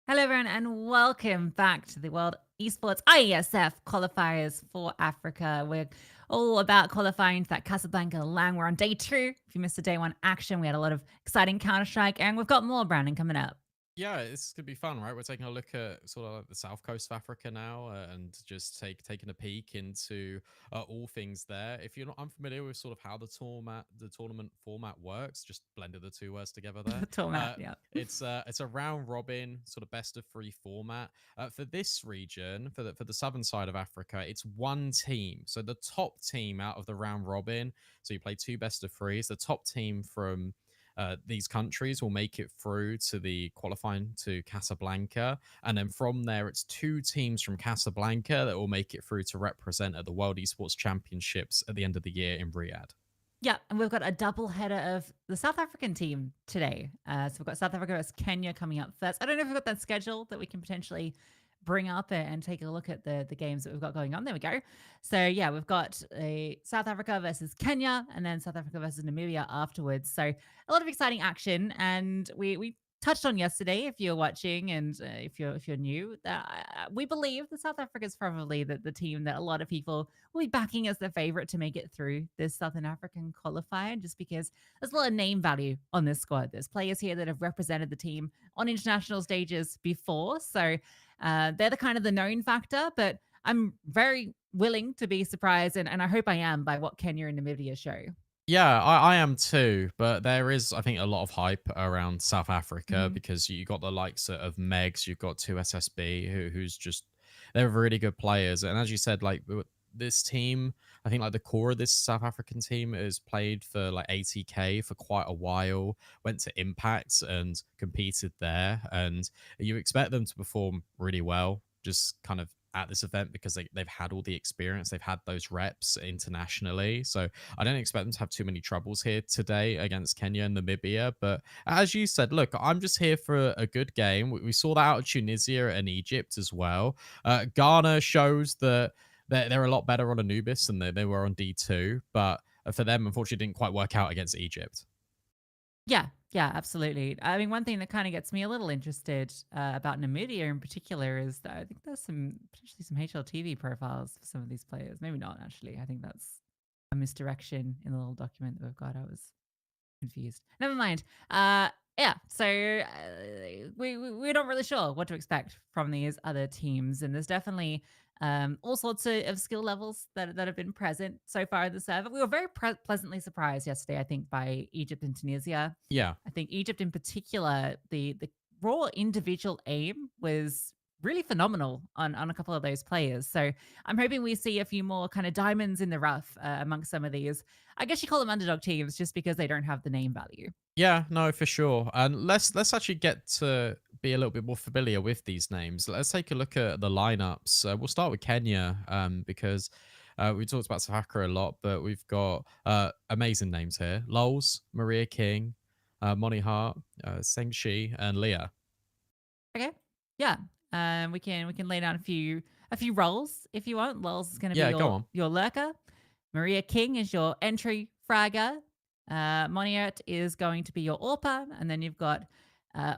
Hello, everyone, and welcome back to the World Esports Iesf Qualifiers for Africa. We're all about qualifying for that Casablanca LAN. We're on day 2. If you missed the day 1 action, we had a lot of exciting Counter-Strike, and we've got more Brandon coming up. Yeah, this could be fun, right? We're taking a look at sort of like the south coast of Africa now, and just taking a peek into all things there. If you're not unfamiliar with sort of how the tournament format works, just blended the two words together there. The tour map, yeah. It's a round robin sort of best of 3 format. For this region, for the southern side of Africa, it's one team. So the top team out of the round robin. So you play 2 best of 3s. The top team from these countries will make it through to the qualifying to Casablanca. And then from there, it's 2 teams from Casablanca that will make it through to represent at the World Esports Championships at the end of the year in Riyadh. Yeah, and we've got a double header of the South African team today. So we've got South Africa versus Kenya coming up first. I don't know if we've got that schedule that we can potentially bring up and take a look at the games that we've got going on. There we go. So yeah, we've got a South Africa versus Kenya and then South Africa versus Namibia afterwards. So a lot of exciting action, and we touched on yesterday, if you're watching and if you're new, that we believe that South Africa is probably the team that a lot of people will be backing as the favorite to make it through this Southern African qualifier, just because there's a lot of name value on this squad. There's players here that have represented the team on international stages before, so they're the kind of the known factor. But I'm very willing to be surprised, and I hope I am, by what Kenya and Namibia show. Yeah, I am too, but there is, I think, a lot of hype around South Africa Mhm. because you got the likes of Megs, you've got 2SSB, who's just they're really good players, and as you said, like this team, I think like the core of this South African team has played for like 80K for quite a while, went to Impact and competed there, and you expect them to perform really well, just kind of at this event because they've had all the experience, they've had those reps internationally, so I don't expect them to have too many troubles here today against Kenya and Namibia. But as you said, look, I'm just here for a good game. We saw that out of Tunisia and Egypt as well. Ghana shows that they're a lot better on Anubis than they were on D2. But for them, unfortunately, it didn't quite work out against Egypt. Yeah, yeah, absolutely. I mean, one thing that kind of gets me a little interested about Namibia in particular is that I think there's some potentially some HLTV profiles for some of these players. Maybe not, actually. I think that's a misdirection in the little document that we've got. I was confused. Never mind. Yeah, so we're not really sure what to expect from these other teams, and there's definitely All sorts of skill levels that have been present so far in the server. We were very pleasantly surprised yesterday, I think, by Egypt and Tunisia. Yeah. I think Egypt in particular, the raw individual aim was really phenomenal on a couple of those players. So I'm hoping we see a few more kind of diamonds in the rough amongst some of these. I guess you call them underdog teams just because they don't have the name value. Yeah, no, for sure. And let's actually get to be a little bit more familiar with these names. Let's take a look at the lineups. We'll start with Kenya, because we talked about South Africa a lot, but we've got amazing names here: Lols, Maria King, Moni Hart, Seng Shi, and Leah. Okay. Yeah. We can lay down a few roles if you want. Lols is going to be Yeah, go on. your lurker. Maria King is your entry fragger. Moniert is going to be your AWPer, and then you've got uh,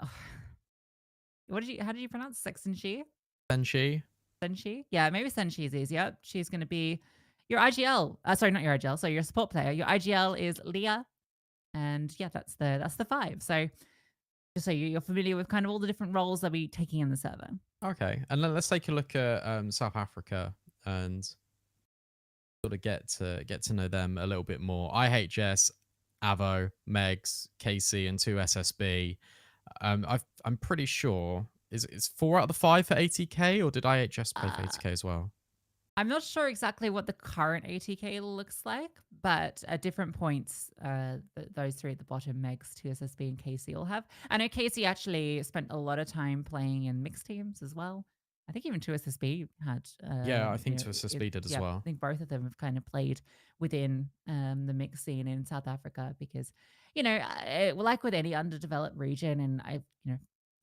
how did you pronounce Sexenshi? Seng Shi. Senshi? Yeah, maybe Senshi is easier. She's going to be your IGL. Sorry, not your IGL. So your support player. Your IGL is Leah, and yeah, that's the five. So just so you're familiar with kind of all the different roles they'll be taking in the server. Okay, and then let's take a look at South Africa and sort of get to know them a little bit more. IHS, Avo, Megs, KC, and two SSB. I'm pretty sure is 4 out of the 5 for 80k, or did IHS play for Uh, 80k as well? I'm not sure exactly what the current ATK looks like, but at different points, those three at the bottom, Megs, 2SSB, and Casey will have. I know Casey actually spent a lot of time playing in mixed teams as well. I think even 2SSB had, Yeah, I think to SSB did as yeah, I well. think both of them have kind of played within the mixed scene in South Africa because, like with any underdeveloped region, and I,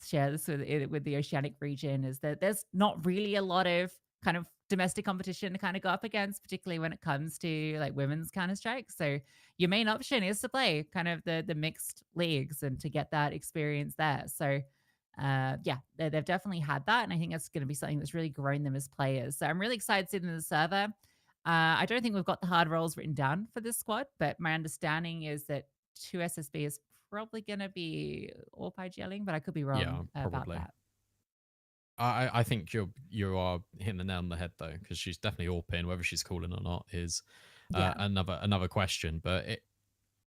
share this with the oceanic region, is that there's not really a lot of kind of domestic competition to kind of go up against, particularly when it comes to like women's Counter Strike. So your main option is to play kind of the mixed leagues and to get that experience there. So yeah, they've definitely had that, and I think that's going to be something that's really grown them as players. So I'm really excited to see them in the server. I don't think we've got the hard roles written down for this squad, but my understanding is that 2SSB is probably going to be all pie gelling, but I could be wrong Yeah, about probably. that. I think you are hitting the nail on the head though, because she's definitely all pin. Whether she's calling or not is Yeah, another question. But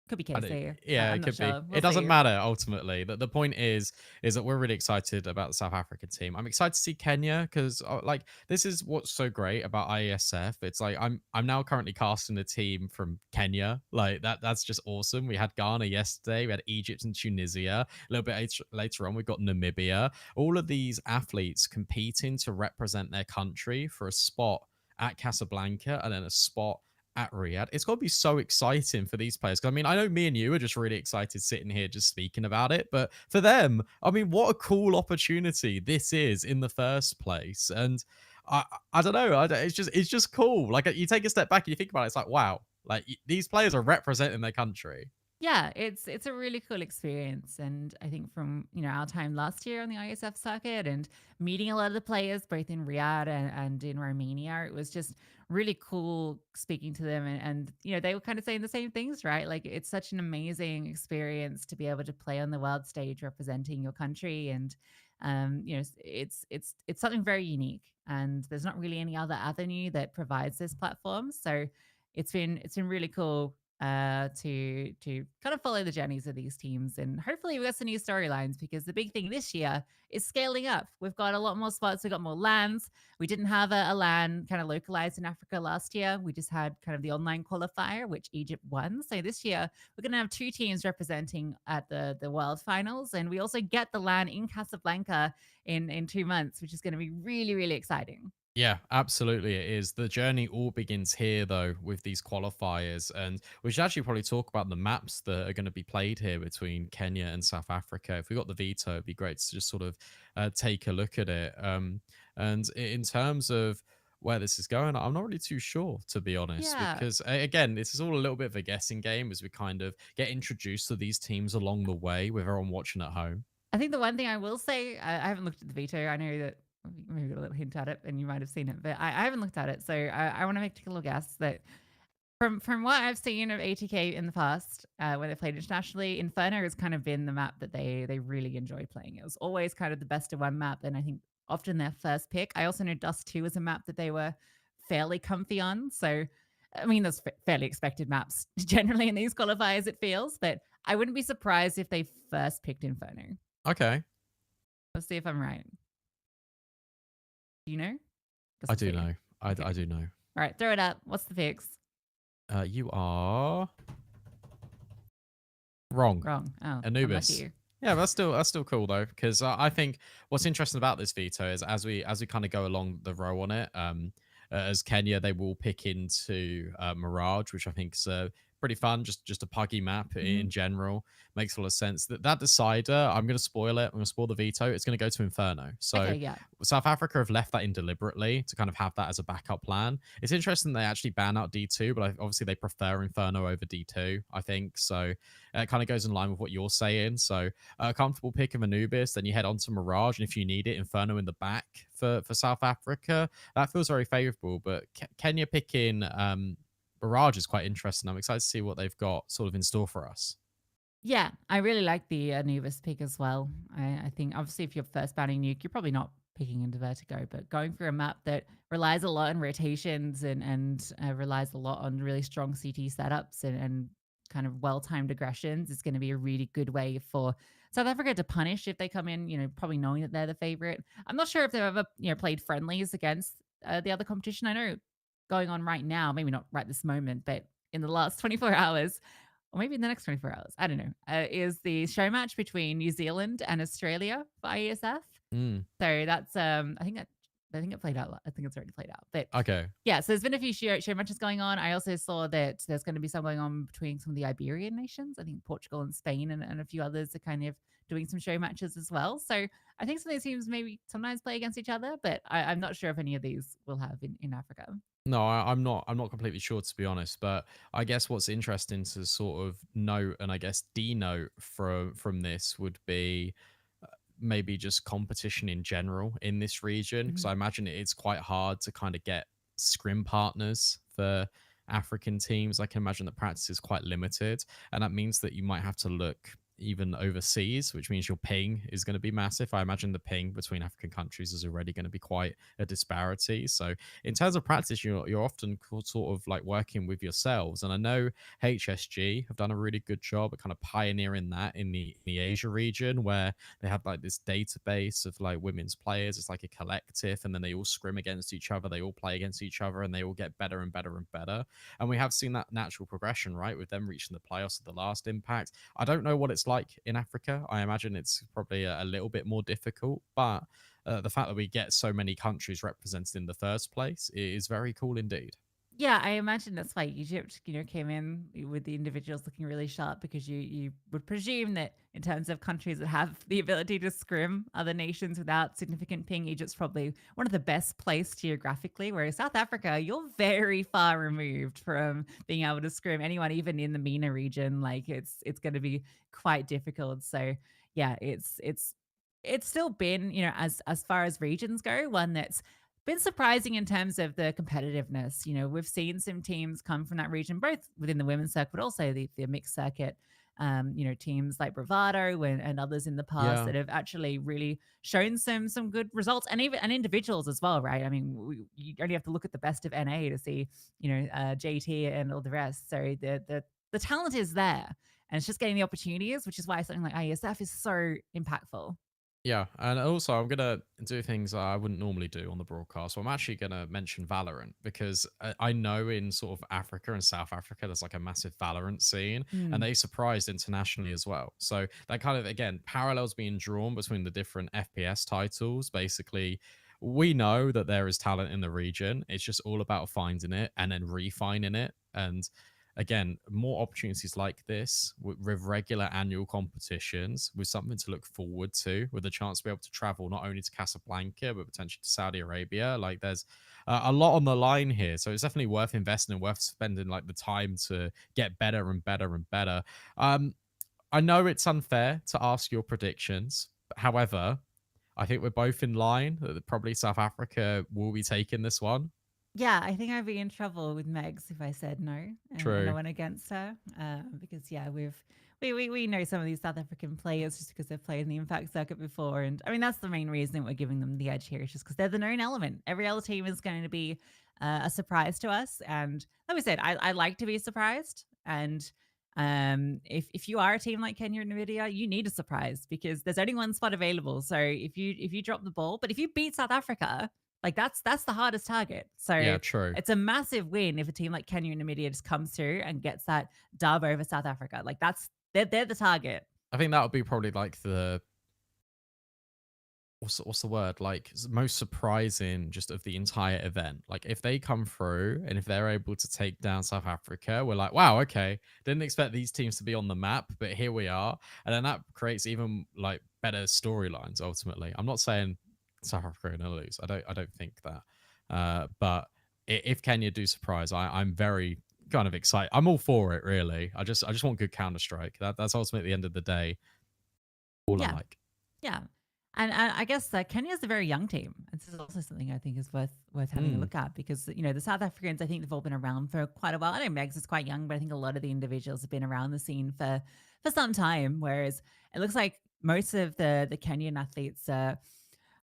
could be I don't, KC. yeah, I'm it not could be. sure. We'll It doesn't see. matter ultimately. The point is that we're really excited about the South African team. I'm excited to see Kenya because like this is what's so great about Iesf. It's like I'm now currently casting a team from Kenya. Like that's just awesome. We had Ghana yesterday. We had Egypt and Tunisia. A little bit later on, we've got Namibia. All of these athletes competing to represent their country for a spot at Casablanca and then a spot at Riyadh. It's got to be so exciting for these players. 'Cause, I mean, I know me and you are just really excited sitting here just speaking about it, but for them, I mean, what a cool opportunity this is in the first place. And I don't know, it's just cool. Like you take a step back and you think about it, it's like wow, like these players are representing their country. Yeah, it's a really cool experience, and I think from our time last year on the ISF circuit and meeting a lot of the players both in Riyadh and in Romania, it was just really cool speaking to them, and they were kind of saying the same things, right? Like it's such an amazing experience to be able to play on the world stage representing your country, and it's something very unique, and there's not really any other avenue that provides this platform, so it's been really cool to kind of follow the journeys of these teams. And hopefully we got some new storylines because the big thing this year is scaling up. We've got a lot more spots. We've got more lands. We didn't have a LAN kind of localized in Africa last year. We just had kind of the online qualifier, which Egypt won. So this year we're going to have two teams representing at the world finals. And we also get the LAN in Casablanca in 2 months, which is going to be really, really exciting. Yeah, absolutely. It is. The journey all begins here, though, with these qualifiers. And we should actually probably talk about the maps that are going to be played here between Kenya and South Africa. If we got the veto, it'd be great to just sort of take a look at it. And in terms of where this is going, I'm not really too sure, to be honest, Yeah. because again, this is all a little bit of a guessing game as we kind of get introduced to these teams along the way with everyone watching at home. I think the one thing I will say, I haven't looked at the veto. I know that maybe got a little hint at it, and you might have seen it, but I haven't looked at it. So I want to make a little guess that from what I've seen of ATK in the past, when they played internationally, Inferno has kind of been the map that they really enjoy playing. It was always kind of the best of one map, and I think often their first pick. I also know Dust 2 is a map that they were fairly comfy on. So, I mean, there's fairly expected maps generally in these qualifiers, it feels, but I wouldn't be surprised if they first picked Inferno. Okay, Let's see if I'm right. Do you know? I Dust do 2. know. Okay. I do know. All right, throw it up. What's the picks? You are wrong. Wrong. Oh, Anubis. unlucky. Yeah, but that's still cool though, because I think what's interesting about this veto is as we kind of go along the row on it, as Kenya, they will pick into Mirage, which I think is pretty fun. Just a puggy map Mhm. in general makes a lot of sense. That decider, I'm going to spoil it. I'm going to spoil the veto. It's going to go to Inferno. So Okay, yeah. South Africa have left that in deliberately to kind of have that as a backup plan. It's interesting they actually ban out D2, but obviously they prefer Inferno over D2. I think so. It kind of goes in line with what you're saying. So a comfortable pick of Anubis, then you head on to Mirage, and if you need it, Inferno in the back for South Africa. That feels very favourable. But Kenya picking Mirage is quite interesting. I'm excited to see what they've got sort of in store for us. Yeah, I really like the Anubis pick as well. I think obviously if you're first banning nuke, you're probably not picking into Vertigo, but going for a map that relies a lot on rotations and relies a lot on really strong CT setups and kind of well-timed aggressions is going to be a really good way for South Africa to punish if they come in, probably knowing that they're the favorite. I'm not sure if they've ever, played friendlies against the other competition. I know going on right now, maybe not right this moment, but in the last 24 hours, or maybe in the next 24 hours, I don't know, is the show match between New Zealand and Australia for Iesf. Mm, So that's I think it played out. I think it's already played out. But okay. yeah, so there's been a few show matches going on. I also saw that there's going to be some going on between some of the Iberian nations. I think Portugal and Spain and a few others are kind of doing some show matches as well. So I think some of these teams maybe sometimes play against each other, but I'm not sure if any of these will have in Africa. No, I'm not. I'm not completely sure to be honest. But I guess what's interesting to sort of note and I guess denote from this would be maybe just competition in general in this region, because Mhm. I imagine it's quite hard to kind of get scrim partners for African teams. I can imagine the practice is quite limited, and that means that you might have to look even overseas, which means your ping is going to be massive. I imagine the ping between African countries is already going to be quite a disparity. So in terms of practice, you're often sort of like working with yourselves, and I know HSG have done a really good job at kind of pioneering that in the Asia region, where they have like this database of like women's players. It's like a collective, and then they all scrim against each other. They all play against each other, and they all get better and better and better. And we have seen that natural progression, right, with them reaching the playoffs at the last Impact. I don't know what it's like in Africa. I imagine it's probably a little bit more difficult, but the fact that we get so many countries represented in the first place is very cool indeed. Yeah, I imagine that's why Egypt, came in with the individuals looking really sharp because you would presume that in terms of countries that have the ability to scrim other nations without significant ping, Egypt's probably one of the best placed geographically. Whereas South Africa, you're very far removed from being able to scrim anyone, even in the MENA region. Like it's going to be quite difficult. So yeah, it's still been, as far as regions go, one that's been surprising in terms of the competitiveness. We've seen some teams come from that region, both within the women's circuit, but also the mixed circuit. Teams like Bravado and others in the past Yeah. that have actually really shown some good results, and even and individuals as well, right? I mean, you only have to look at the best of NA to see, JT and all the rest. So the talent is there, and it's just getting the opportunities, which is why something like ISF is so impactful. Yeah, and also I'm gonna do things I wouldn't normally do on the broadcast. So I'm actually gonna mention Valorant because I know in sort of Africa and South Africa there's like a massive Valorant scene, and Mm. they surprised internationally as well. So that kind of again parallels being drawn between the different FPS titles. Basically, we know that there is talent in the region. It's just all about finding it and then refining it. And again, more opportunities like this with regular annual competitions, with something to look forward to, with a chance to be able to travel not only to Casablanca but potentially to Saudi Arabia. Like there's a lot on the line here, so it's definitely worth investing and worth spending like the time to get better and better and better. I know it's unfair to ask your predictions, however, I think we're both in line that probably South Africa will be taking this one. Yeah, I think I'd be in trouble with Megs if I said no and I True. went against her. Because yeah, we know some of these South African players just because they've played in the Impact circuit before, and I mean that's the main reason we're giving them the edge here, is just because they're the known element. Every other team is going to be a surprise to us, and like we said, I like to be surprised. And if you are a team like Kenya and Namibia, you need a surprise because there's only one spot available. So if you drop the ball, but if you beat South Africa, like that's the hardest target. So Yeah, true. it's a massive win if a team like Kenya and Namibia just comes through and gets that dub over South Africa. Like they're the target. I think that would be probably like the what's the word, like most surprising just of the entire event. Like if they come through and if they're able to take down South Africa, we're like, wow, okay, didn't expect these teams to be on the map, but here we are. And then that creates even like better storylines ultimately. I'm not saying South Africa are gonna lose. I don't think that. But if Kenya do surprise, I'm very kind of excited. I'm all for it, really. I just want good Counter Strike. That's ultimately at the end of the day all I Yeah, like. yeah. And I guess Kenya is a very young team. This is also something I think is worth having a Mm. look at because the South Africans, I think they've all been around for quite a while. I know Megs is quite young, but I think a lot of the individuals have been around the scene for some time. Whereas it looks like most of the Kenyan athletes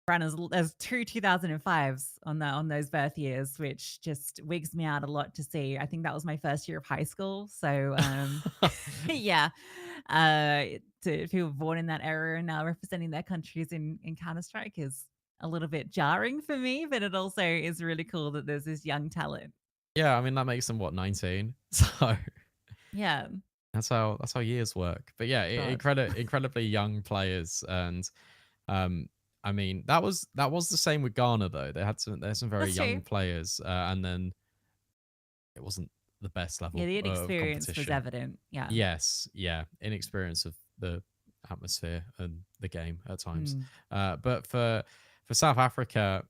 ran as two 2005s on those birth years, which just wigs me out a lot to see. I think that was my first year of high school, so yeah, uh, to people born in that era and now representing their countries in Counter Strike is a little bit jarring for me, but it also is really cool that there's this young talent. Yeah, I mean that makes them what, 19. So Yeah, that's how years work. But yeah, God, incredibly young players, and um, I mean that was the same with Ghana though. There's some very that's young true. players, and then it wasn't the best Yeah, level the of inexperience was competition. evident. Yeah. Yes, yeah, inexperience of the atmosphere and the game at times. Mm. But for South Africa,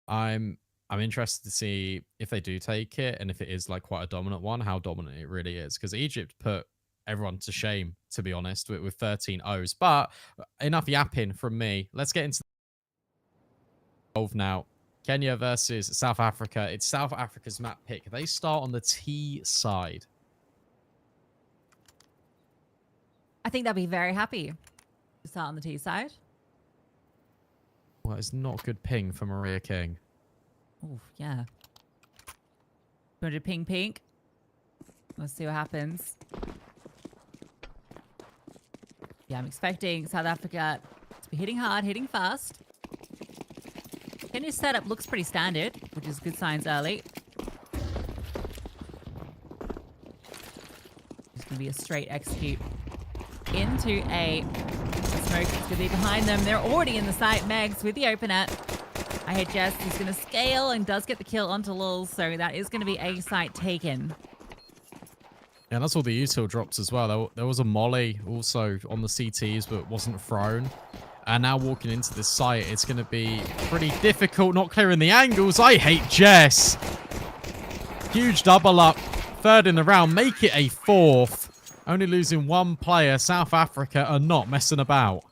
I'm I'm interested to see if they do take it and if it is like quite a dominant one, how dominant it really is. Because Egypt put everyone to shame, to be honest, with 13 O's. But enough yapping from me. Let's get into the involved now. Kenya versus South Africa. It's South Africa's map pick. They start on the T side. I think they'll be very happy to start on the T side. Well, it's not a good ping for Maria King. Oh, yeah. 200 ping pink. Let's see what happens. Yeah, I'm expecting South Africa to be hitting hard, hitting fast. Kenya's setup looks pretty standard, which is good signs early. It's going to be a straight execute into a smoke. It's going to be behind them. They're already in the site. Megs with the open at. I hit Jess. He's going to scale and does get the kill onto Lul. So that is going to be a site taken. Yeah, that's all the util drops as well. There was a molly also on the CTs, but wasn't thrown. And now walking into this site, it's going to be pretty difficult, not clearing the angles. I hate Jess. Huge double up. Third in the round. Make it a fourth. Only losing one player. South Africa are not messing about.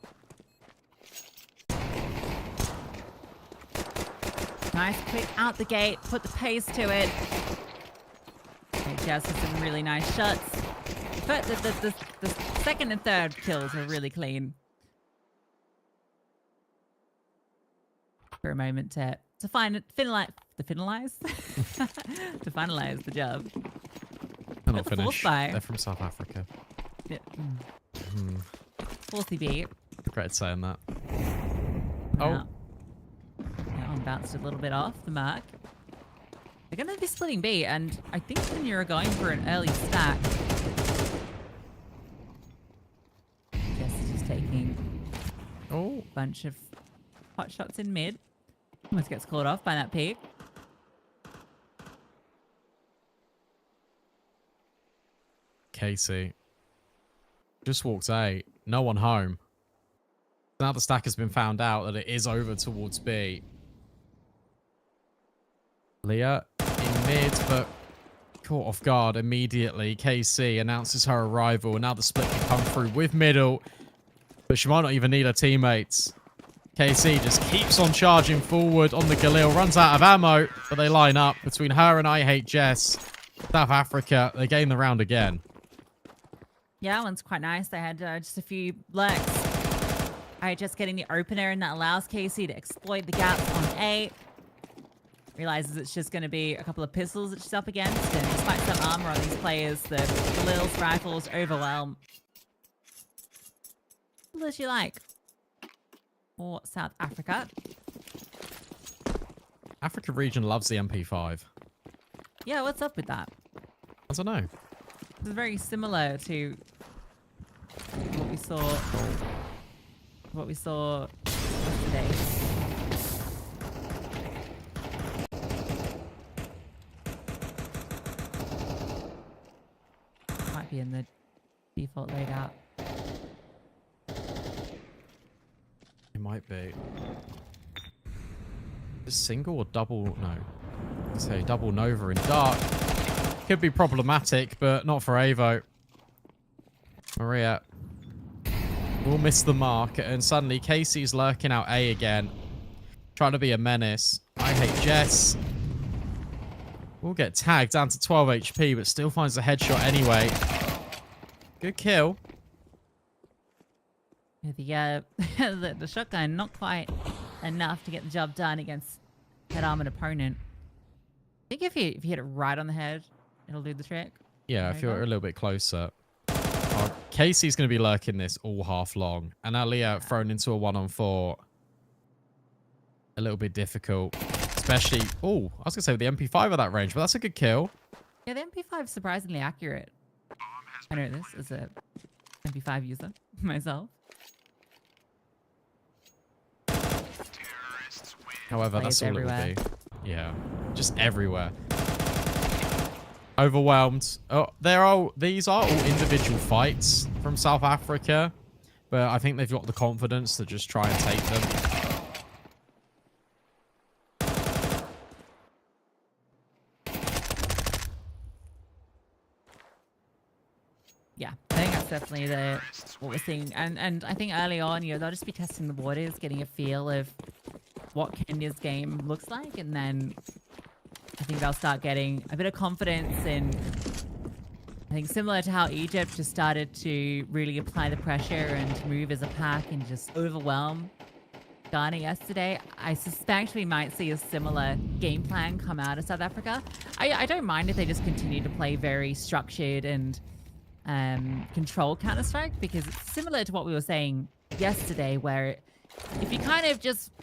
Nice quick out the gate. Put the pace to it. Okay, Jazz has some really nice shots. But the second and third kills are really clean. For a moment to finalize to finalize the job. They're not That's the fourth finished. buy. They're from South Africa. Yeah. Fourthy beat. Regret saying that. Yeah. That one bounced a little bit off the mark. They're going to be splitting B, and I think when you're going for an early stack, Jess is just taking a bunch of hot shots in mid. Almost gets caught off by that peak. Casey. Just walked A. No one home. Now the stack has been found out that it is over towards B. Leah in mid, but caught off guard immediately. KC announces her arrival, and now the split can come through with middle. But she might not even need her teammates. KC just keeps on charging forward on the Galil, runs out of ammo, but they line up between her and I Hate Jess. South Africa, they gain the round again. Yeah, that one's quite nice. They had just a few lurks. All right, just getting the opener, and that allows KC to exploit the gaps on A. Realizes it's just going to be a couple of pistols that she's up against, and despite some armor on these players, the Galil's rifles overwhelm. What does she like? Or South Africa. Africa region loves the MP5. Yeah, what's up with that? I don't know. It's very similar to what we saw yesterday. Might be in the default loadout. It might be. Is single or double? No. I'd say double Nova in dark. Could be problematic, but not for Avo. Maria will miss the mark, and suddenly Casey's lurking out A again. Trying to be a menace. I Hate Jess. Will get tagged down to 12 HP, but still finds a headshot anyway. Good kill. The shotgun, not quite enough to get the job done against that armored opponent. I think if you hit it right on the head, it'll do the trick. Yeah, if you're a little bit closer. Oh, Casey's going to be lurking this all half long. And Alia thrown into a 1-on-4. A little bit difficult. Especially... Oh, I was going to say with the MP5 at that range, but that's a good kill. Yeah, the MP5 is surprisingly accurate. I know this as a MP5 user myself. However, that's all everywhere. it will be. Yeah, just everywhere. Overwhelmed. Oh, these are all individual fights from South Africa, but I think they've got the confidence to just try and take them. Yeah, I think that's definitely what we're seeing. And I think early on, they'll just be testing the waters, getting a feel of what Kenya's game looks like, and then I think they'll start getting a bit of confidence in, I think similar to how Egypt just started to really apply the pressure and move as a pack and just overwhelm Ghana yesterday. I suspect we might see a similar game plan come out of South Africa. I don't mind if they just continue to play very structured and control Counter-Strike, because it's similar to what we were saying yesterday, where if you kind of just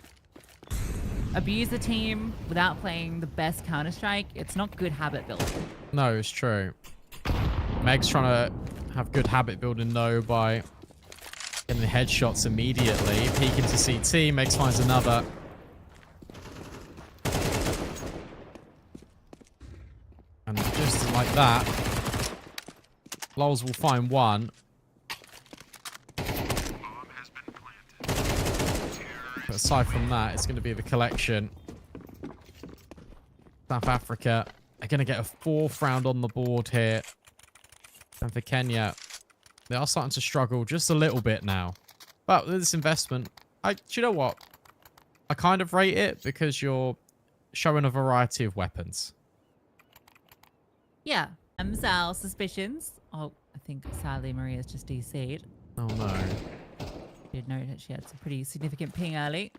abuse the team without playing the best Counter-Strike, it's not good habit building. No, it's true. Meg's trying to have good habit building though by getting the headshots immediately. Peeking to CT, Megs finds another. And just like that, Lols will find one. But aside from that, it's going to be the collection. South Africa are going to get a 4th round on the board here. And for Kenya, they are starting to struggle just a little bit now. But with this investment, do you know what? I kind of rate it because you're showing a variety of weapons. Yeah. Our suspicions. Oh, I think sadly Maria's just DC'd. Oh no. Did note that she had some pretty significant ping early.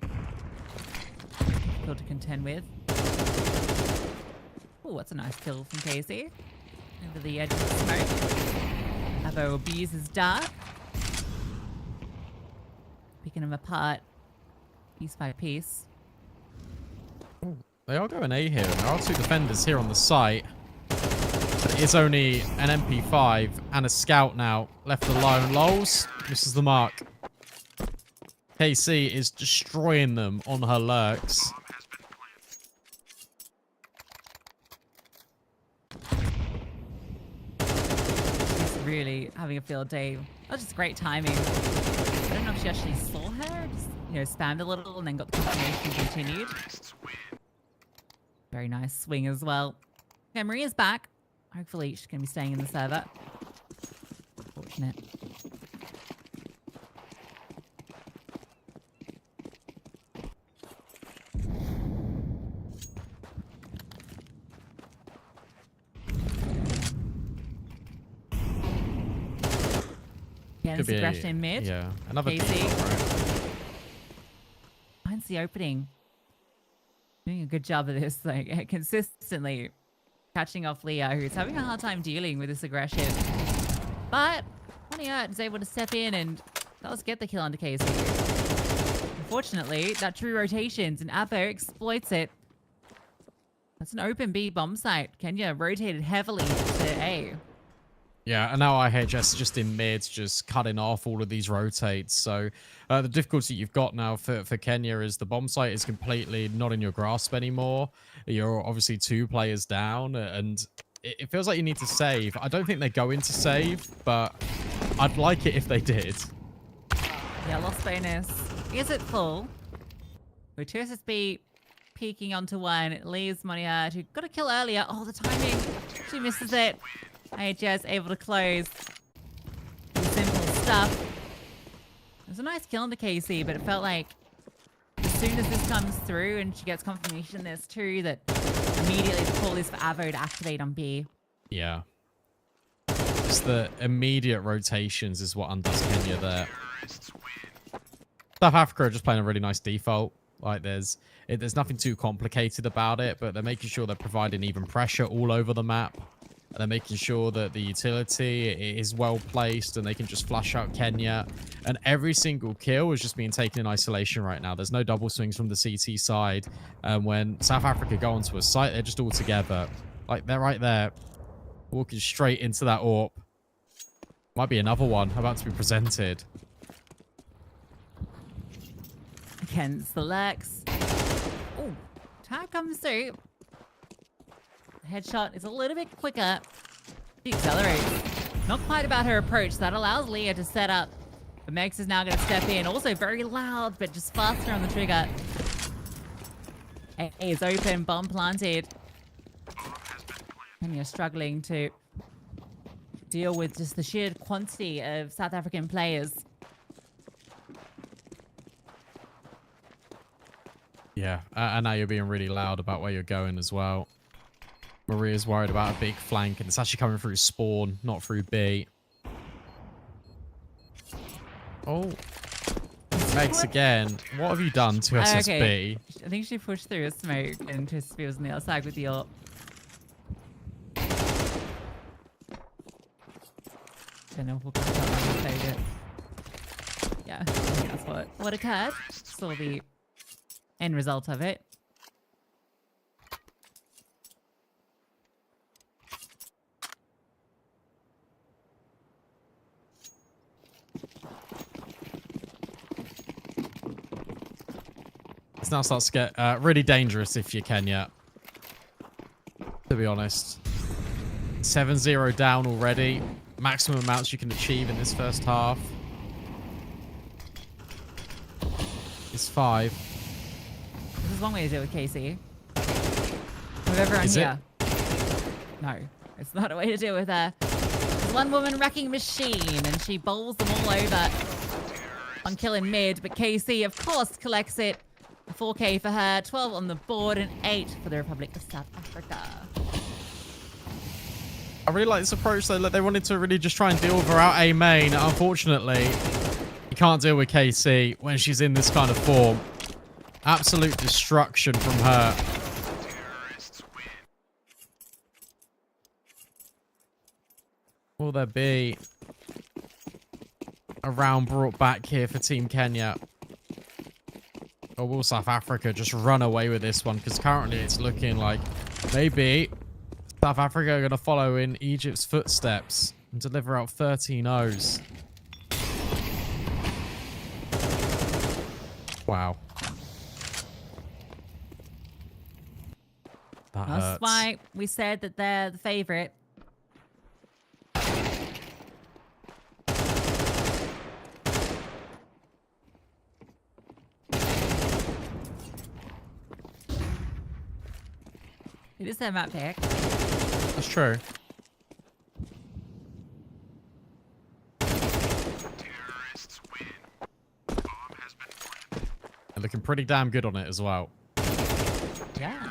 Difficult to contend with. Oh, that's a nice kill from Casey. Over the edge of the smoke. Avo abuses dark. Picking them apart piece by piece. Ooh, they are going A here. There are 2 defenders here on the site. But it is only an MP5 and a scout now left alone. Lols misses the mark. KC is destroying them on her lurks. She's really having a field day. That was just great timing. I don't know if she actually saw her. Just, spammed a little and then got the confirmation and continued. Very nice swing as well. Okay, Maria's back. Hopefully she's going to be staying in the server. Fortunate. Again, Could it's aggression in mid. Yeah, another Casey default, right? finds the opening. Doing a good job of this, like consistently catching off Leo, who's having a hard time dealing with this aggression. But Pontiac is able to step in and does get the kill onto Casey. Unfortunately, that true rotations and Abo exploits it. That's an open B bomb site. Kenya rotated heavily to A. Yeah, and now IHS just in mid, just cutting off all of these rotates. So the difficulty you've got now for Kenya is the bomb site is completely not in your grasp anymore. You're obviously 2 players down, and it feels like you need to save. I don't think they're going to save, but I'd like it if they did. Yeah, lost bonus. Is it full? With 2 SSB peeking onto 1, it leaves Monia, who got a kill earlier. Oh, the timing. She misses it. IHS able to close. Simple stuff. It was a nice kill on the KC, but it felt like as soon as this comes through and she gets confirmation there's 2, that immediately the call is for Avo to activate on B. Yeah. Just the immediate rotations is what undoes Kenya there. South Africa are just playing a really nice default. Like there's nothing too complicated about it, but they're making sure they're providing even pressure all over the map. And they're making sure that the utility is well placed and they can just flush out Kenya. And every single kill is just being taken in isolation right now. There's no double swings from the CT side. And when South Africa go onto a site, they're just all together. Like they're right there, walking straight into that AWP. Might be another one about to be presented. Against the Lex. Oh, tag comes through. Headshot is a little bit quicker. She accelerates. Not quite about her approach. That allows Leah to set up. But Megs is now going to step in. Also very loud, but just faster on the trigger. A is open. Bomb planted. And you're struggling to deal with just the sheer quantity of South African players. Yeah, and now you're being really loud about where you're going as well. Maria's worried about a big flank, and it's actually coming through spawn, not through B. Oh. Megs again. What have you done to SSB? Okay. I think she pushed through a smoke and SSB was on the outside with the AWP. Don't know if we'll catch up on the it. Yeah, I think that's what occurred. Saw the end result of it. This now starts to get really dangerous if you're Kenya. To be honest. 7-0 down already. Maximum amounts you can achieve in this first half is 5. This is one way to do it with Casey. With everyone here. No, it's not a way to do it with her. There's one woman wrecking machine and she bowls them all over on killing mid, but Casey, of course, collects it. 4K for her, 12 on the board, and 8 for the Republic of South Africa. I really like this approach though. Like, they wanted to really just try and deal with her out A main. Unfortunately, you can't deal with KC when she's in this kind of form. Absolute destruction from her. Will there be a round brought back here for Team Kenya? Or will South Africa just run away with this one? Because currently it's looking like maybe South Africa are going to follow in Egypt's footsteps and deliver out 13 O's. Wow. That hurts. That's why we said that they're the favorite. It is their map pick. That's true. And looking pretty damn good on it as well. Yeah.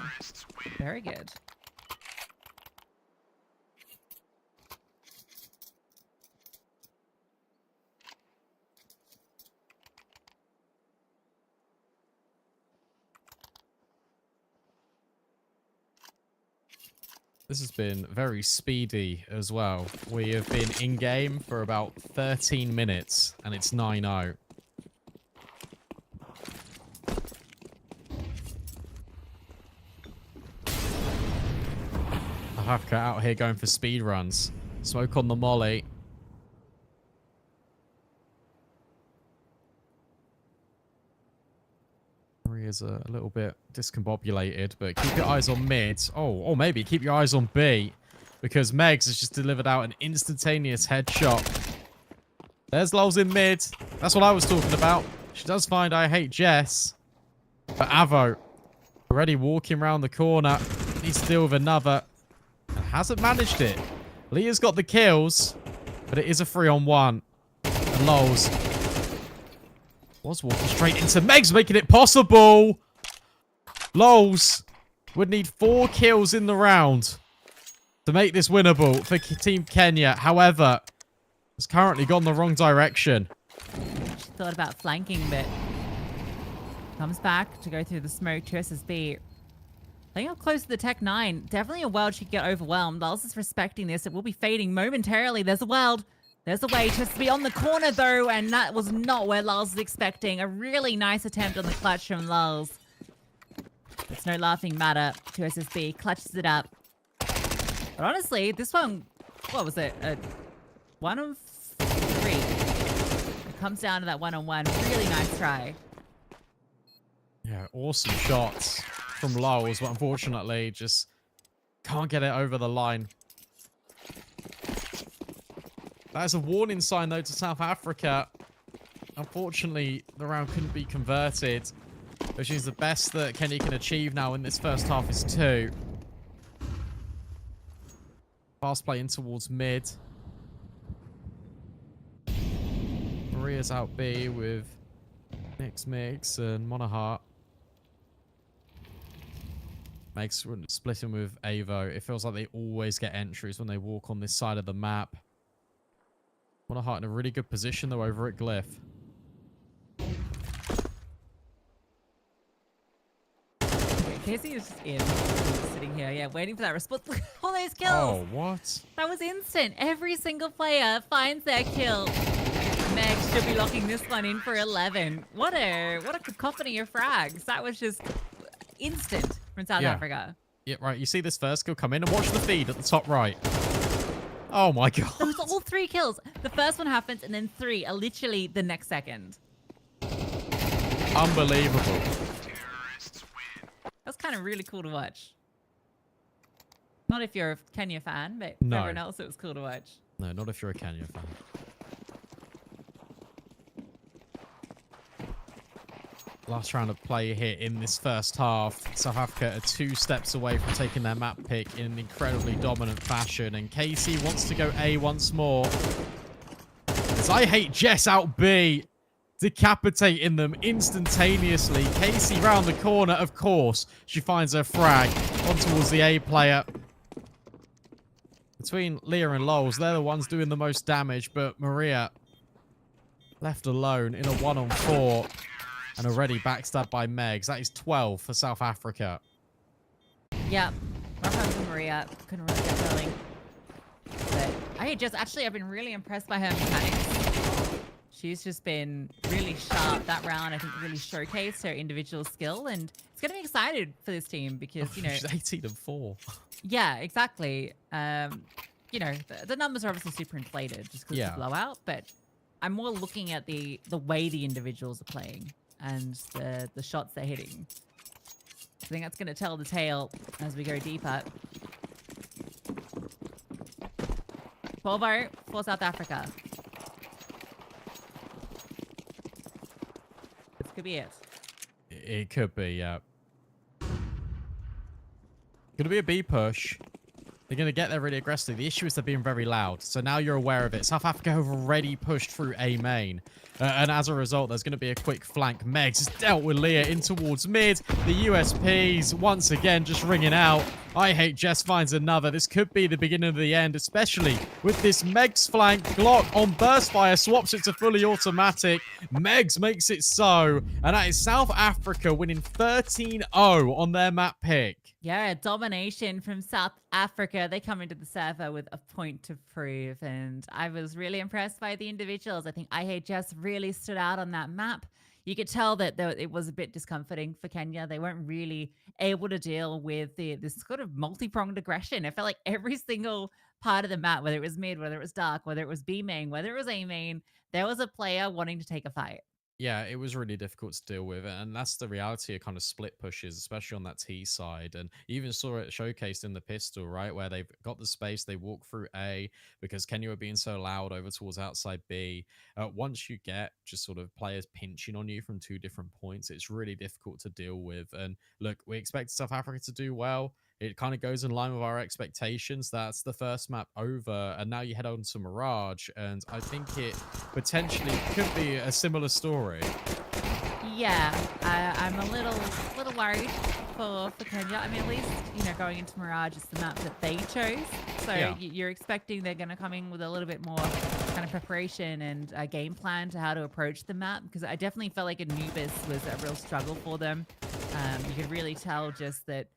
Very good. This has been very speedy as well. We have been in-game for about 13 minutes, and it's 9-0. Africa out here going for speed runs. Smoke on the molly. Maria's a little bit discombobulated, but keep your eyes on mid. Oh, or maybe keep your eyes on B, because Megs has just delivered out an instantaneous headshot. There's Lulz in mid. That's what I was talking about. She does find I hate Jess. But Avo, already walking around the corner. Needs to deal with another. And hasn't managed it. Leah's got the kills, but it is a 3-on-1. And Lulz was walking straight into Megs, making it possible. Lulz would need 4 kills in the round to make this winnable for Team Kenya. However, it's currently gone the wrong direction. She thought about flanking, but comes back to go through the smoke to SSB. Playing up close to the Tech 9. Definitely a world she could get overwhelmed. Lulz is respecting this. It will be fading momentarily. There's a world. There's a way to be on the corner, though, and that was not where Lulz was expecting. A really nice attempt on the clutch from Lulz. It's no laughing matter to SSB. Clutches it up. But honestly, this one, what was it? 1 of 3. It comes down to that 1-on-1. Really nice try. Yeah, awesome shots from Lulz, but unfortunately just can't get it over the line. That is a warning sign, though, to South Africa. Unfortunately, the round couldn't be converted, which is the best that Kenya can achieve now in this first half is 2. Fast play in towards mid. Maria's out B with Mix and Monahart. Makes splitting with Avo. It feels like they always get entries when they walk on this side of the map. Monahart in a really good position, though, over at Glyph. Casey is just in. Sitting here, yeah, waiting for that response. All those kills. Oh, what? That was instant. Every single player finds their kill. Meg should be locking this one in for 11. What a cacophony of frags. That was just instant from South Africa. Yeah, right. You see this first kill come in and watch the feed at the top right. Oh my god. It was all 3 kills. The first one happens and then 3 are literally the next second. Unbelievable. That's kind of really cool to watch. Not if you're a Kenya fan, but for everyone else it was cool to watch. No, not if you're a Kenya fan. Last round of play here in this first half. South Africa are 2 steps away from taking their map pick in an incredibly dominant fashion. And Casey wants to go A once more. As I hate Jess out B. Decapitating them instantaneously. Casey round the corner, of course. She finds her frag on towards the A player. Between Leah and Lulz, they're the ones doing the most damage. But Maria left alone in a 1-on-4. And already backstabbed by Megs. That is 12 for South Africa. Yeah. Rough home for Maria. Couldn't really get going. But I've been really impressed by her mechanics. She's just been really sharp that round. I think really showcased her individual skill. And it's going to be excited for this team because, you know... She's 18-4. Yeah, exactly. You know, the numbers are obviously super inflated just because of the blowout. But I'm more looking at the way the individuals are playing. And the shots they're hitting. I think that's going to tell the tale as we go deeper. 12-0 for South Africa. This could be it. It could be, yeah. Going to be a B push. They're going to get there really aggressively. The issue is they're being very loud. So now you're aware of it. South Africa have already pushed through A main. And as a result, there's going to be a quick flank. Megs has dealt with Leah in towards mid. The USPs, once again, just ringing out. I Hate Jess finds another. This could be the beginning of the end, especially with this Megs flank. Glock on burst fire swaps it to fully automatic. Megs makes it so. And that is South Africa winning 13-0 on their map pick. Yeah, domination from South Africa. They come into the server with a point to prove, and I was really impressed by the individuals. I think IHS really stood out on that map. You could tell that it was a bit discomforting for Kenya. They weren't really able to deal with this sort of multi-pronged aggression. It felt like every single part of the map, whether it was mid, whether it was dark, whether it was B main, whether it was A main, there was a player wanting to take a fight. Yeah, it was really difficult to deal with, and that's the reality of kind of split pushes, especially on that T side. And you even saw it showcased in the pistol, right, where they've got the space, they walk through A because Kenya were being so loud over towards outside B. Once you get just sort of players pinching on you from two different points, it's really difficult to deal with. And look, we expect South Africa to do well. It kind of goes in line with our expectations. That's the first map over, and now you head on to Mirage, and I think it potentially could be a similar story. Yeah, I'm a little worried for Kenya. I mean, at least going into Mirage, it's the map that they chose, so Yeah. you're expecting they're going to come in with a little bit more kind of preparation and a game plan to how to approach the map. Because I definitely felt like Anubis was a real struggle for them. You could really tell just that.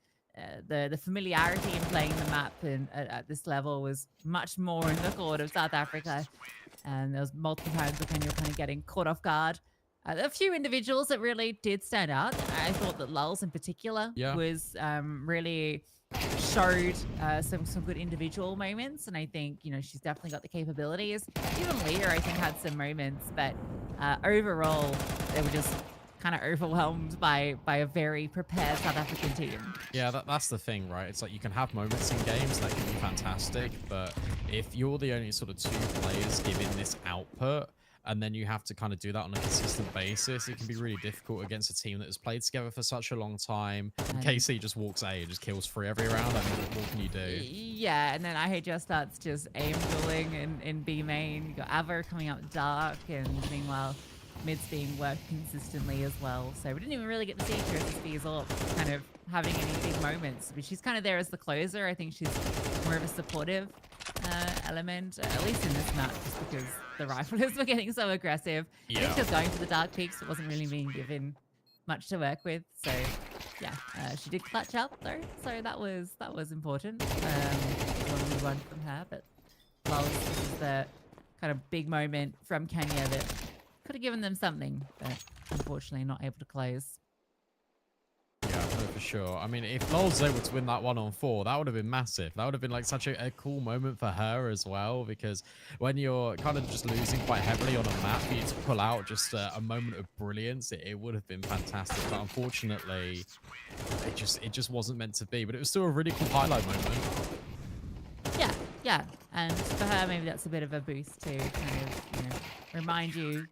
The familiarity in playing the map at this level was much more in the court of South Africa, and there was multiple times where Kenya were kind of getting caught off guard. A few individuals that really did stand out. I thought that Lulz in particular Yeah. was really showed some good individual moments, and I think she's definitely got the capabilities. Even Leah, I think, had some moments, but overall they were just kind of overwhelmed by a very prepared South African team. Yeah, that's the thing, right? It's like you can have moments in games that can be fantastic, but if you're the only sort of two players giving this output, and then you have to kind of do that on a consistent basis, it can be really difficult against a team that has played together for such a long time. KC just walks A and just kills free every round. I mean, what more can you do? Yeah, and then IHS starts just aim dueling in B main. You got Ava coming up dark, and meanwhile mid's being worked consistently as well. So we didn't even really get to see Tristan or kind of having any big moments. But she's kind of there as the closer. I think she's more of a supportive element, at least in this map, just because the riflers were getting so aggressive. I think she was going for the dark peaks, but wasn't really being given much to work with. So yeah, she did clutch up though, so that was important. One from her, but this is the kind of big moment from Kenya that could have given them something, but unfortunately not able to close. Yeah, no, for sure. I mean, if Lulz was able to win that 1-on-4, that would have been massive. That would have been like such a cool moment for her as well, because when you're kind of just losing quite heavily on a map, for you to pull out just a moment of brilliance, it would have been fantastic. But unfortunately, it just wasn't meant to be. But it was still a really cool highlight moment. Yeah. And for her, maybe that's a bit of a boost to kind of, remind you,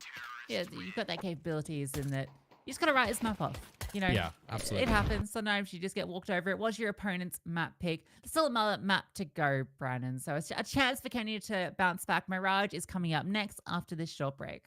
yeah, you've got that capabilities and that you just got to write this map off. Yeah, absolutely. It happens. Sometimes you just get walked over. It was your opponent's map pick. There's still another map to go, Brandon. So it's a chance for Kenya to bounce back. Mirage is coming up next after this short break.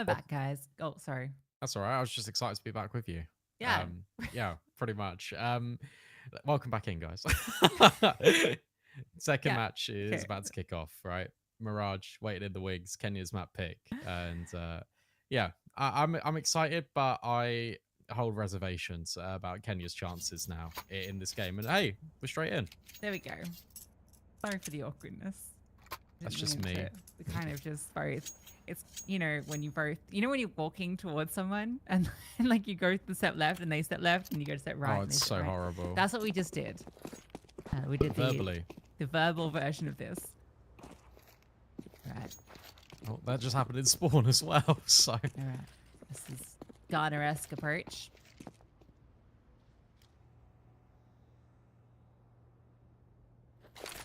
we're back, guys. Oh, sorry. That's all right. I was just excited to be back with you. Yeah. Yeah, pretty much. Welcome back in, guys. Second Yeah. match is Okay. about to kick off, right? Mirage waiting in the wings, Kenya's map pick. And yeah, I'm excited, but I hold reservations about Kenya's chances now in this game. And hey, we're straight in. There we go. Sorry for the awkwardness. That's Didn't just mean me. to- We kind of just both. It's when you both, when you're walking towards someone and like you go the step left and they step left and you go to step right. Oh, and they it's step so right. horrible. That's what we just did. We did Verbally. the verbal version of this. Right. Oh, that just happened in spawn as well. So All right. This is Garner-esque approach.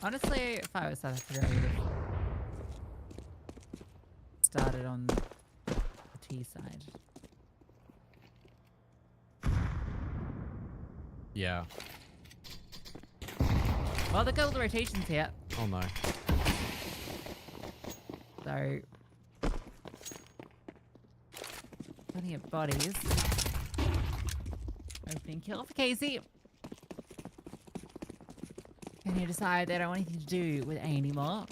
Honestly, if I was South Africa, I would have started on the T side. yeah. Well, the gold rotation's here, Oh no. so plenty of bodies. Opening kill for Casey. Can you decide they don't want anything to do with A anymore?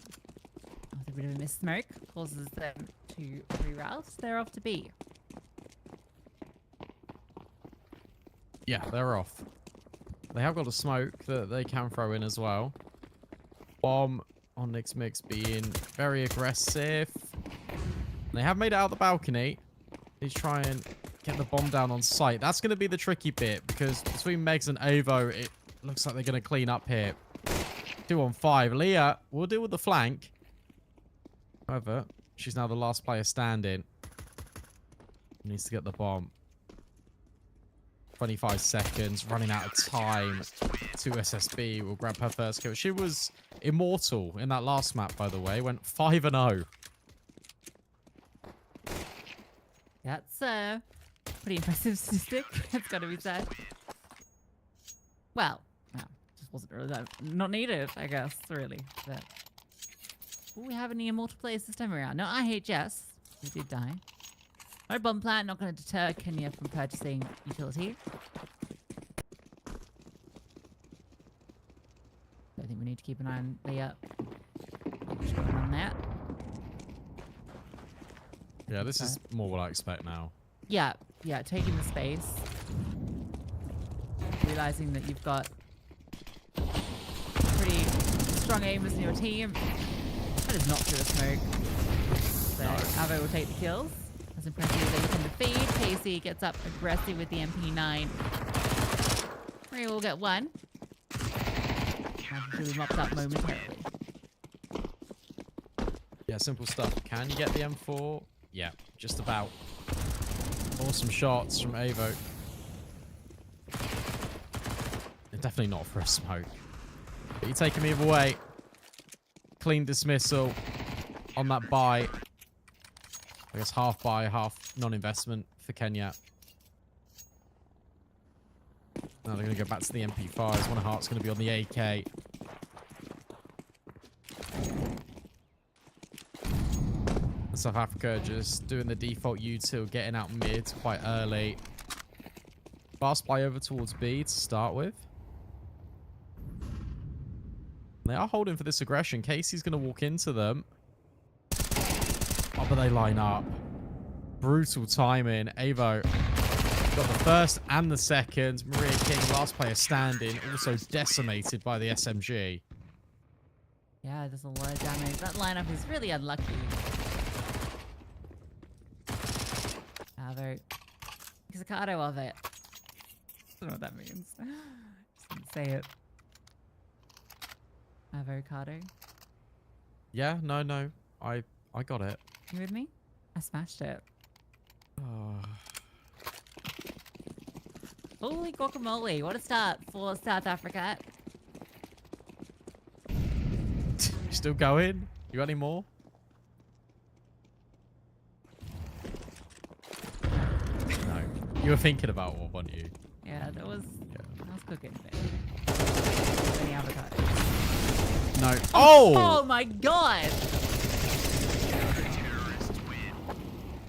With a bit of a missed smoke causes them to reroute. They're off to B. Yeah, they're off. They have got a smoke that they can throw in as well. Bomb on Nick's Mix being very aggressive. They have made it out the balcony. He's trying to get the bomb down on site. That's going to be the tricky bit because between Megs and Ovo, it looks like they're going to clean up here. 2 on 5. Leah will deal with the flank. However, she's now the last player standing. Needs to get the bomb. 25 seconds, running out of time. 2 SSB will grab her first kill. She was immortal in that last map, by the way. Went 5-0. That's a pretty impressive statistic. It's got to be said. Well, just wasn't really that not needed, I guess, really. But ooh, we have any immortal players this time around? No, IHS. We did die. No bomb plant, not going to deter Kenya from purchasing utility. I think we need to keep an eye on Leah. What's going on there? Yeah, this is more what I expect now. Yeah, taking the space. Realizing that you've got pretty strong aimers in your team. That is not through the smoke. So Avo will take the kills. As impressive as they look in the feed. Casey gets up aggressive with the MP9. Maria will get one. And really mopped up momentarily. Yeah, simple stuff. Can you get the M4? Yeah, just about. Awesome shots from Avo. Definitely not for a smoke. But you're taking me either way. Clean dismissal on that buy. I guess half buy, half non-investment for Kenya. Now they're going to go back to the MP5s. One of Heart's going to be on the AK. And South Africa just doing the default U2, getting out mid quite early. Fast buy over towards B to start with. They are holding for this aggression. Casey's going to walk into them. Oh, but they line up. Brutal timing. Avo got the first and the second. Maria King, last player standing, also decimated by the SMG. Yeah, there's a lot of damage. That lineup is really unlucky. Avo. Pizzicato of it. I don't know what that means. Just didn't say it. Avocado. Yeah, no. I got it. You with me? I smashed it. Holy guacamole. What a start for South Africa. Still going? You got any more? No. You were thinking about one, weren't you? Yeah, that was cooking. Any avocado. No. Oh! Oh my god!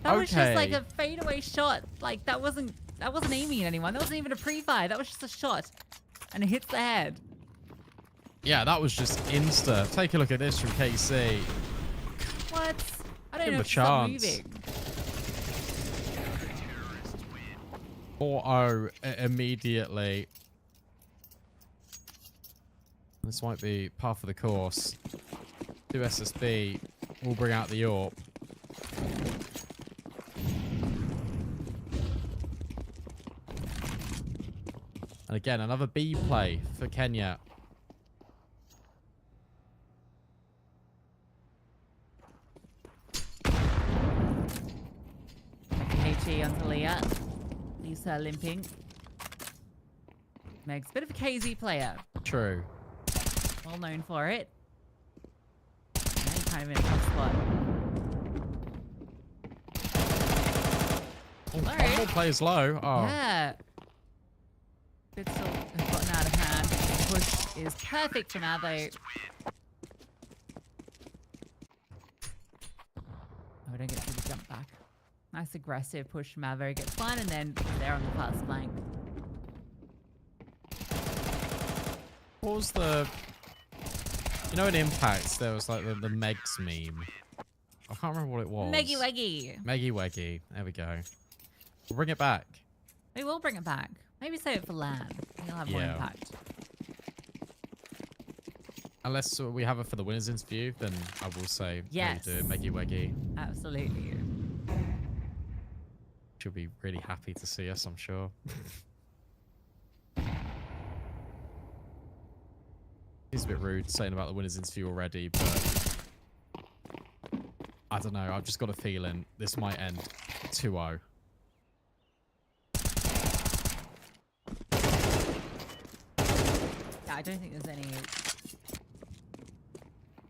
That was just like Okay. a fadeaway shot. Like that wasn't aiming at anyone. That wasn't even a pre-fire. That was just a shot. And it hits the head. Yeah, that was just insta. Take a look at this from KC. What? I don't Give know him a if stop chance. moving. 4-0 immediately. This might be par for the course. 2 SSB will bring out the AWP. And again, another B play for Kenya. HE onto Leah. Lisa limping. Meg's a bit of a KZ player. True. Well known for it. Now he's kind of in a tough spot. Oh, one more player's low. Oh. Yeah. Bit still has gotten out of hand. The push is perfect for now, though. Oh, we don't get through the jump back. Nice aggressive push from Mavo. Gets one, and then there on the fast flank. What was the... You know in Impact, there was like the Megs meme. I can't remember what it was. Meggy Weggy. Meggy Weggy. There we go. We'll bring it back. We will bring it back. Maybe save it for LAN. It'll have more impact. Unless we have it for the winners interview, then I will say Yes. do it, Meggy Weggy. Absolutely. She'll be really happy to see us, I'm sure. It's a bit rude saying about the winners interview already, but I don't know. I've just got a feeling this might end 2-0. Yeah, I don't think there's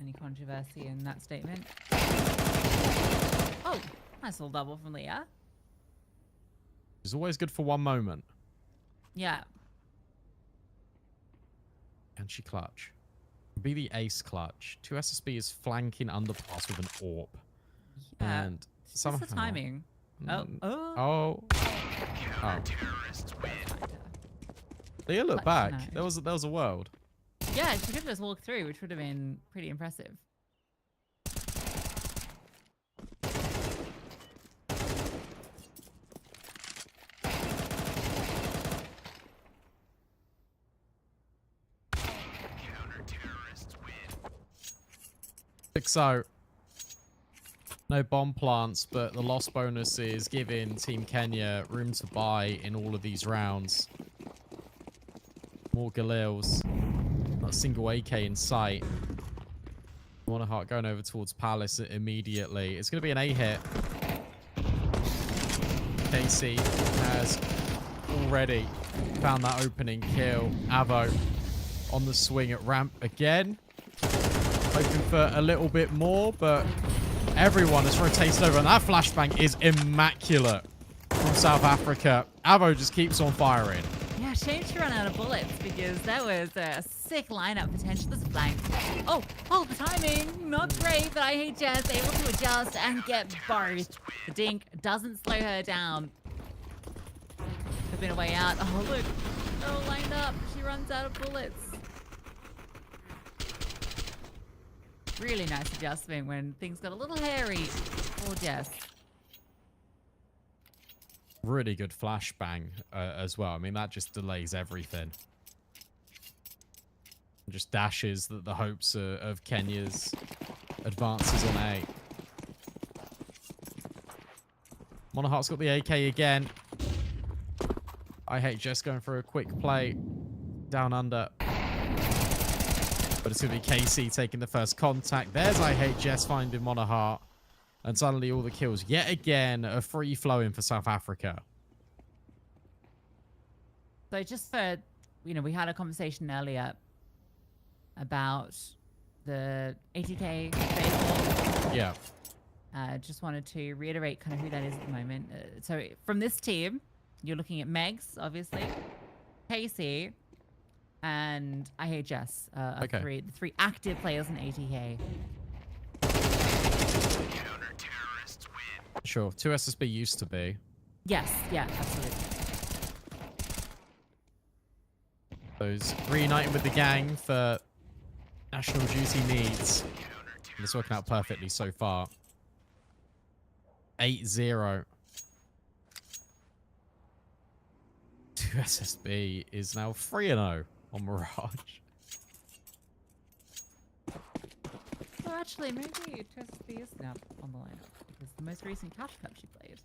any controversy in that statement. Oh, nice little double from Leah. It's always good for one moment. Yeah. Can she clutch? Be the ace clutch. 2 SSB is flanking underpass with an AWP. Yeah. And Just somehow... the timing. Oh. Oh. Leah, look Clutch back. tonight. There was a world. Yeah, she could have just walked through, which would have been pretty impressive. So, no bomb plants, but the loss bonus is giving Team Kenya room to buy in all of these rounds. More Galils. Not a single AK in sight. Monoheart going over towards Palace immediately. It's going to be an A hit. Casey has already found that opening kill. Avo on the swing at ramp again. Hoping for a little bit more, but everyone has rotated over, and that flashbang is immaculate from South Africa. Avo just keeps on firing. Yeah, shame she ran out of bullets because that was a sick lineup potential. This flank. Oh, the timing. Not great, but IHS able to adjust and get both. The dink doesn't slow her down. Could have been a way out. Oh, look. They're all lined up. She runs out of bullets. Really nice adjustment when things got a little hairy for Jess. Really good flashbang as well. I mean, that just delays everything. Just dashes the hopes of Kenya's advances on A. Monoheart's got the AK again. IHS going for a quick play. Down under. But it's going to be KC taking the first contact. There's IHS finding Monoheart. And suddenly all the kills, yet again, are free-flowing for South Africa. So just for, we had a conversation earlier about the ATK baseball. Yeah. Just wanted to reiterate kind of who that is at the moment. So from this team, you're looking at Megs, obviously, KC, and IHS are Okay. the three active players in ATK. Sure. 2 SSB used to be. Yes, yeah, absolutely. Those reuniting with the gang for national duty needs. And it's working out perfectly so far. 8-0. 2 SSB is now 3-0 on Mirage. Well, actually, maybe TSB is now on the lineup because the most recent Cash Cup she played is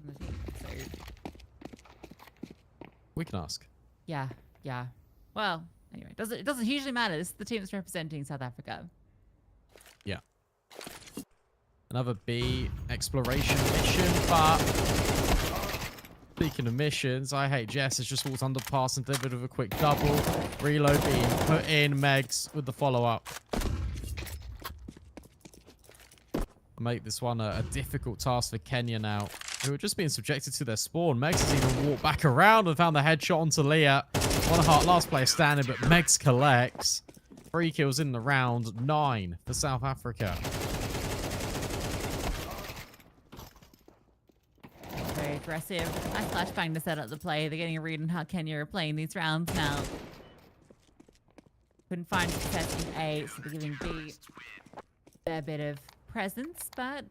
on the team. So We can ask. yeah. Well, anyway, it doesn't hugely matter. This is the team that's representing South Africa. Yeah. Another B exploration mission, but speaking of missions, I Hate Jess has just walked underpass and did a bit of a quick double. Reload being put in. Megs with the follow-up. Make this one a difficult task for Kenya now, who are just being subjected to their spawn. Megs has even walked back around and found the headshot onto Leah. 1 heart, last player standing, but Megs collects. 3 kills in the round, 9 for South Africa. Very aggressive. Nice flashbang to set up the play. They're getting a read on how Kenya are playing these rounds now. Couldn't find success in A, so they're giving B a bit of presence, but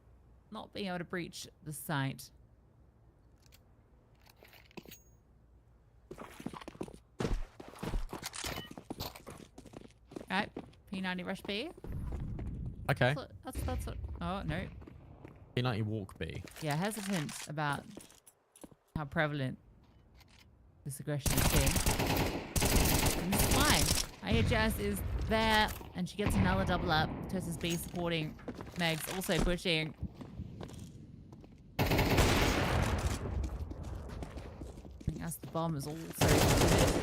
not being able to breach the site. Alright, P90 rush B. Okay. That's what. Oh, no. P90 walk B. Yeah, hesitant about how prevalent this aggression has been. And this is why. IHS is there, and she gets another double up. Versus B supporting. Megs also pushing. I think that's the bomb is also good.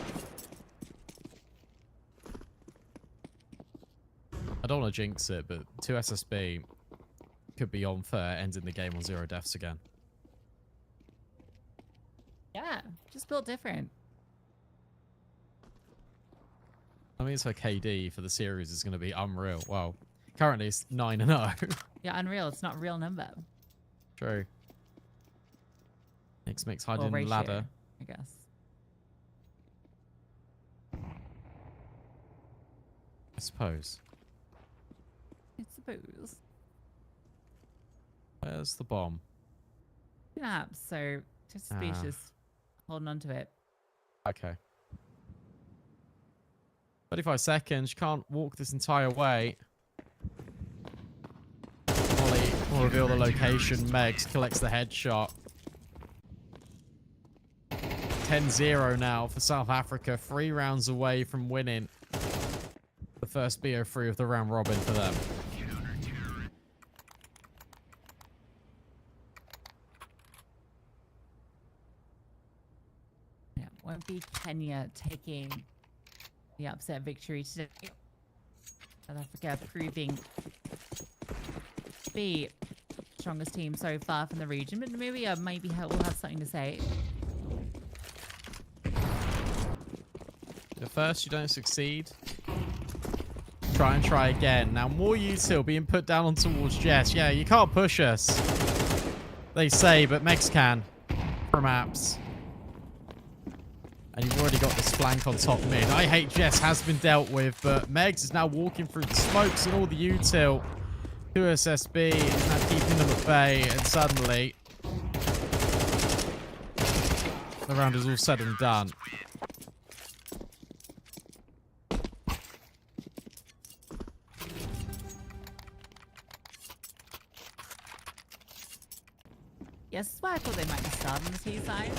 I don't want to jinx it, but 2 SSB could be on for ending the game on 0 deaths again. Yeah, just built different. I mean, it's her KD for the series is going to be unreal. Well, currently it's 9-0. Yeah, unreal. It's not a real number. True. Mix hiding Or in the ratio, ladder. I guess. I suppose. I suppose. Where's the bomb? Yeah, so just species holding on to it. Okay. 35 seconds. You can't walk this entire way. Molly will reveal the location. Megs collects the headshot. 10-0 now for South Africa. 3 rounds away from winning the first BO3 of the round robin for them. Yeah, won't be Kenya taking the upset victory today. South Africa proving to be strongest team so far from the region, but Namibia maybe will have something to say. At first, you don't succeed. Try again. Now, more util being put down on towards Jess. Yeah, you can't push us, they say, but Megs can from apps. And you've already got this flank on top mid. I Hate Jess has been dealt with, but Megs is now walking through the smokes and all the util. 2 SSB is now keeping them at bay, and suddenly the round is all said and done. Yes, that's why I thought they might be starting on the T side.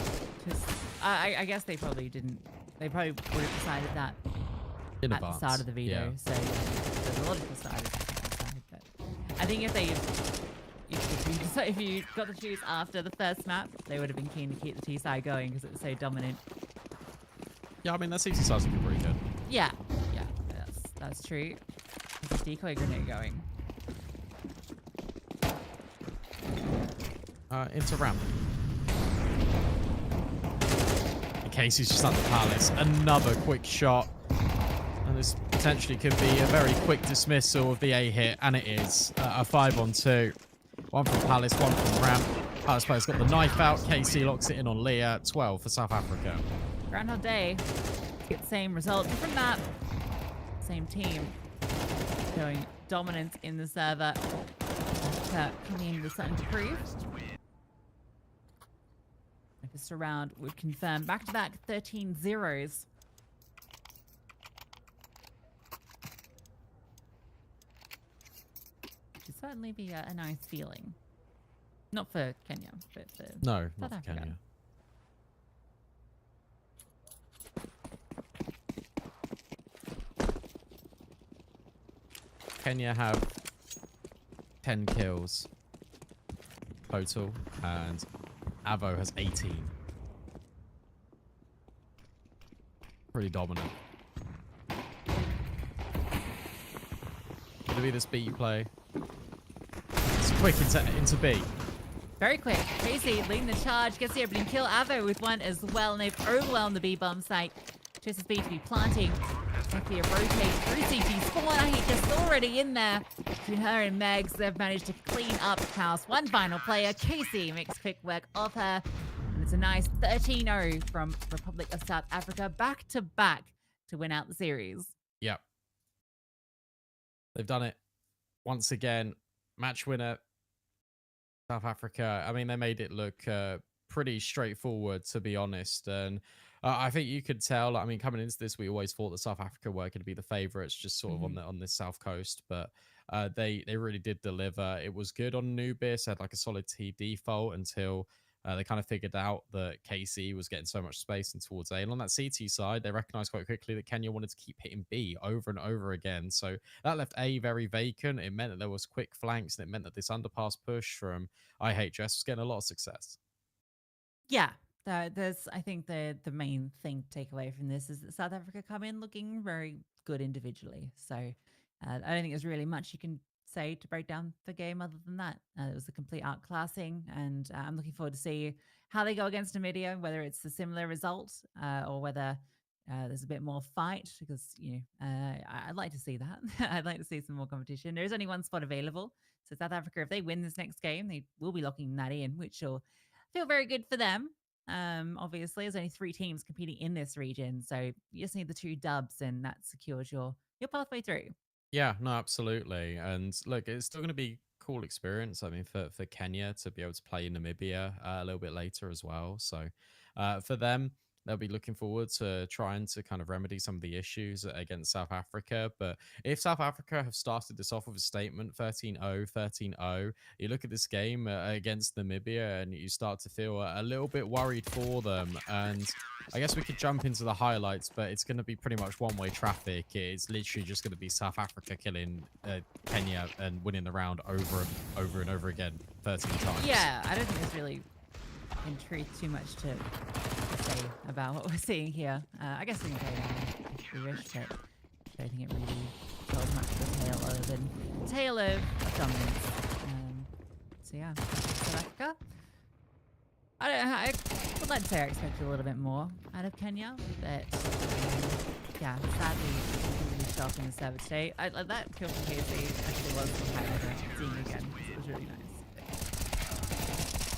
Because I guess they probably didn't. They probably would have decided that In at the advance. start of the video. Yeah. So there's a logical side of the side. But I think if you got to choose after the first map, they would have been keen to keep the T side going because it was so dominant. Yeah, I mean, that CT size would be pretty good. Yeah, that's true. There's a decoy grenade going. Into ramp. In case he's just at the palace. Another quick shot. And this potentially could be a very quick dismissal of the A hit. And it is. A 5-on-2. One from Palace, one from Ramp. Palace player's got the knife out. KC locks it in on Leah. 12 for South Africa. Groundhog Day. Get same result. Different map. Same team. Showing dominance in the server. Coming in with something to prove. This round would confirm back-to-back 13-0s. Should certainly be a nice feeling. Not for Kenya, but for No, South not for Africa. Kenya. Kenya have 10 kills total, and Avo has 18. Pretty dominant. Gonna be this B play. It's quick into B. Very quick. Casey leading the charge, gets the opening kill. Avo with one as well, and they've overwhelmed the B bomb site. Chooses B to be planting. Exactly a rotate through CT spawn. He's just already in there. Between her and Megs, they've managed to clean up house. One final player. Casey makes quick work of her. And it's a nice 13-0 from Republic of South Africa, back to back to win out the series. Yep. They've done it once again. Match winner, South Africa. I mean, they made it look pretty straightforward, to be honest. And I think you could tell. I mean, coming into this, we always thought that South Africa were going to be the favourites, just sort of on this south coast. But they really did deliver. It was good on Nubis. Had like a solid T default until they kind of figured out that KC was getting so much space and towards A. And on that CT side, they recognized quite quickly that Kenya wanted to keep hitting B over and over again. So that left A very vacant. It meant that there was quick flanks, and it meant that this underpass push from IHS was getting a lot of success. Yeah. There's, I think the main thing to take away from this is that South Africa come in looking very good individually. So I don't think there's really much you can say to break down the game other than that. It was a complete outclassing, and I'm looking forward to see how they go against Namibia, whether it's a similar result or whether there's a bit more fight, because I'd like to see that. I'd like to see some more competition. There is only one spot available, so South Africa, if they win this next game, they will be locking that in, which will feel very good for them. Obviously, there's only 3 teams competing in this region, so you just need the 2 dubs, and that secures your pathway through. Yeah, no, absolutely. And look, it's still going to be a cool experience. I mean, for Kenya to be able to play in Namibia a little bit later as well. So for them, they'll be looking forward to trying to kind of remedy some of the issues against South Africa. But if South Africa have started this off with a statement, 13-0, 13-0, you look at this game against Namibia and you start to feel a little bit worried for them. And I guess we could jump into the highlights, but it's going to be pretty much one-way traffic. It's literally just going to be South Africa killing Kenya and winning the round over and over again 13 times. Yeah, I don't think there's really, in truth, too much to say about what we're seeing here. I guess we can play now if we wish, but I don't think it really tells much of a tale other than a tale of dominance. So yeah, South Africa. I would like to say I expected a little bit more out of Kenya, but yeah, sadly, really shocked in the server today. That kill from KC actually was some highlight seeing again, because it was really nice.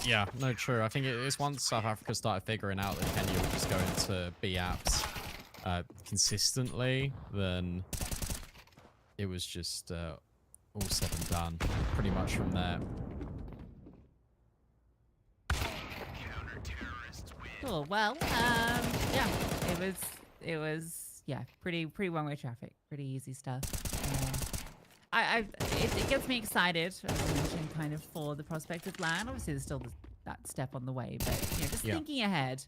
Yeah, no, true. I think it's once South Africa started figuring out that Kenya would just go into B apps consistently, then it was just all said and done pretty much from there. Cool. Well, yeah, it was pretty one-way traffic, pretty easy stuff. It gets me excited, as I mentioned, kind of for the prospect of LAN. Obviously, there's still that step on the way, but just thinking ahead,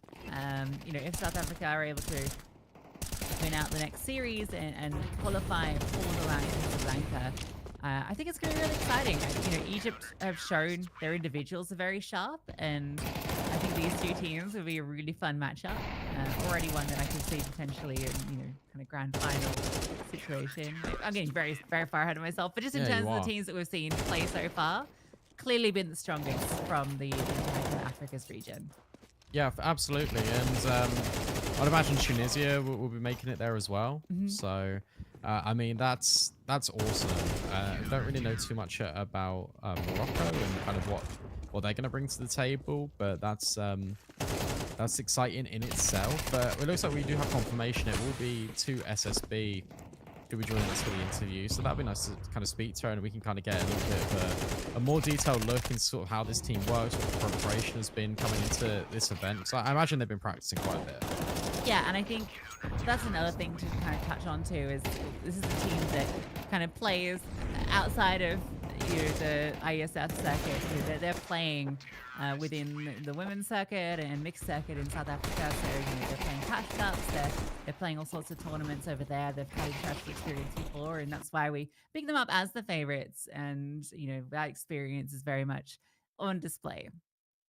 if South Africa are able to win out the next series and qualify for the LAN in Casablanca, I think it's going to be really exciting. Egypt have shown their individuals are very sharp, and I think these 2 teams will be a really fun matchup. Already one that I could see potentially in kind of grand final situation. I'm getting very, very far ahead of myself, but just in terms of the teams that we've seen play so far, clearly been the strongest from the entire Africa's region. Yeah, absolutely. And I'd imagine Tunisia will be making it there as well. So I mean, that's awesome. I don't really know too much about Morocco and kind of what they're going to bring to the table, but that's exciting in itself. It looks like we do have confirmation. It will be 2 SSB who will be joining us for the interview, so that'd be nice to kind of speak to her, and we can kind of get a little bit of a more detailed look into sort of how this team works, what the preparation has been coming into this event. So I imagine they've been practicing quite a bit. Yeah, and I think that's another thing to kind of touch on too is this is a team that kind of plays outside of the Iesf circuit. They're playing within the women's circuit and mixed circuit in South Africa. So they're playing cash cups. They're playing all sorts of tournaments over there. They've had international experience before, and that's why we pick them up as the favorites. And that experience is very much on display.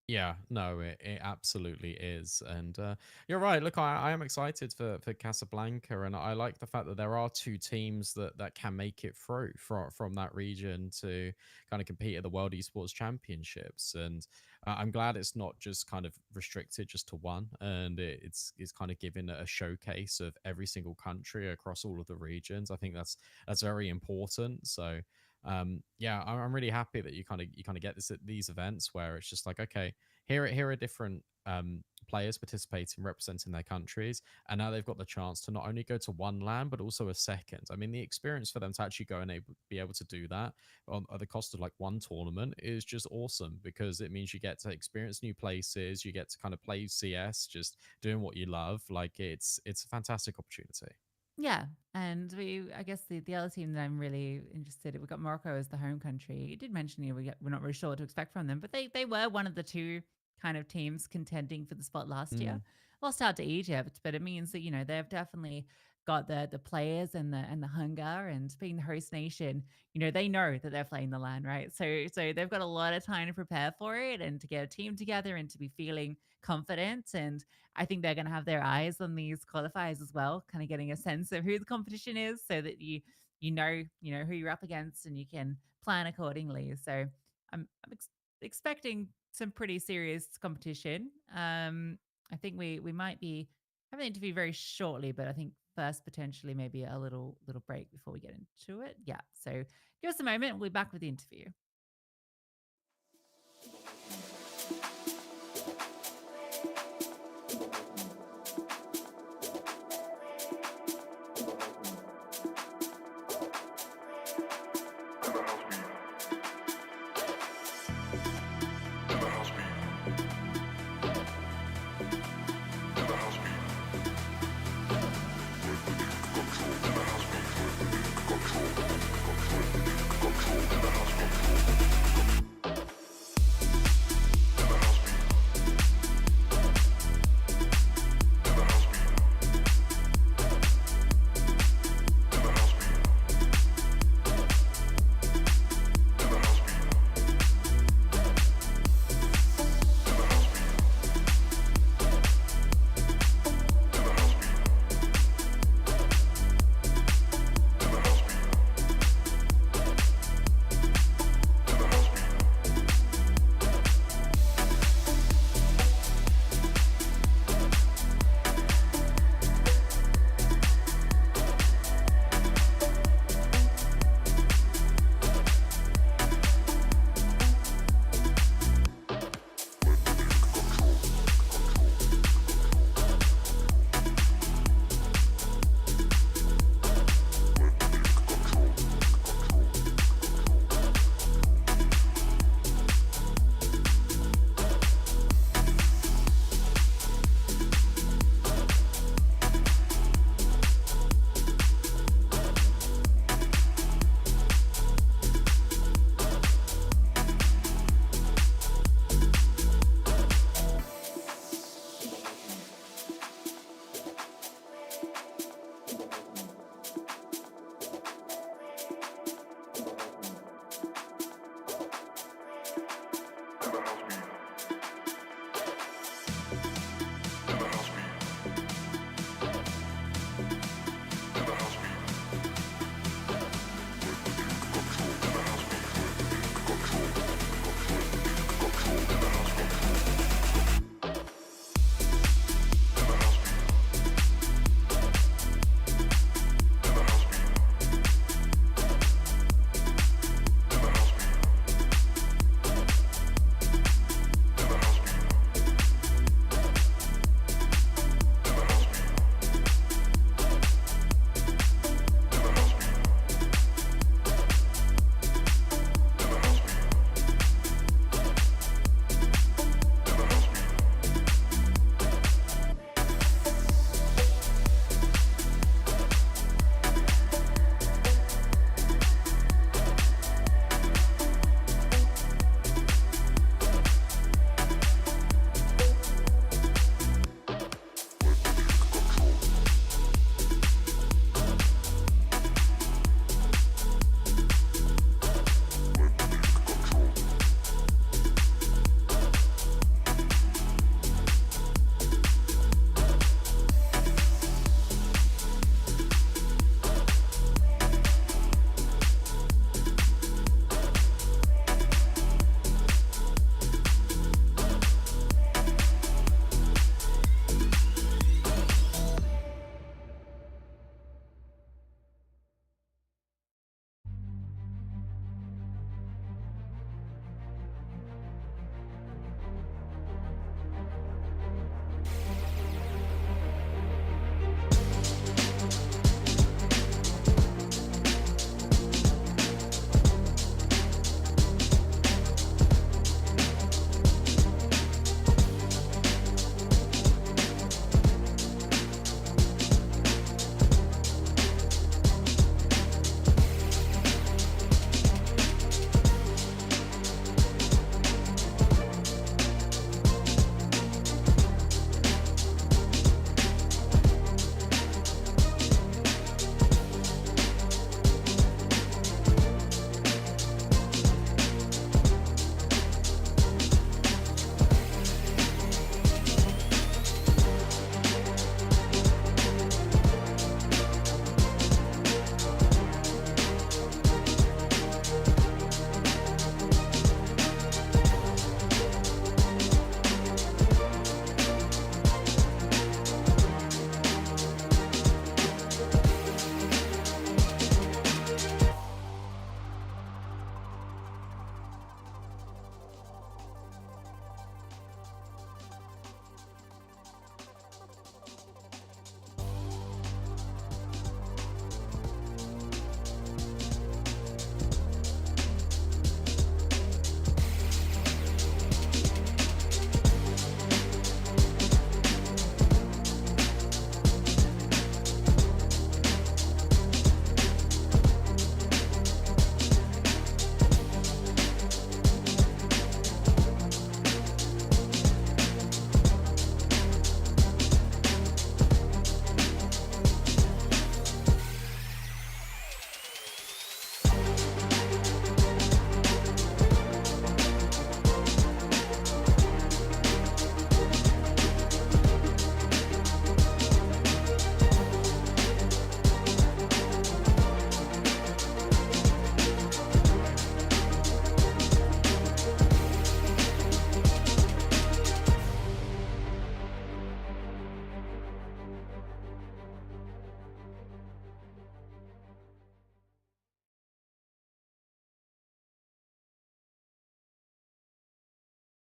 Yeah, no, it absolutely is. And you're right. Look, I am excited for Casablanca, and I like the fact that there are 2 teams that can make it through from that region to kind of compete at the World Esports Championships. And I'm glad it's not just kind of restricted just to one, and it's kind of giving a showcase of every single country across all of the regions. I think that's very important. So yeah, I'm really happy that you kind of get this at these events where it's just like, okay, here are different players participating, representing their countries, and now they've got the chance to not only go to one land but also a second. I mean, the experience for them to actually go and be able to do that at the cost of like one tournament is just awesome, because it means you get to experience new places, you get to kind of play CS, just doing what you love. Like it's a fantastic opportunity. Yeah, and I guess the other team that I'm really interested in, we've got Morocco as the home country. You did mention we're not really sure what to expect from them, but they were one of the 2 kind of teams contending for the spot last year. Mm. Lost out to Egypt, but it means that they've definitely got the players and the hunger, and being the host nation, they know that they're playing the land, right? So they've got a lot of time to prepare for it and to get a team together and to be feeling confident. And I think they're going to have their eyes on these qualifiers as well, kind of getting a sense of who the competition is, so that you know who you're up against and you can plan accordingly. So I'm expecting some pretty serious competition. I think we might be having an interview very shortly, but I think first potentially maybe a little break before we get into it. Yeah. So give us a moment. We'll be back with the interview.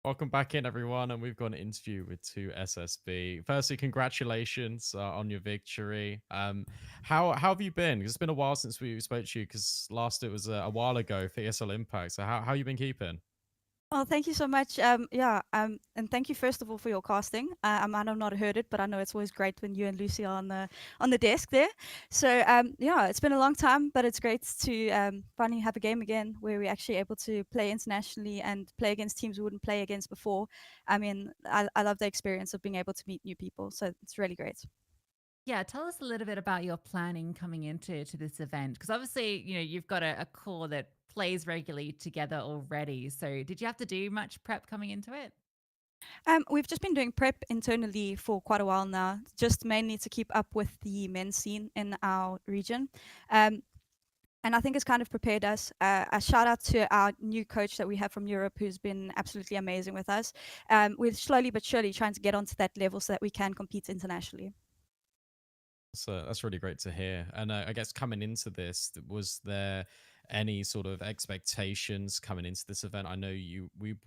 Welcome back in, everyone, and we've got an interview with 2SSB. Firstly, congratulations on your victory. How have you been? 'Cause it's been a while since we spoke to you. Because last it was a while ago for ESL Impact. So how you been keeping? Well, thank you so much. And thank you first of all for your casting. I might have not heard it, but I know it's always great when you and Lucy are on the desk there. So yeah, it's been a long time, but it's great to finally have a game again where we're actually able to play internationally and play against teams we wouldn't play against before. I mean, I love the experience of being able to meet new people, so it's really great. Yeah, tell us a little bit about your planning coming into this event, because obviously, you've got a core that plays regularly together already. So, did you have to do much prep coming into it? We've just been doing prep internally for quite a while now, just mainly to keep up with the men's scene in our region. Um, and I think it's kind of prepared us. A shout out to our new coach that we have from Europe, who's been absolutely amazing with us. We're slowly but surely trying to get onto that level so that we can compete internationally. So that's really great to hear. And I guess coming into this, was there any sort of expectations coming into this event? I know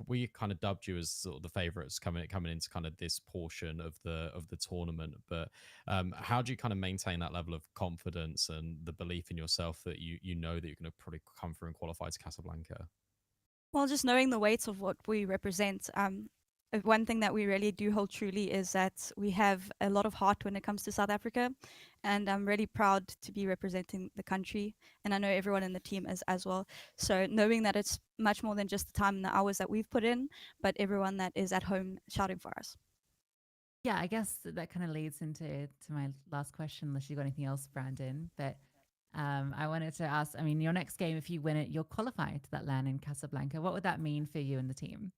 we kind of dubbed you as sort of the favorites coming into kind of this portion of the tournament. But how do you kind of maintain that level of confidence and the belief in yourself that you know that you're going to probably come through and qualify to Casablanca? Well, just knowing the weight of what we represent, one thing that we really do hold truly is that we have a lot of heart when it comes to South Africa, and I'm really proud to be representing the country, and I know everyone in the team is as well. So knowing that it's much more than just the time and the hours that we've put in, but everyone that is at home shouting for us. Yeah, I guess that kind of leads into my last question, unless you got anything else, Brandon. But I wanted to ask, I mean, your next game, if you win it, you're qualified to that LAN in Casablanca. What would that mean for you and the team?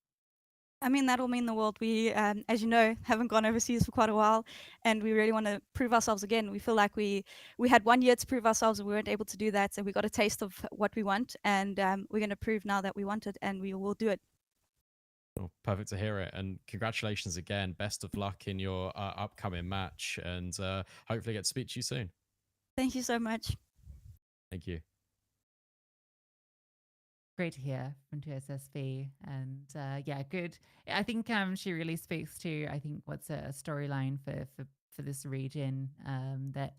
I mean, that'll mean the world. We, as you know, haven't gone overseas for quite a while, and we really want to prove ourselves again. We feel like we had 1 year to prove ourselves, and we weren't able to do that. So we got a taste of what we want, and we're going to prove now that we want it, and we will do it. Oh, perfect to hear it. And congratulations again. Best of luck in your upcoming match, and hopefully get to speak to you soon. Thank you so much. Thank you. Great to hear from 2SSB. And yeah, good. I think she really speaks to, I think, what's a storyline for this region, that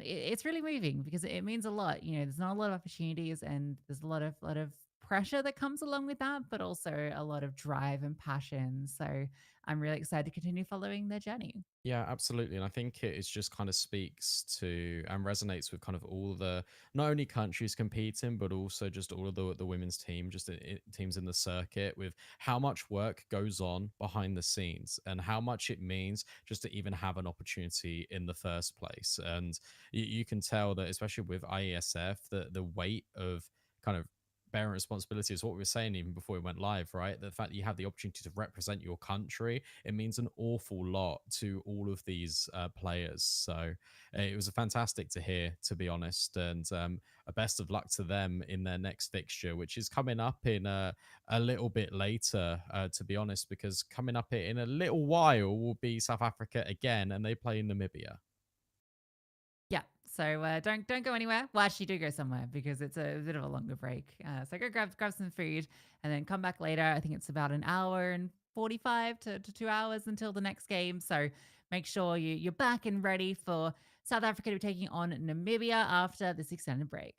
it's really moving, because it means a lot. There's not a lot of opportunities, and there's a lot of pressure that comes along with that, but also a lot of drive and passion. So I'm really excited to continue following their journey. Yeah, absolutely. And I think it is just kind of speaks to and resonates with kind of all the not only countries competing, but also just all of the women's team, just teams in the circuit, with how much work goes on behind the scenes and how much it means just to even have an opportunity in the first place. And you can tell that, especially with IESF, the weight of kind of bearing responsibility is what we were saying even before we went live, right? The fact that you have the opportunity to represent your country, it means an awful lot to all of these players. So it was fantastic to hear, to be honest, and a best of luck to them in their next fixture, which is coming up in a little bit later, to be honest, because coming up in a little while will be South Africa again, and they play Namibia. Yeah. So don't go anywhere. Well, actually, do go somewhere, because it's a bit of a longer break. So go grab some food and then come back later. I think it's about an hour and 45 to 2 hours until the next game. So make sure you're back and ready for South Africa to be taking on Namibia after this extended break.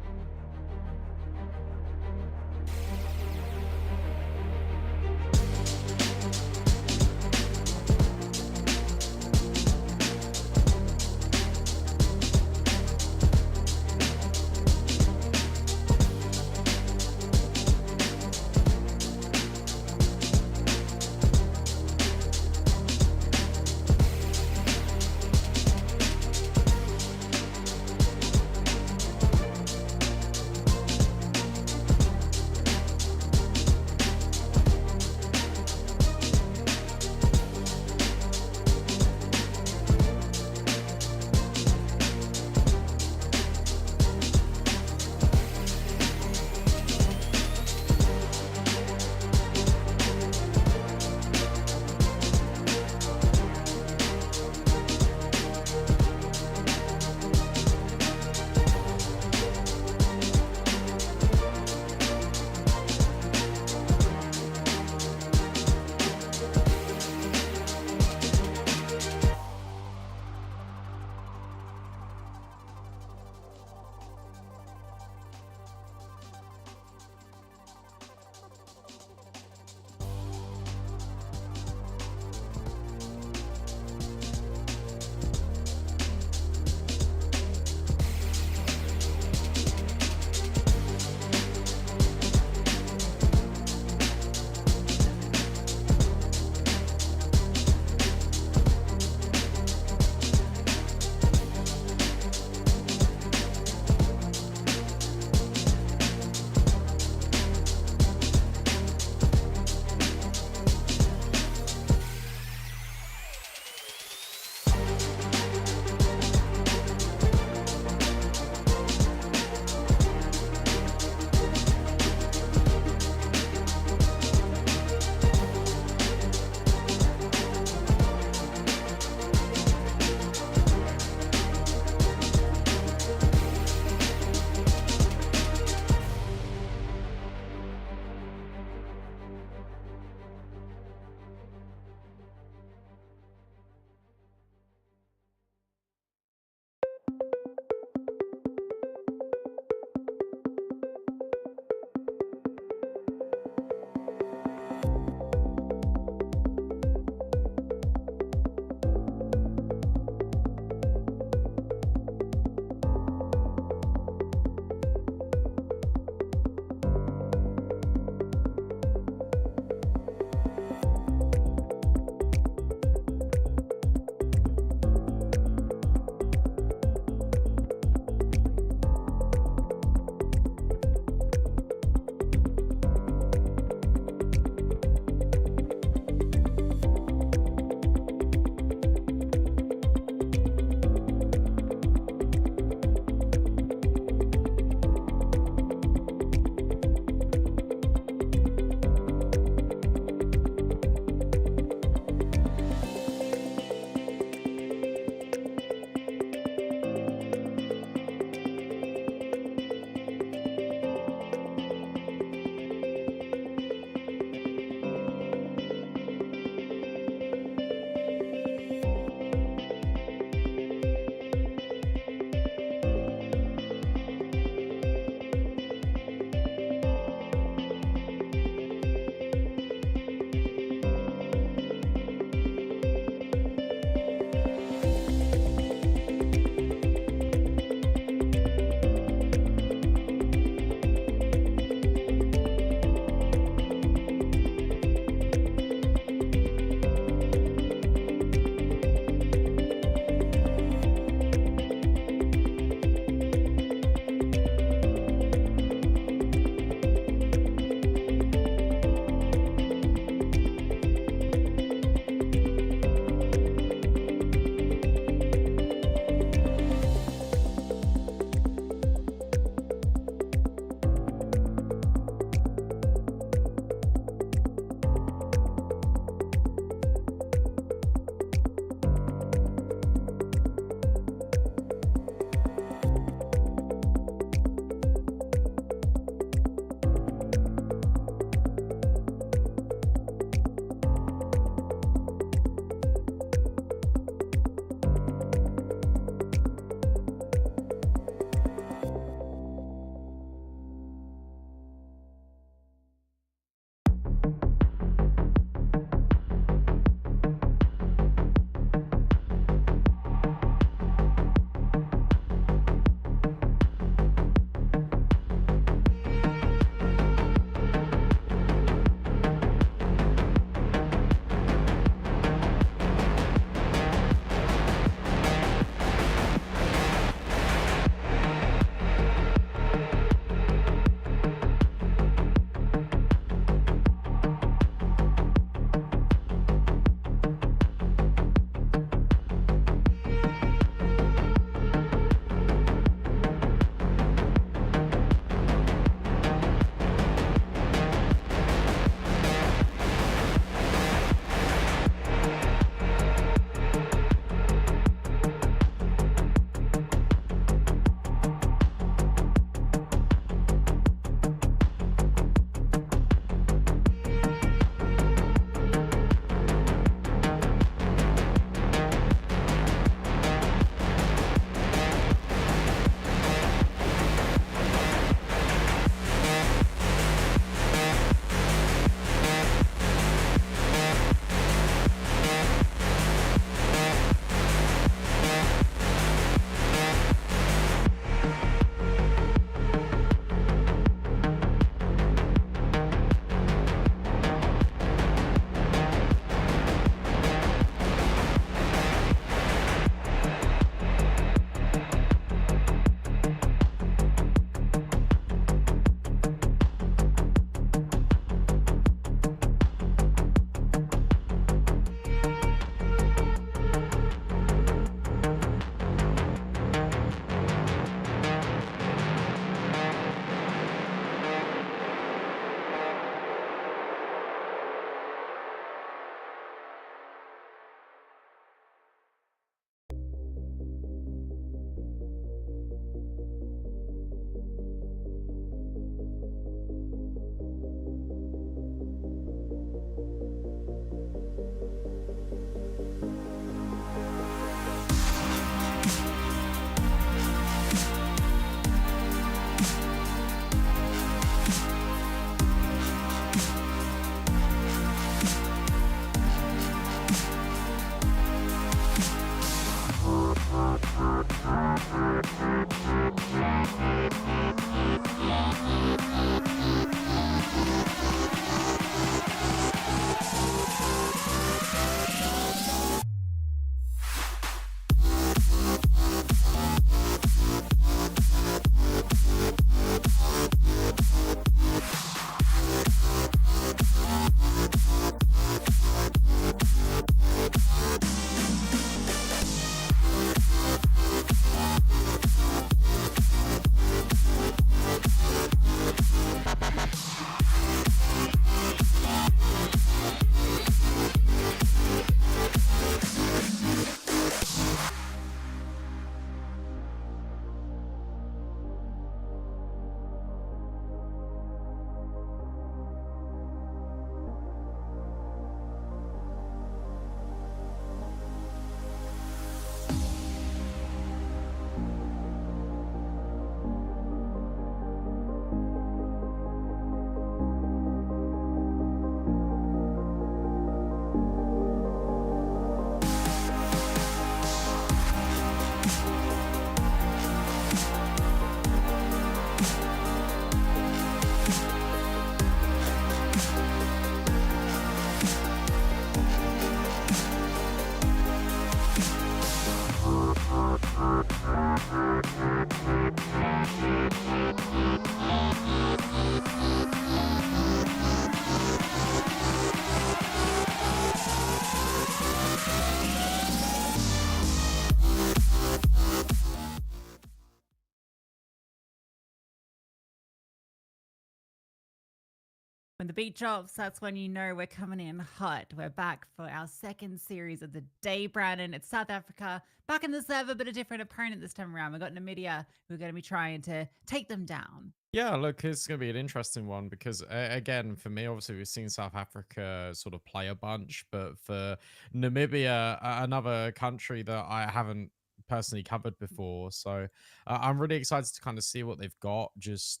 When the beat drops, that's when you know we're coming in hot. We're back for our second series of the day, Brandon. It's South Africa, back in the server, but a different opponent this time around. We've got Namibia, who are going to be trying to take them down. Yeah, look, it's going to be an interesting one because, again, for me, obviously, we've seen South Africa sort of play a bunch, but for Namibia, another country that I haven't personally covered before. So I'm really excited to kind of see what they've got just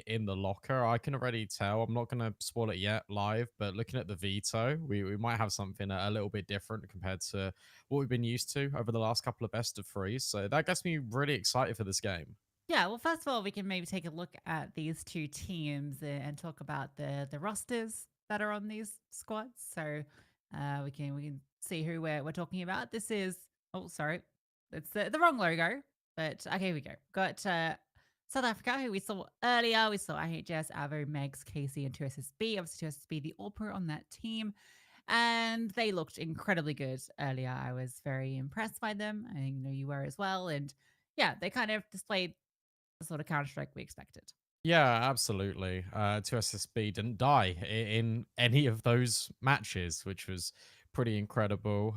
in the locker. I can already tell. I'm not going to spoil it yet live, but looking at the veto, we might have something a little bit different compared to what we've been used to over the last couple of best of threes. So that gets me really excited for this game. Yeah, well, first of all, we can maybe take a look at these two teams and talk about the rosters that are on these squads. So we can see who we're talking about. This is sorry, it's the wrong logo, but okay, here we go. Got South Africa, who we saw earlier. We saw IHS, Avo, Megs, Casey, and 2SSB. Obviously, 2SSB, the All-Pro on that team. And they looked incredibly good earlier. I was very impressed by them. I know you were as well. And yeah, they kind of displayed the sort of Counter-Strike we expected. Yeah, absolutely. 2SSB didn't die in any of those matches, which was pretty incredible.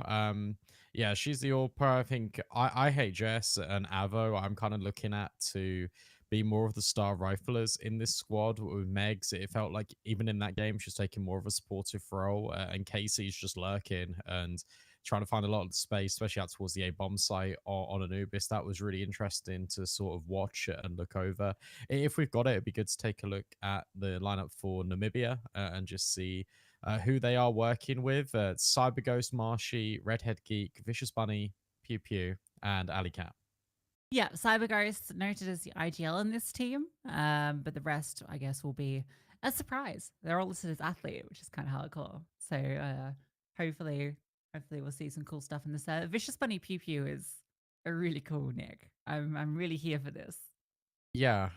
Yeah, she's the All Pro. I think IHS and Avo, I'm kind of looking at to be more of the star riflers in this squad with Megs. It felt like even in that game, she's taking more of a supportive role, and Casey's just lurking and trying to find a lot of the space, especially out towards the A bomb site on Anubis. That was really interesting to sort of watch and look over. If we've got it, it'd be good to take a look at the lineup for Namibia and just see who they are working with. Cyber Ghost, Marshy, Redhead Geek, Vicious Bunny, Pew Pew, and Alley Cat. Yeah, Cyber Ghost noted as the IGL in this team, but the rest, I guess, will be a surprise. They're all listed as athlete, which is kind of hardcore. So hopefully we'll see some cool stuff in this. Vicious Bunny Pew Pew is a really cool nick. I'm really here for this. Yeah.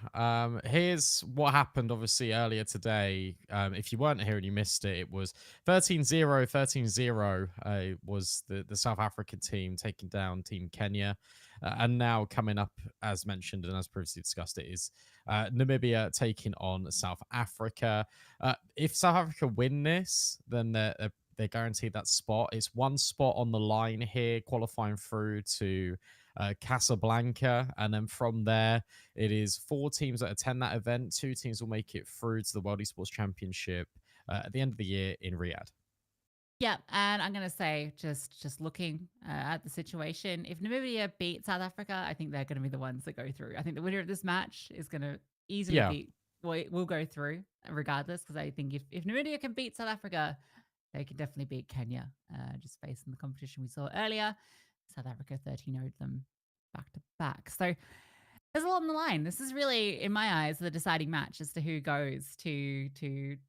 Here's what happened, obviously, earlier today. If you weren't here and you missed it, it was 13-0, 13-0 was the South African team taking down Team Kenya. And now coming up, as mentioned and as previously discussed, it is Namibia taking on South Africa. If South Africa win this, then they're guaranteed that spot. It's one spot on the line here, qualifying through to Casablanca, and then from there it is 4 teams that attend that event. 2 teams will make it through to the World Esports Championship at the end of the year in Riyadh. Yeah, and I'm gonna say, just looking at the situation, if Namibia beat South Africa, I think they're gonna be the ones that go through. I think the winner of this match is gonna easily Yeah. beat. Well, will go through regardless, because I think if Namibia can beat South Africa, they can definitely beat Kenya. Just based on the competition we saw earlier, South Africa 13-0'd them back to back. So there's a lot on the line. This is really, in my eyes, the deciding match as to who goes to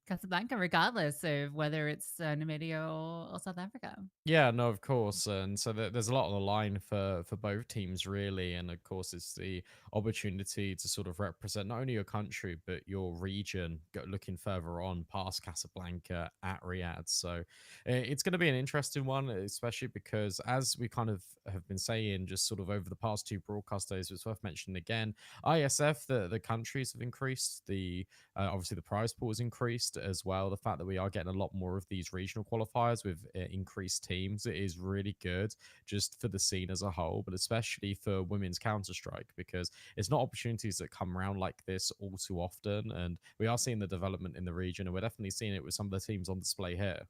Casablanca, regardless of whether it's Namibia or South Africa. Yeah, no, of course. And so there's a lot on the line for both teams, really. And of course, it's the opportunity to sort of represent not only your country, but your region, looking further on past Casablanca at Riyadh. So it's going to be an interesting one, especially because, as we kind of have been saying, just sort of over the past 2 broadcast days, it's worth mentioning again, ISF, the countries have increased. Obviously, the prize pool has increased as well. The fact that we are getting a lot more of these regional qualifiers with increased teams is really good just for the scene as a whole, but especially for women's Counter-Strike, because it's not opportunities that come around like this all too often. And we are seeing the development in the region, and we're definitely seeing it with some of the teams on display here.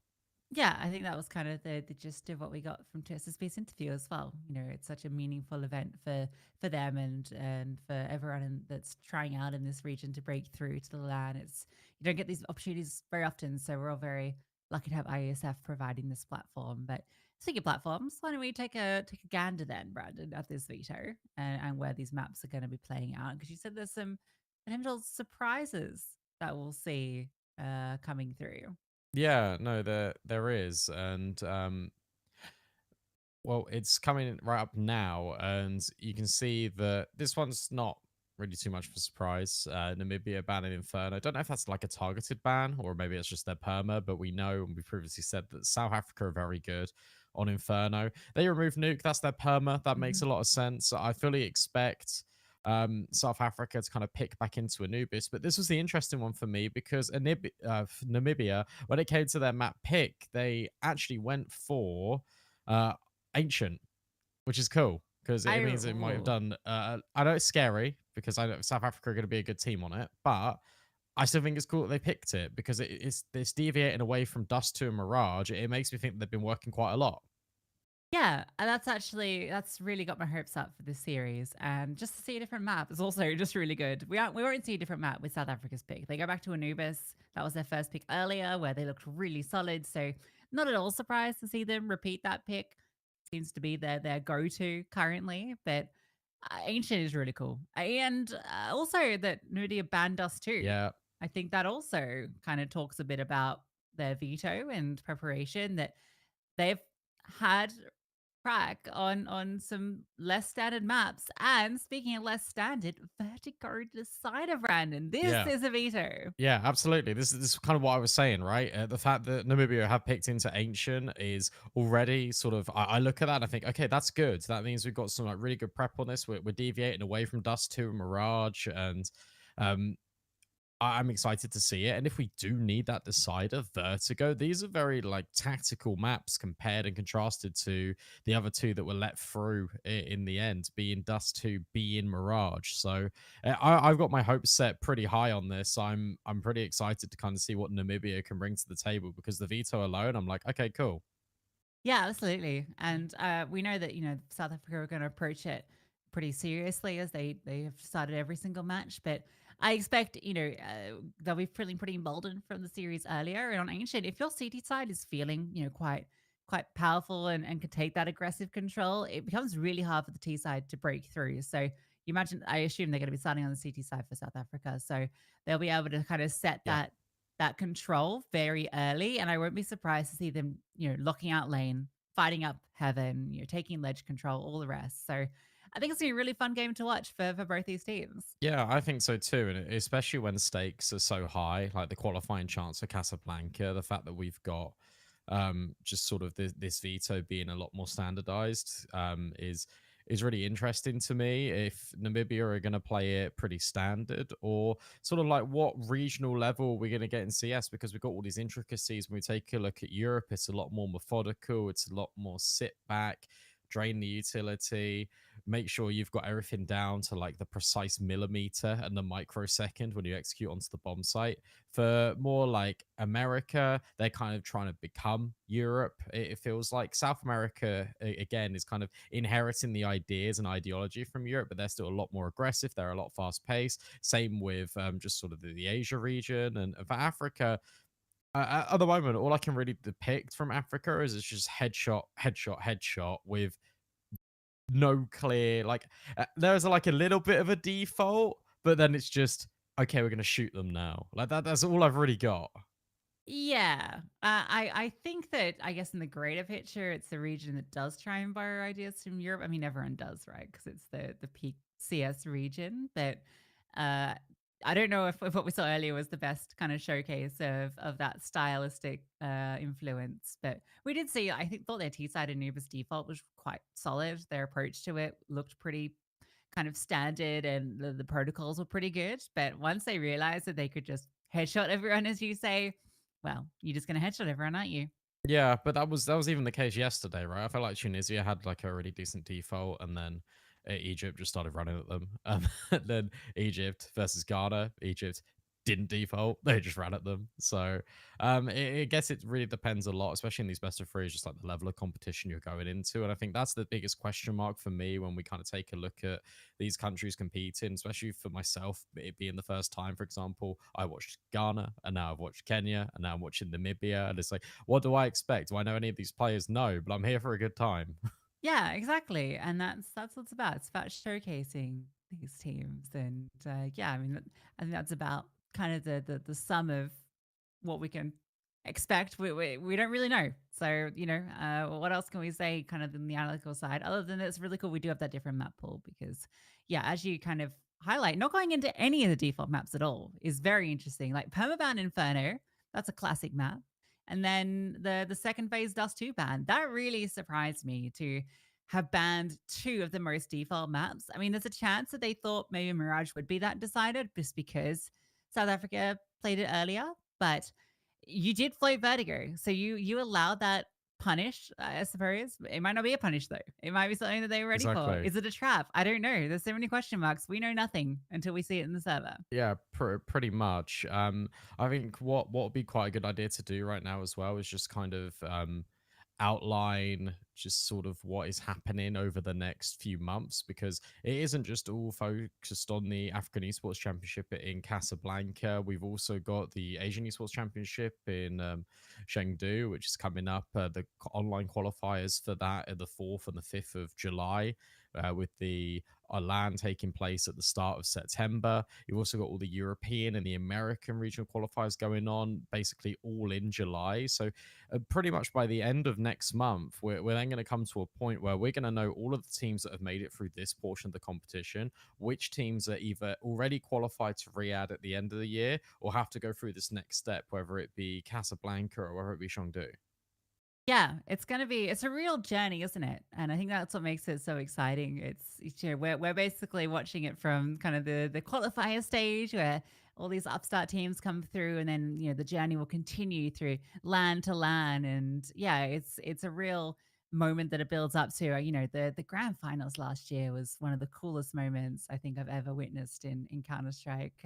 Yeah, I think that was kind of the gist of what we got from TSSB's interview as well. You know, it's such a meaningful event for them and for everyone that's trying out in this region to break through to the LAN. It's, you don't get these opportunities very often, so we're all very lucky to have IESF providing this platform. But speaking of platforms, why don't we take a gander then, Brandon, at this veto and where these maps are going to be playing out? Because you said there's some potential surprises that we'll see coming through. Yeah, no, there is. And well, it's coming right up now, and you can see that this one's not really too much of a surprise. Namibia banning Inferno. I don't know if that's like a targeted ban or maybe it's just their perma, but we know, and we previously said, that South Africa are very good on Inferno. They remove Nuke, that's their perma. That makes a lot of sense. I fully expect South Africa to kind of pick back into Anubis. But this was the interesting one for me because Namibia, when it came to their map pick, they actually went for Ancient, which is cool because it means it might have done. I know it's scary because I know South Africa are going to be a good team on it, but I still think it's cool that they picked it because it's deviating away from Dust 2 and Mirage. It makes me think they've been working quite a lot. Yeah, and that's really got my hopes up for this series. And just to see a different map is also just really good. We won't see a different map with South Africa's pick. They go back to Anubis. That was their first pick earlier, where they looked really solid. So not at all surprised to see them repeat that pick. Seems to be their go-to currently. But Ancient is really cool, and also that Nudia banned us too. Yeah. I think that also kind of talks a bit about their veto and preparation that they've had track on some less standard maps. And speaking of less standard, Vertigo decided, Brandon. This Yeah. is a veto. Yeah, absolutely. This is kind of what I was saying, right? The fact that Namibia have picked into Ancient is already sort of. I look at that and I think, okay, that's good. That means we've got some like really good prep on this. We're deviating away from Dust 2 and Mirage, and um, I'm excited to see it. And if we do need that decider, Vertigo, these are very like tactical maps compared and contrasted to the other two that were let through in the end, being Dust 2, being Mirage. So I've got my hopes set pretty high on this. I'm pretty excited to kind of see what Namibia can bring to the table because the veto alone, I'm like, okay, cool. Yeah, absolutely. And we know that, South Africa are going to approach it pretty seriously as they have started every single match. But I expect, they'll be feeling pretty emboldened from the series earlier. And on Ancient, if your CT side is feeling, quite powerful and can take that aggressive control, it becomes really hard for the T side to break through. So I assume they're going to be starting on the CT side for South Africa. So they'll be able to kind of set that control very early. And I won't be surprised to see them, locking out lane, fighting up heaven, taking ledge control, all the rest. So I think it's gonna be a really fun game to watch for both these teams. Yeah, I think so too. And especially when stakes are so high, like the qualifying chance for Casablanca, the fact that we've got just sort of this veto being a lot more standardized is really interesting to me. If Namibia are going to play it pretty standard, or sort of like what regional level we're going to get in CS, because we've got all these intricacies. When we take a look at Europe, it's a lot more methodical, it's a lot more sit back, drain the utility, make sure you've got everything down to like the precise millimeter and the microsecond when you execute onto the bomb site. For more like America, they're kind of trying to become Europe. It feels like South America, again, is kind of inheriting the ideas and ideology from Europe, but they're still a lot more aggressive. They're a lot fast paced. Same with just sort of the Asia region. And for Africa, at the moment, all I can really depict from Africa is it's just headshot, headshot, headshot with no clear like there's like a little bit of a default, but then it's just okay, we're gonna shoot them now. Like that's all I've really got. Yeah, I think that I guess in the greater picture, it's the region that does try and borrow ideas from Europe. I mean, everyone does, right? Because it's the peak CS region. But uh, I don't know if what we saw earlier was the best kind of showcase of that stylistic influence. But we did see, thought their T side Anubis default was quite solid. Their approach to it looked pretty kind of standard, and the protocols were pretty good. But once they realized that they could just headshot everyone, as you say, well, you're just going to headshot everyone, aren't you? Yeah, but that was even the case yesterday, right? I felt like Tunisia had like a really decent default, and then Egypt just started running at them. Then Egypt versus Ghana, Egypt didn't default; they just ran at them. So I guess it really depends a lot, especially in these best of threes, just like the level of competition you're going into. And I think that's the biggest question mark for me when we kind of take a look at these countries competing, especially for myself, it being the first time. For example, I watched Ghana, and now I've watched Kenya, and now I'm watching Namibia, and it's like, what do I expect? Do I know any of these players? No, but I'm here for a good time. Yeah, exactly. And that's what it's about. It's about showcasing these teams. And yeah, I mean, I think that's about kind of the sum of what we can expect. We don't really know. So, what else can we say kind of in the analytical side, other than it's really cool we do have that different map pool because, yeah, as you kind of highlight, not going into any of the default maps at all is very interesting. Like Permabound Inferno, that's a classic map. And then the second phase Dust 2 ban, that really surprised me to have banned 2 of the most default maps. I mean, there's a chance that they thought maybe Mirage would be that decided just because South Africa played it earlier, but you did float Vertigo. So you allowed that punish, I suppose. It might not be a punish though. It might be something that they were ready for. Exactly. Is it a trap? I don't know. There's so many question marks. We know nothing until we see it in the server. Yeah, pretty much. I think what would be quite a good idea to do right now as well is just kind of outline just sort of what is happening over the next few months, because it isn't just all focused on the African Esports Championship in Casablanca. We've also got the Asian Esports Championship in Chengdu, which is coming up. The online qualifiers for that are the 4th and the 5th of July, with the LAN taking place at the start of September. You've also got all the European and the American regional qualifiers going on, basically all in July. So pretty much by the end of next month, we're then going to come to a point where we're going to know all of the teams that have made it through this portion of the competition, which teams are either already qualified to Riyadh at the end of the year or have to go through this next step, whether it be Casablanca or whether it be Chengdu. Yeah, it's a real journey, isn't it? And I think that's what makes it so exciting. It's we're basically watching it from kind of the qualifier stage where all these upstart teams come through, and then the journey will continue through LAN to LAN. And yeah, it's a real moment that it builds up to. The grand finals last year was one of the coolest moments I think I've ever witnessed in Counter-Strike.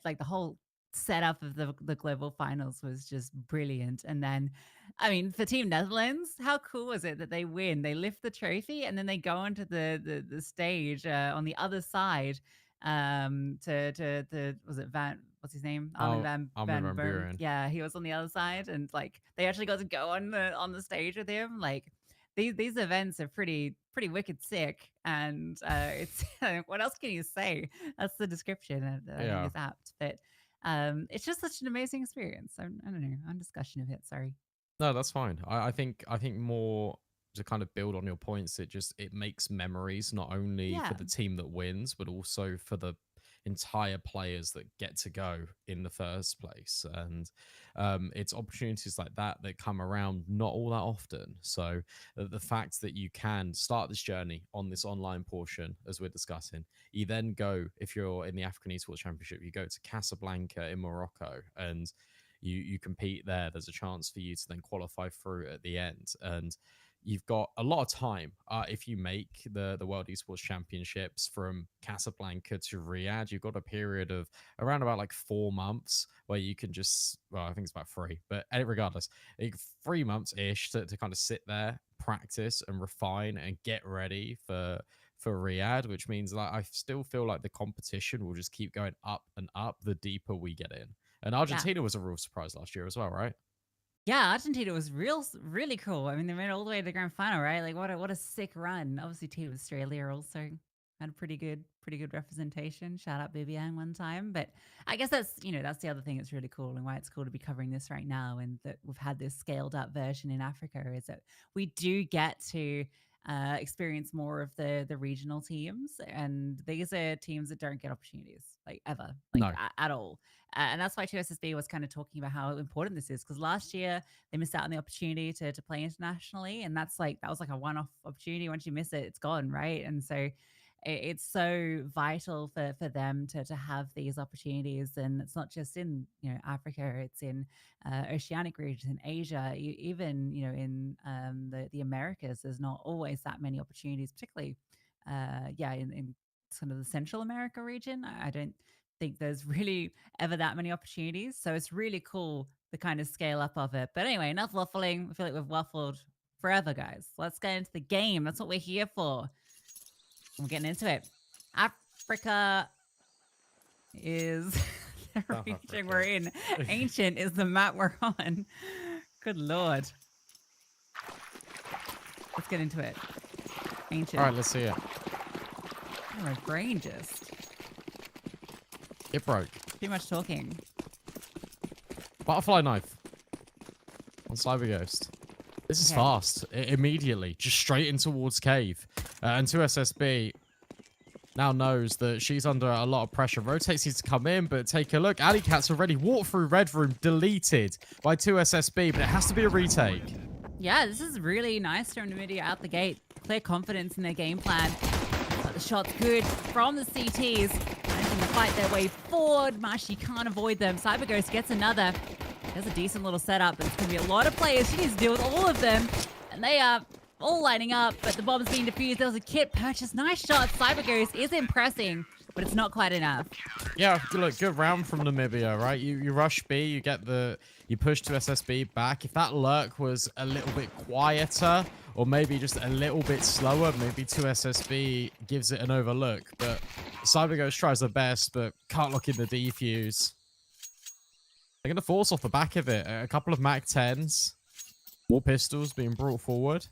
Like the whole setup of the global finals was just brilliant. And then, I mean, for Team Netherlands, how cool was it that they win? They lift the trophy and then they go onto the stage on the other side. Was it what's his name? Armin van Buren. Yeah, he was on the other side, and like they actually got to go on the stage with him. Like these events are pretty wicked sick, and it's what else can you say? That's the description that I think is apt. But it's just such an amazing experience. I don't know. I'm discussion of it. Sorry. No, that's fine. I think more to kind of build on your points. It makes memories not only for the team that wins, but also for the entire players that get to go in the first place. And it's opportunities like that come around not all that often. So the fact that you can start this journey on this online portion, as we're discussing, you then go, if you're in the African Esports Championship, you go to Casablanca in Morocco and you compete there. There's a chance for you to then qualify through at the end. And you've got a lot of time if you make the World Esports Championships from Casablanca to Riyadh. You've got a period of around about like 4 months where you can just, well, I think it's about 3, but regardless, 3 months-ish to kind of sit there, practice and refine and get ready for Riyadh, which means that I still feel like the competition will just keep going up and up the deeper we get in. And Argentina was a real surprise last year as well, right? Yeah, Argentina was really cool. I mean, they made it all the way to the grand final, right? Like, what a sick run. Obviously, Team Australia also had a pretty good representation. Shout out Vivian one time. But I guess that's the other thing that's really cool, and why it's cool to be covering this right now, and that we've had this scaled up version in Africa, is that we do get to experience more of the regional teams, and these are teams that don't get opportunities like ever, like at all. And that's why 2SSB was kind of talking about how important this is, because last year they missed out on the opportunity to play internationally, and that was like a one-off opportunity. Once you miss it, it's gone, right? And so it's so vital for them to have these opportunities. And it's not just in Africa, it's in oceanic regions, in Asia, even in the Americas. There's not always that many opportunities, particularly in sort of the Central America region. I don't think there's really ever that many opportunities, so it's really cool the kind of scale up of it. But anyway, enough waffling. I feel like we've waffled forever, guys. Let's get into the game. That's what we're here for. We're getting into it. Africa is the region we're in. Ancient is the map we're on. Good Lord. Let's get into it. Ancient. All right, let's see it. Oh, my brain just... It broke. Too much talking. Butterfly knife on Cyber Ghost. This is fast. Immediately, just straight in towards cave. And 2SSB now knows that she's under a lot of pressure. Rotates needs to come in, but take a look. Alleycat's already walked through Red Room, deleted by 2SSB, but it has to be a retake. Yeah, this is really nice from Namibia out the gate. clear confidence in their game plan. But the shot's good from the CTs. Managing to fight their way forward. Mashi can't avoid them. CyberGhost gets another. There's a decent little setup, but it's going to be a lot of players. She needs to deal with all of them. And they are all lining up, but the bomb's being defused. There was a kit purchase. Nice shot. CyberGhost is impressing, but it's not quite enough. Yeah, look, good round from Namibia, right? You rush B, you push to SSB back. If that lurk was a little bit quieter, or maybe just a little bit slower, maybe 2SSB gives it an overlook. But CyberGhost tries their best, but can't look in the defuse. They're going to force off the back of it. A couple of MAC-10s. More pistols being brought forward.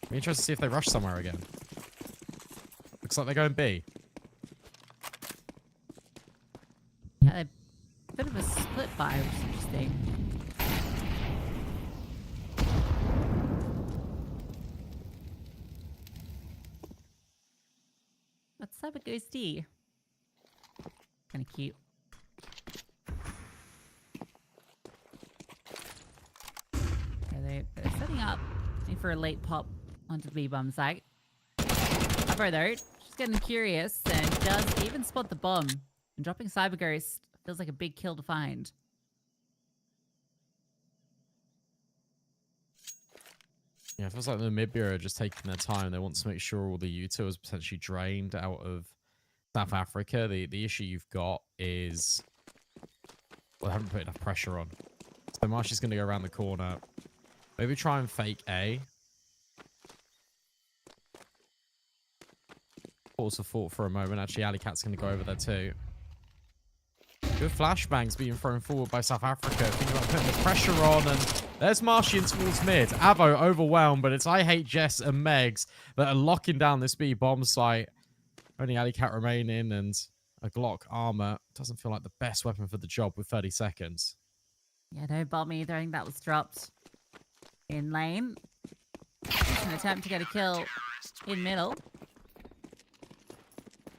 Be interested to see if they rush somewhere again. Looks like they're going B. Yeah, a bit of a split buy, which is interesting. What's CyberGhost D? Kind of cute. They're setting up for a late pop onto the B-bomb site. Avo, though, she's getting curious and does even spot the bomb. And dropping CyberGhost feels like a big kill to find. Yeah, it feels like Namibia are just taking their time. They want to make sure all the util is potentially drained out of South Africa. The issue you've got is... well, they haven't put enough pressure on. So Marshy's going to go around the corner. Maybe try and fake A. Also fought for a moment. Actually, Alley Cat's going to go over there too. Good flashbangs being thrown forward by South Africa. Thinking about putting the pressure on, and there's Martian towards mid. Avo overwhelmed, but it's I Hate Jess and Megs that are locking down this B bomb site. Only Alley Cat remaining, and a Glock armor. Doesn't feel like the best weapon for the job with 30 seconds. Yeah, no bomb either. I think that was dropped in lane. It's an attempt to get a kill in middle.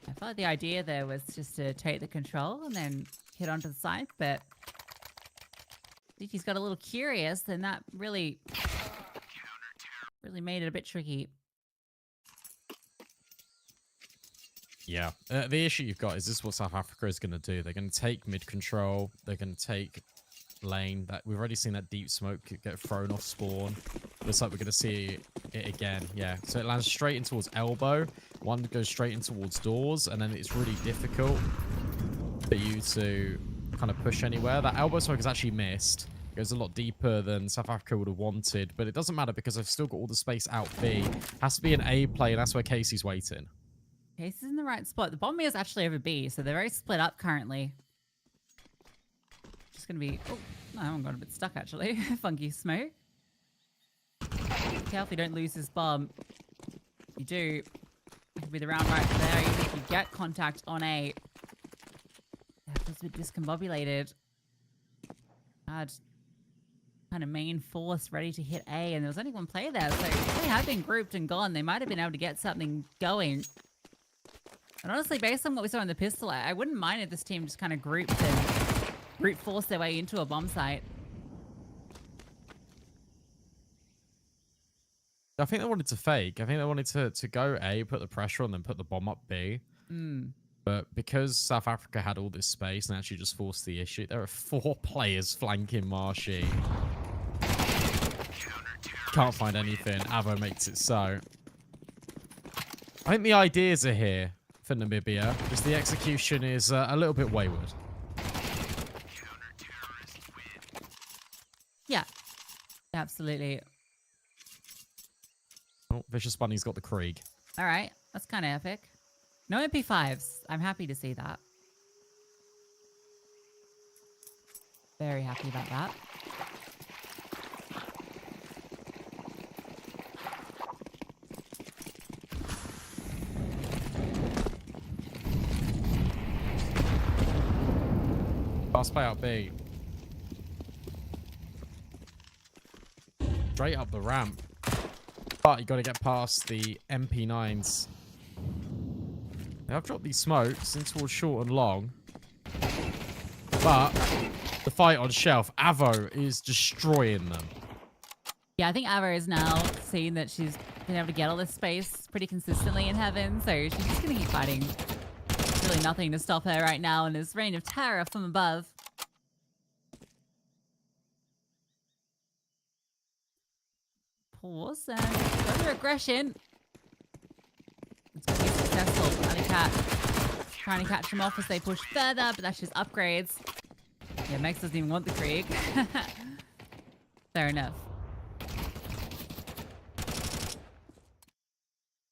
I felt like the idea there was just to take the control and then hit onto the side, but Diki's got a little curious, and that really made it a bit tricky. Yeah. The issue you've got is this is what South Africa is going to do. They're going to take mid control. They're going to take lane. That we've already seen that deep smoke get thrown off spawn. Looks like we're going to see it again. Yeah. So it lands straight in towards elbow. One goes straight in towards doors, and then it's really difficult for you to kind of push anywhere. That elbow smoke is actually missed. It goes a lot deeper than South Africa would have wanted, but it doesn't matter because I've still got all the space out B. Has to be an A play, and that's where Casey's waiting. Casey's in the right spot. The bomb is actually over B, so they're very split up currently. Just going to be... oh, no, I got a bit stuck, actually. Funky smoke. Careful you don't lose this bomb. You do. It could be the round right there. Even if you get contact on A. Yeah, feels a bit discombobulated. Had kind of main force ready to hit A, and there was only one player there, so if they had been grouped and gone, they might have been able to get something going. And honestly, based on what we saw in the pistol, I wouldn't mind if this team just kind of grouped and brute forced their way into a bomb site. I think they wanted to fake. I think they wanted to go A, put the pressure on, then put the bomb up B. But because South Africa had all this space and actually just forced the issue, there are 4 players flanking Marshy. Can't find anything. Avo makes it so. I think the ideas are here for Namibia. Just the execution is a little bit wayward. Yeah, absolutely. Oh, Vicious Bunny's got the Krieg. All right, that's kind of epic. No MP5s. I'm happy to see that. Very happy about that. Fast play out B. Straight up the ramp. But you got to get past the MP9s. Now, I've dropped these smokes in towards short and long. But the fight on shelf, Avo is destroying them. Yeah, I think Ava is now seeing that she's been able to get all this space pretty consistently in Heaven, so she's just going to keep fighting. There's really nothing to stop her right now in this reign of terror from above. Pause and further aggression. It's going to be successful. Alicat trying to catch them off as they push further, but that's just upgrades. Yeah, Mex doesn't even want the Krieg. Fair enough.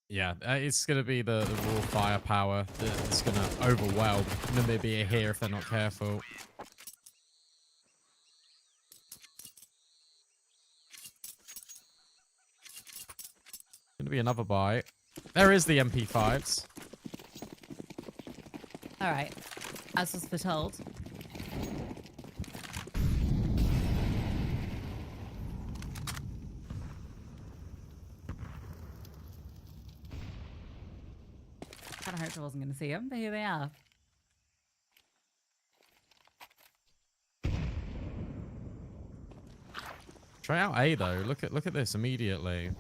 Yeah, it's going to be the raw firepower that's going to overwhelm Namibia here if they're not careful. Going to be another buy. There is the MP5s. All right, as was foretold. Kind of hoped I wasn't going to see them, but here they are. Try out A though. Look at this immediately.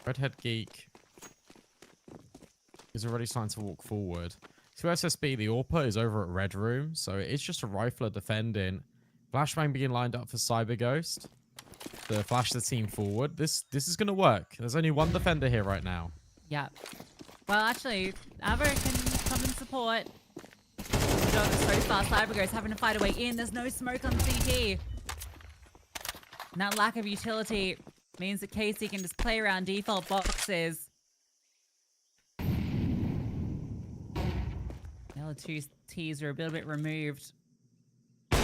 Redhead Geek is already starting to walk forward. So SSB, the AWPer is over at Red Room, so it's just a rifler defending. Flashbang being lined up for Cyber Ghost to flash the team forward. This is going to work. There's only one defender here right now. Yeah. Well, actually, Avo can come and support. So far, Cyberghost having to fight a way in. There's no smoke on CT. And that lack of utility means that Casey can just play around default boxes. The other two T's are a little bit removed. And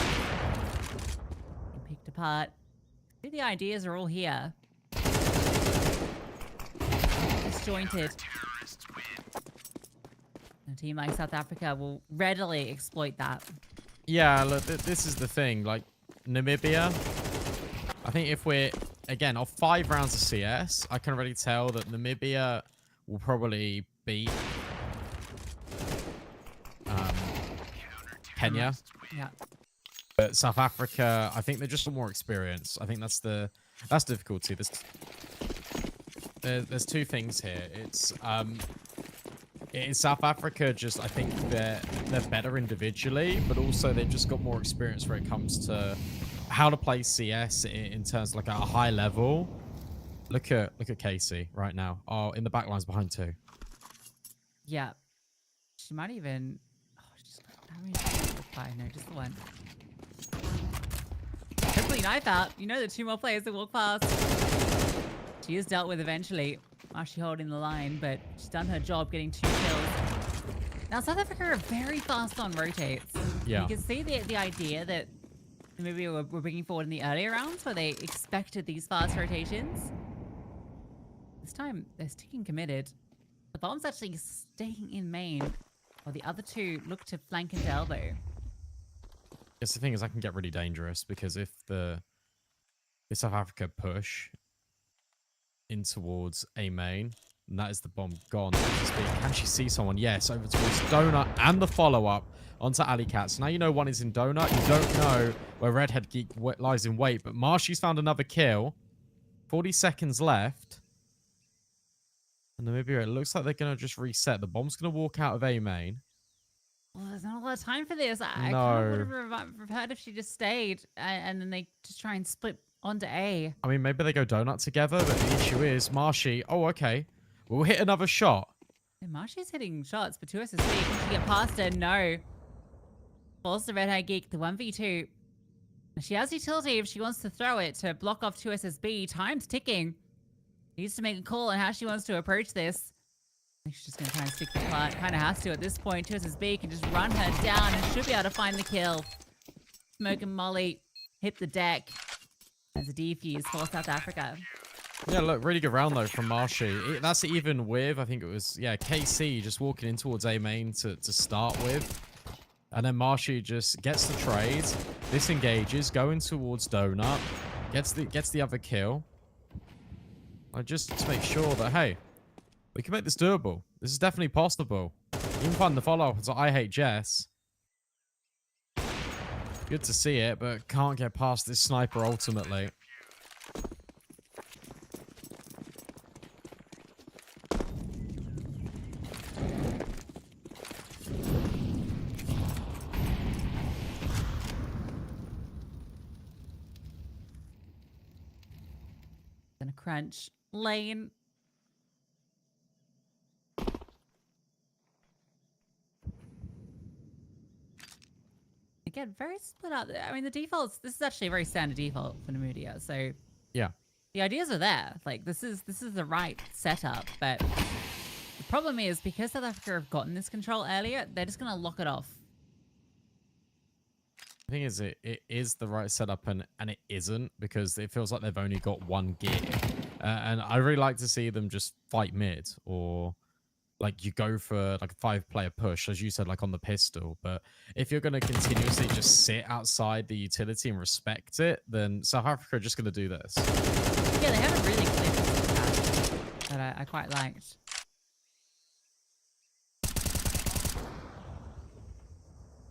picked apart. I think the ideas are all here. Disjointed. A team like South Africa will readily exploit that. Yeah, look, this is the thing. Like, Namibia, I think if we're, again, off 5 rounds of CS, I can already tell that Namibia will probably beat Kenya. Yeah. But South Africa, I think they're just more experienced. I think that's difficulty. There's two things here. It's in South Africa, just I think they're better individually, but also they've just got more experience when it comes to how to play CS in terms of like at a high level. Look at Casey right now. Oh, in the back lines behind 2. Yeah. She might even. Oh, just no, just the one. Hopefully knife out. You know the 2 more players that walk past. She is dealt with eventually. Actually holding the line, but she's done her job getting 2 kills. Now, South Africa are very fast on rotates. Yeah. You can see the idea that maybe we're bringing forward in the earlier rounds where they expected these fast rotations. This time, they're sticking committed. The bomb's actually staying in main, while the other 2 look to flank and elbow. Guess the thing is, that can get really dangerous because if South Africa push in towards A main, and that is the bomb gone. Can she see someone? Yes, over towards Donut and the follow-up onto Alicat. So now you know one is in Donut. You don't know where Redhead Geek lies in wait, but Marshy's found another kill. 40 seconds left. And Namibia, it looks like they're going to just reset. The bomb's going to walk out of A main. Well, there's not a lot of time for this. I No. kind of would have preferred if she just stayed and then they just try and split onto A. I mean, maybe they go Donut together, but the issue is Marshy. Oh, okay. We'll hit another shot. And Marshy's hitting shots, but 2 SSB. Can she get past her? No. Falls the Red Hat Geek, the 1v2. She has utility if she wants to throw it to block off 2 SSB. Time's ticking. Needs to make a call on how she wants to approach this. I think she's just going to try and stick the part. Kind of has to at this point. 2 SSB can just run her down and should be able to find the kill. Smoke and Molly hit the deck. As a defuse for South Africa. Yeah, look, really good round though from Marshy. That's even with, I think it was, yeah, KC just walking in towards A main to start with. And then Marshy just gets the trade, disengages, going towards Donut, gets the other kill. Just to make sure that, hey, we can make this doable. This is definitely possible. You can find the follow-up to I Hate Jess. Good to see it, but can't get past this sniper ultimately. crunch lane. Again, very split up. I mean, the defaults, this is actually a very standard default for Namibia. So Yeah. the ideas are there. Like this is the right setup, but the problem is because South Africa have gotten this control earlier, they're just gonna lock it off. The thing is, it is the right setup, and it isn't, because it feels like they've only got one gear. And I really like to see them just fight mid, or like you go for like a 5-player push, as you said, like on the pistol. But if you're going to continuously just sit outside the utility and respect it, then South Africa are just going to do this. Yeah, they have a really clear path that I quite liked.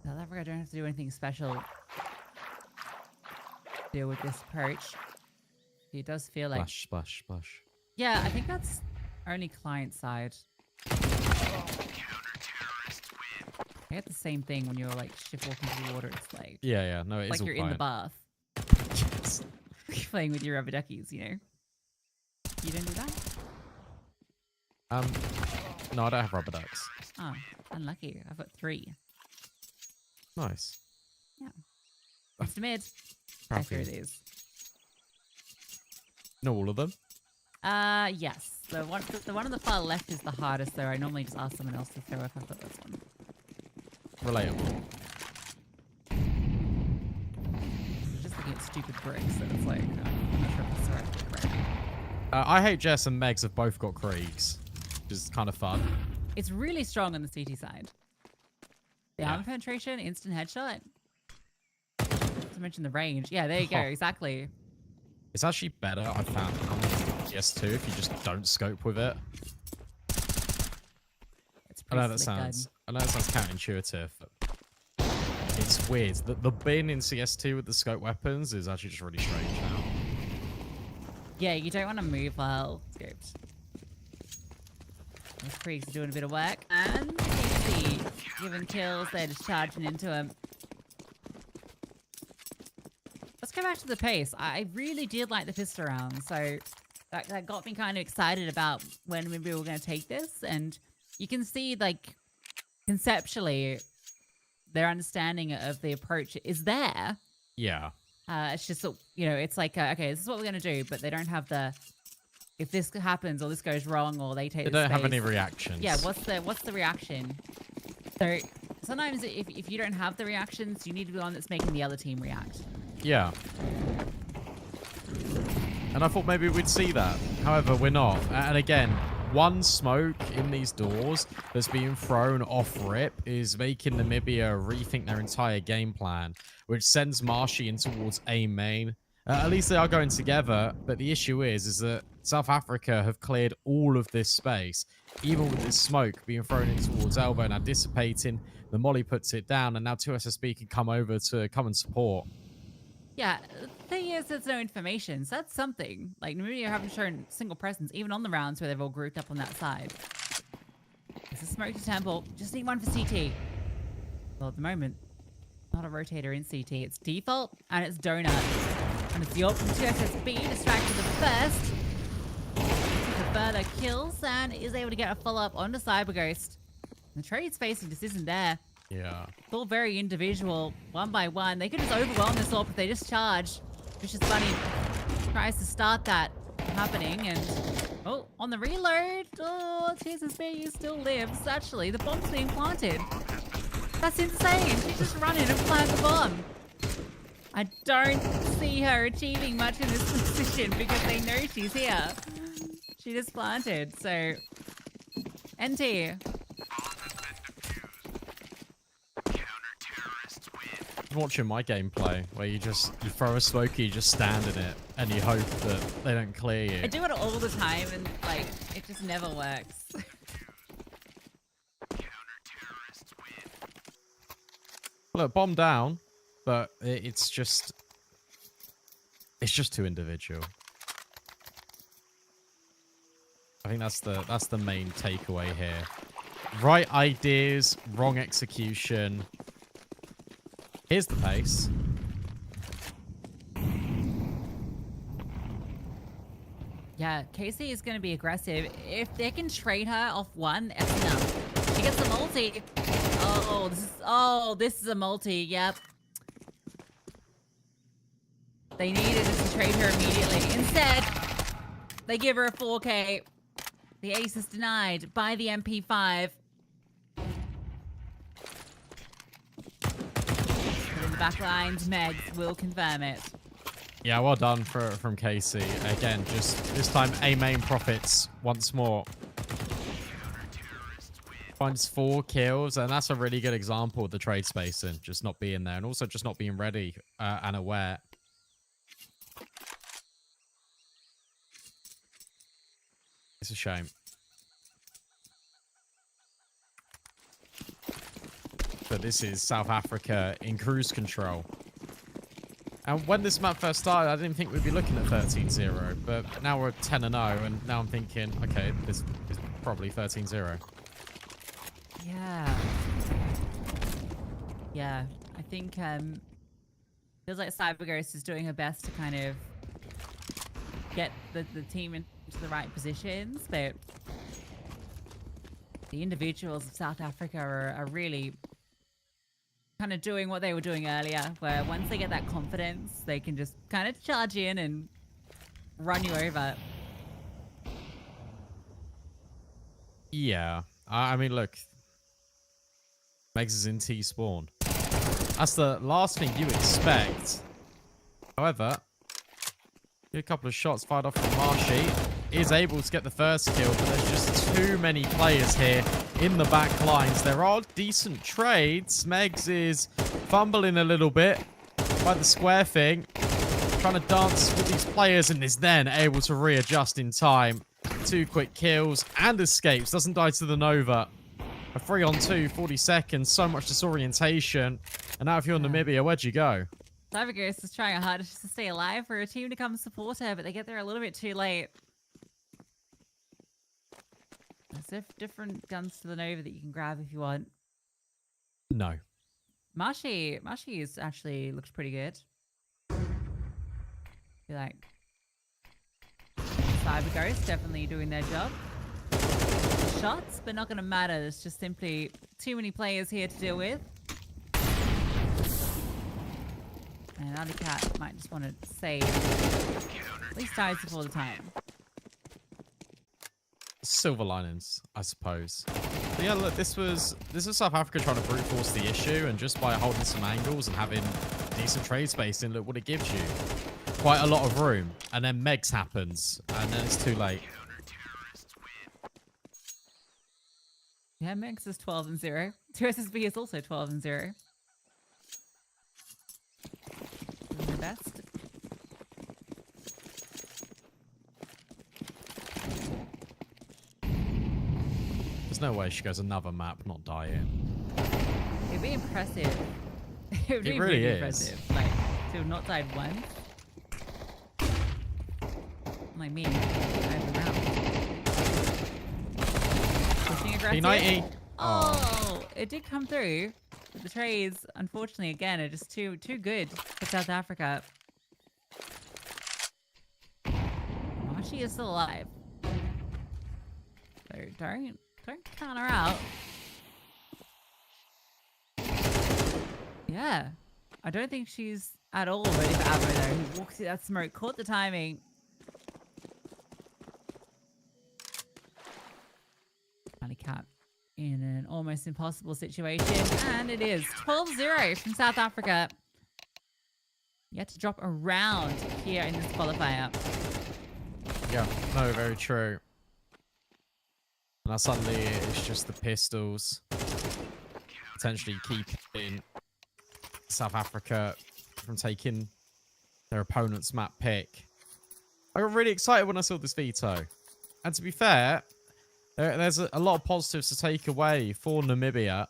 South Africa don't have to do anything special to deal with this approach. It does feel like... Splash, splash, splash. Yeah, I think that's only client side. I get the same thing when you're like shift walking through the water. It's like... Yeah, no, it is like all you're client. in the bath. You're playing with your rubber duckies, you know? You don't do that? No, I don't have rubber ducks. Oh, unlucky. I've got 3. Nice. Yeah. Mr. Mid. I threw these. Know all of them? Yes. The one on the far left is the hardest, though. I normally just ask someone else to throw if I've got this one. Relatable. Just looking at stupid bricks, so it's like, I'm not sure if it's the right brick. I hate Jess and Megs have both got Kriegs, which is kind of fun. It's really strong on the CT side. The Yeah. armor penetration, instant headshot. Not to mention the range. Yeah, there you go. Exactly. It's actually better, I found, on PS2 if you just don't scope with it. It's I pretty know that slick sounds counterintuitive, but it's weird. The bin in CS2 with the scope weapons is actually just really strange now. Yeah, you don't want to move while scoped. Those creeks are doing a bit of work. And you see, giving kills, they're just charging into him. Let's go back to the pace. I really did like the pistol round, so that got me kind of excited about when maybe we were going to take this. And you can see, like, conceptually, their understanding of the approach is there. Yeah. It's just, you know, it's like, okay, this is what we're going to do, but they don't have the, if this happens or this goes wrong or they take They the don't have space. any reactions. Yeah, what's the reaction? So sometimes if you don't have the reactions, you need to be the one that's making the other team react. Yeah. And I thought maybe we'd see that. However, we're not. And again, one smoke in these doors that's being thrown off rip is making Namibia rethink their entire game plan, which sends Marshy in towards A main. At least they are going together, but the issue is that South Africa have cleared all of this space, even with this smoke being thrown in towards elbow, now dissipating. The molly puts it down, and now 2SSB can come over to come and support. Yeah, the thing is, there's no information, so that's something. Like, Namibia haven't shown single presence, even on the rounds where they've all grouped up on that side. There's a smoke to temple. Just need one for CT. Well, at the moment, not a rotator in CT. It's default, and it's donut. And it's the AWP from 2SSB, distracted the first. The further kills, and is able to get a follow-up onto Cyberghost. The trade spacing just isn't there. Yeah. It's all very individual, one by one. They could just overwhelm this AWP if they just charge. Vicious Bunny tries to start that happening, and oh, on the reload, oh, TSSB still lives. Actually, the bomb's being planted. That's insane. She's just running and plant the bomb. I don't see her achieving much in this position because they know she's here. She just planted, so NT. Watching my gameplay where you throw a smoky, you just stand in it and you hope that they don't clear you. I do it all the time and like it just never works. Look, bomb down, but it's just too individual. I think that's the main takeaway here. Right ideas, wrong execution. Here's the pace. Yeah, Casey is going to be aggressive. If they can trade her off one, that's enough. She gets a multi. This is a multi. Yep. They needed to trade her immediately. Instead, they give her a 4K. The ace is denied by the MP5. But in the back lines, Megs will confirm it. Yeah, well done from Casey. Again, just this time A main profits once more. Finds 4 kills, and that's a really good example of the trade spacing, just not being there, and also just not being ready and aware. It's a shame. But this is South Africa in cruise control. And when this map first started, I didn't think we'd be looking at 13-0. But now we're 10-0, and now I'm thinking, okay, this is probably 13-0. Yeah. Yeah. I think feels like CyberGhost is doing her best to kind of get the team into the right positions, but the individuals of South Africa are really kind of doing what they were doing earlier, where once they get that confidence, they can just kind of charge in and run you over. Yeah. I mean, look. Megs is in T-spawn. That's the last thing you expect. However, a couple of shots fired off from Marshy. Is able to get the first kill, but there's just too many players here in the back lines. There are decent trades. Megs is fumbling a little bit by the square thing, trying to dance with these players, and is then able to readjust in time. 2 quick kills and escapes. Doesn't die to the Nova. A 3-on-2, 40 seconds. So much disorientation. And now if you're in Namibia, where'd you go? CyberGhost is trying hard to stay alive for a team to come support her, but they get there a little bit too late. There's different guns to the Nova that you can grab if you want. No. Marshy is actually looks pretty good. I feel like CyberGhost definitely doing their job. Shots, but not going to matter. There's just simply too many players here to deal with. And Alley Cat might just want to save. At least dies before the time. Silver linings, I suppose. But yeah, look, this was South Africa trying to brute force the issue, and just by holding some angles and having decent trade spacing, look what it gives you. Quite a lot of room. And then Megs happens, and then it's too late. Yeah, Megs is 12-0. 2SSB is also 12-0. Doing the best. There's no way she goes another map not dying. It'd be impressive. It would be really is. impressive. Like, to have not died once. Like me. I'm around. Pushing aggressive. P90. Oh, it did come through. But the trades, unfortunately, again, are just too good for South Africa. Marshy is still alive. So don't count her out. Yeah. I don't think she's at all ready for Avo though. He walks through that smoke, caught the timing. Alley Cat in an almost impossible situation. And it is 12-0 from South Africa. Yet to drop around here in this qualifier. Yeah, no, very true. Now suddenly it's just the pistols potentially keeping South Africa from taking their opponent's map pick. I got really excited when I saw this veto. And to be fair, there's a lot of positives to take away for Namibia. I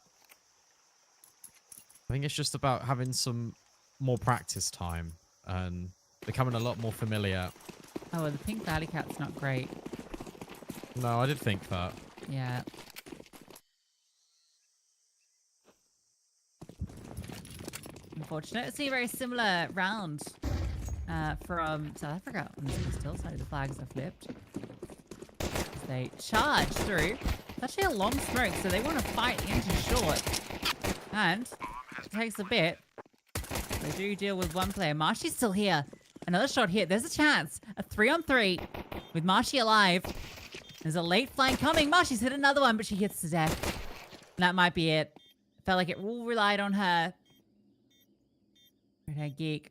think it's just about having some more practice time and becoming a lot more familiar. Oh, well, the pink Alley Cat's not great. No, I did think that. Yeah. Unfortunate. It's a very similar round from South Africa. On the still side, the flags are flipped. They charge through. It's actually a long smoke, so they want to fight into short. And it takes a bit. They do deal with one player. Marshy's still here. Another shot here. There's a chance. A 3-on-3 with Marshy alive. There's a late flank coming. Marshy's hit another one, but she hits to death. And that might be it. Felt like it all relied on her. Red Geek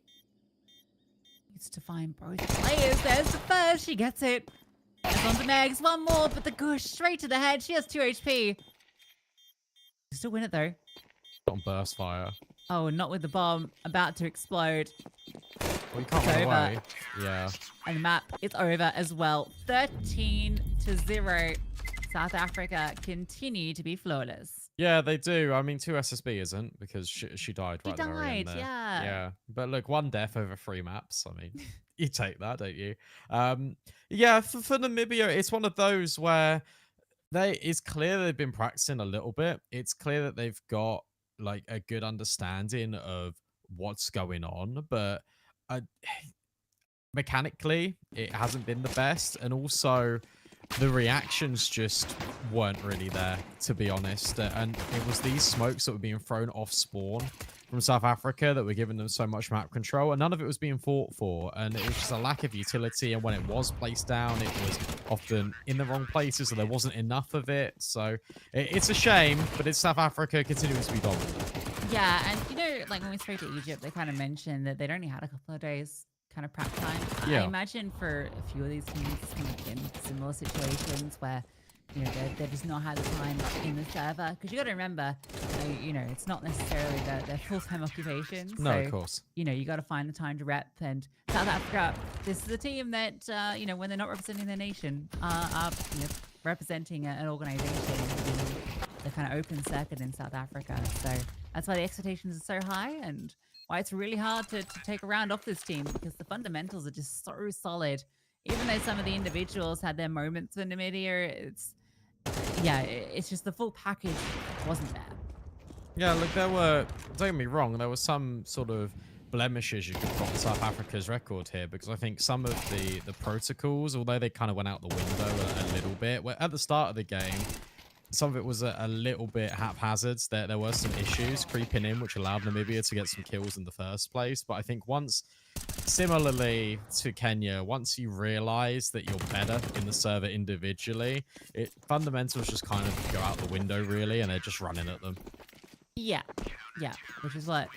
needs to find both players. There's the first. She gets it. It's on to Megs. One more, but the gush straight to the head. She has 2 HP. Still win it, though. On burst fire. Oh, not with the bomb about to explode. Well, you can't run away. Yeah. And the map is over as well. 13-0. South Africa continue to be flawless. Yeah, they do. I mean, 2 SSB isn't because she died right She at the very end died, there. yeah. Yeah. But look, 1 death over 3 maps. I mean, you take that, don't you? Yeah, for Namibia, it's one of those where it's clear they've been practicing a little bit. It's clear that they've got like a good understanding of what's going on, but mechanically, it hasn't been the best. And also, the reactions just weren't really there, to be honest. And it was these smokes that were being thrown off spawn from South Africa that were giving them so much map control, and none of it was being fought for. And it was just a lack of utility. And when it was placed down, it was often in the wrong places, so there wasn't enough of it. So it's a shame, but it's South Africa continuing to be dominant. Yeah, and you know, like when we spoke to Egypt, they kind of mentioned that they'd only had a couple of days kind of prep time. Yeah. I imagine for a few of these teams kind of in similar situations where, you know, they've just not had the time in the server. Because you got to remember, you know, it's not necessarily their full-time occupations. No, so, of course. You know, you got to find the time to rep. And South Africa, this is a team that, you know, when they're not representing their nation, are you know, representing an organization in the kind of open circuit in South Africa. So that's why the expectations are so high and why it's really hard to take a round off this team, because the fundamentals are just so solid. Even though some of the individuals had their moments in Namibia, it's just the full package wasn't there. Yeah, look, don't get me wrong, there was some sort of blemishes you could put on South Africa's record here, because I think some of the protocols, although they kind of went out the window a little bit, at the start of the game, some of it was a little bit haphazard. There were some issues creeping in, which allowed Namibia to get some kills in the first place. But I think similarly to Kenya, once you realize that you're better in the server individually, fundamentals just kind of go out the window, really, and they're just running at them. Yeah, which is what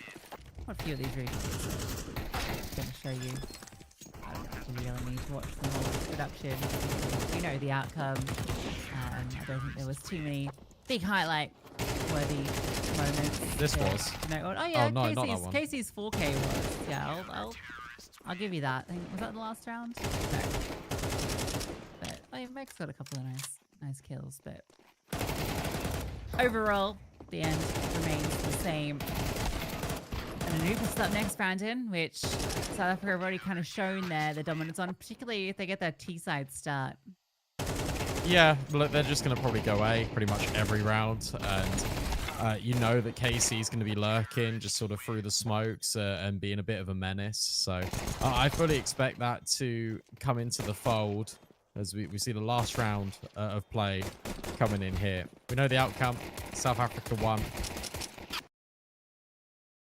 a few of these regions are going to show you. I don't know if you really need to watch the whole production. You know the outcome. I don't think there was too many big highlight-worthy moments. This was. Oh yeah, no, not that one. Casey's 4K was. Yeah, I'll give you that. Was that the last round? No. But Meg's got a couple of nice kills. But overall, the end remains the same. And Anubis up next, Brandon, which South Africa have already kind of shown their dominance on, particularly if they get that T-side start. Yeah, look, they're just going to probably go A pretty much every round. And you know that Casey's going to be lurking just sort of through the smokes and being a bit of a menace. So I fully expect that to come into the fold as we see the last round of play coming in here. We know the outcome. South Africa won.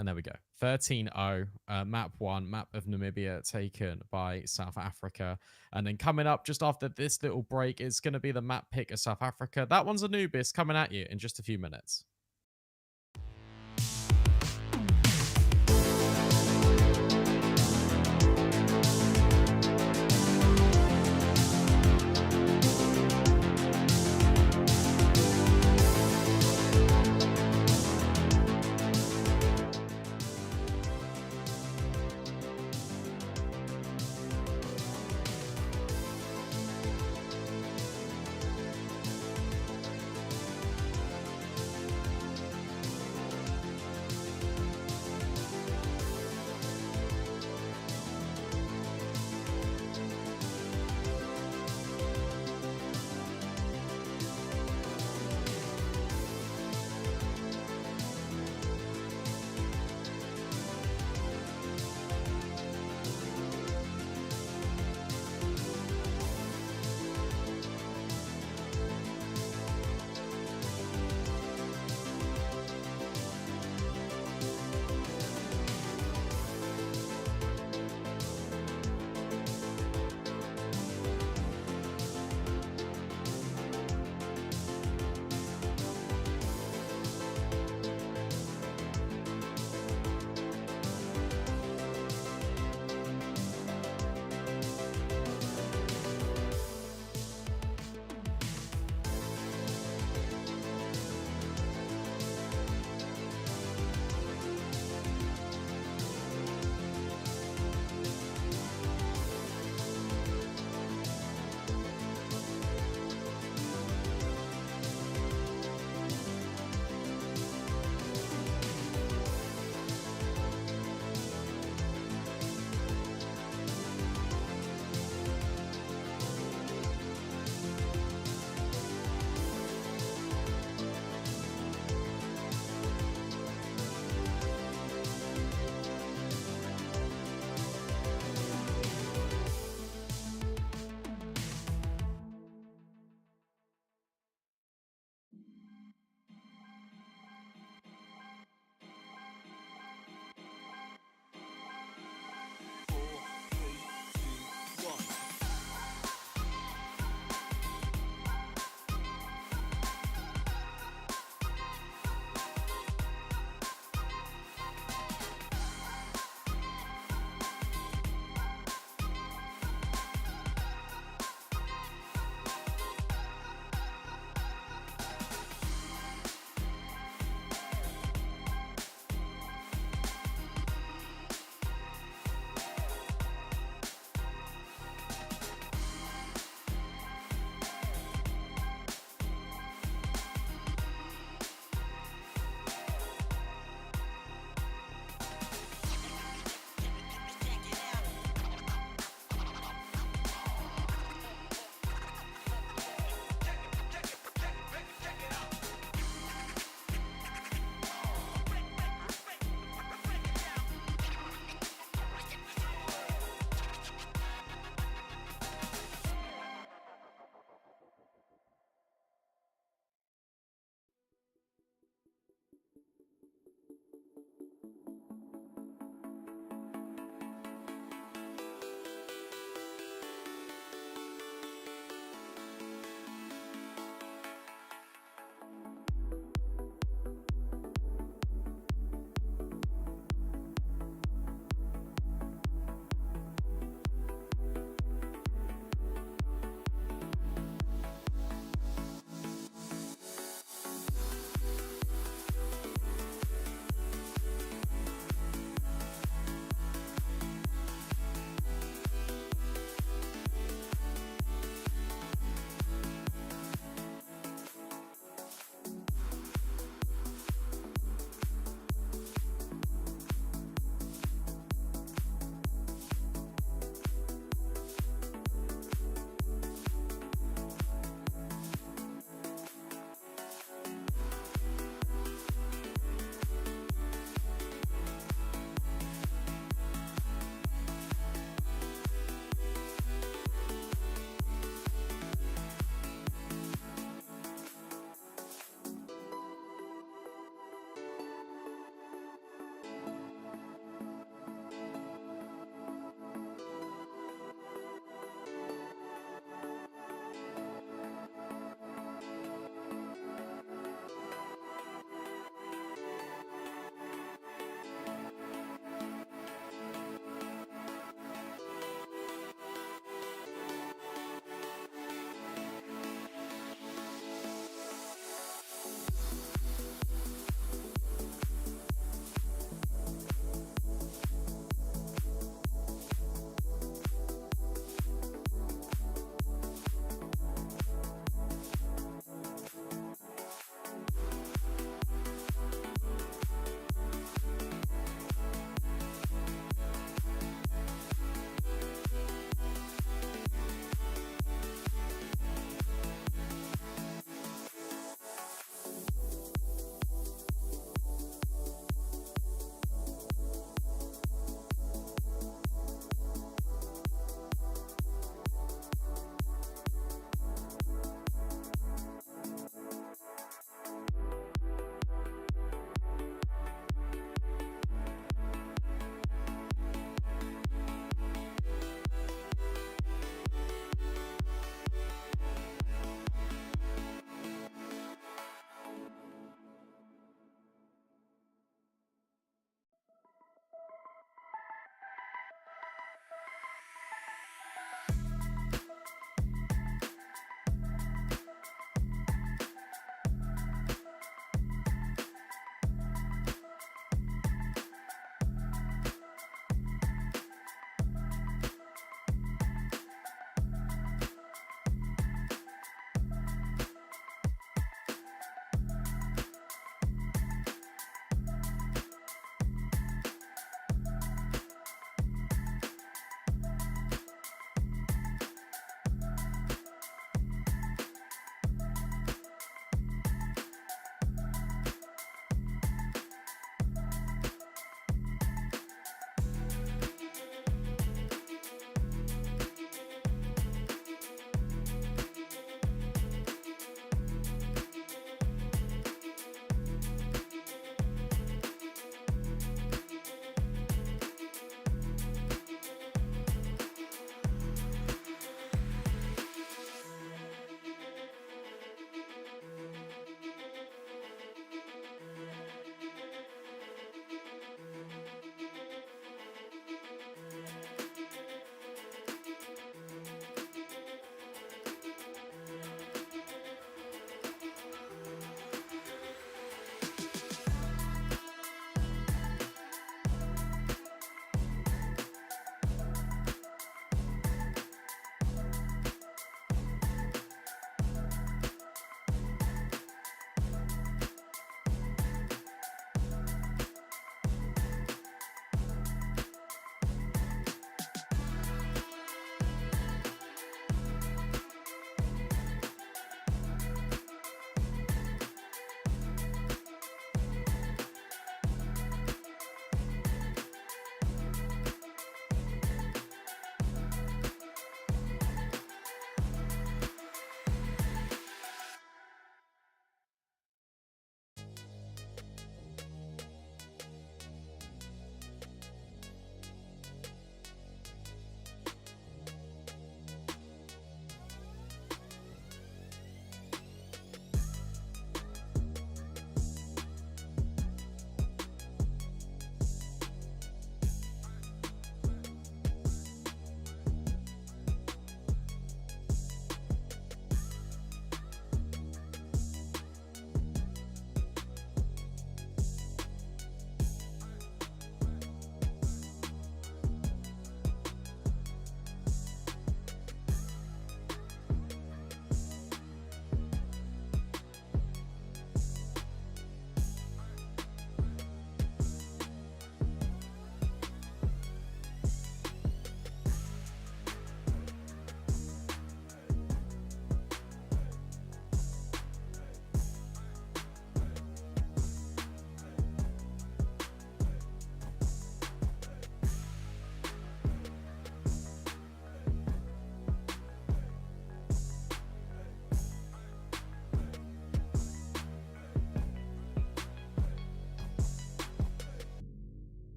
And there we go. 13-0. Map 1, map of Namibia taken by South Africa. And then coming up just after this little break is going to be the map pick of South Africa. That one's Anubis coming at you in just a few minutes.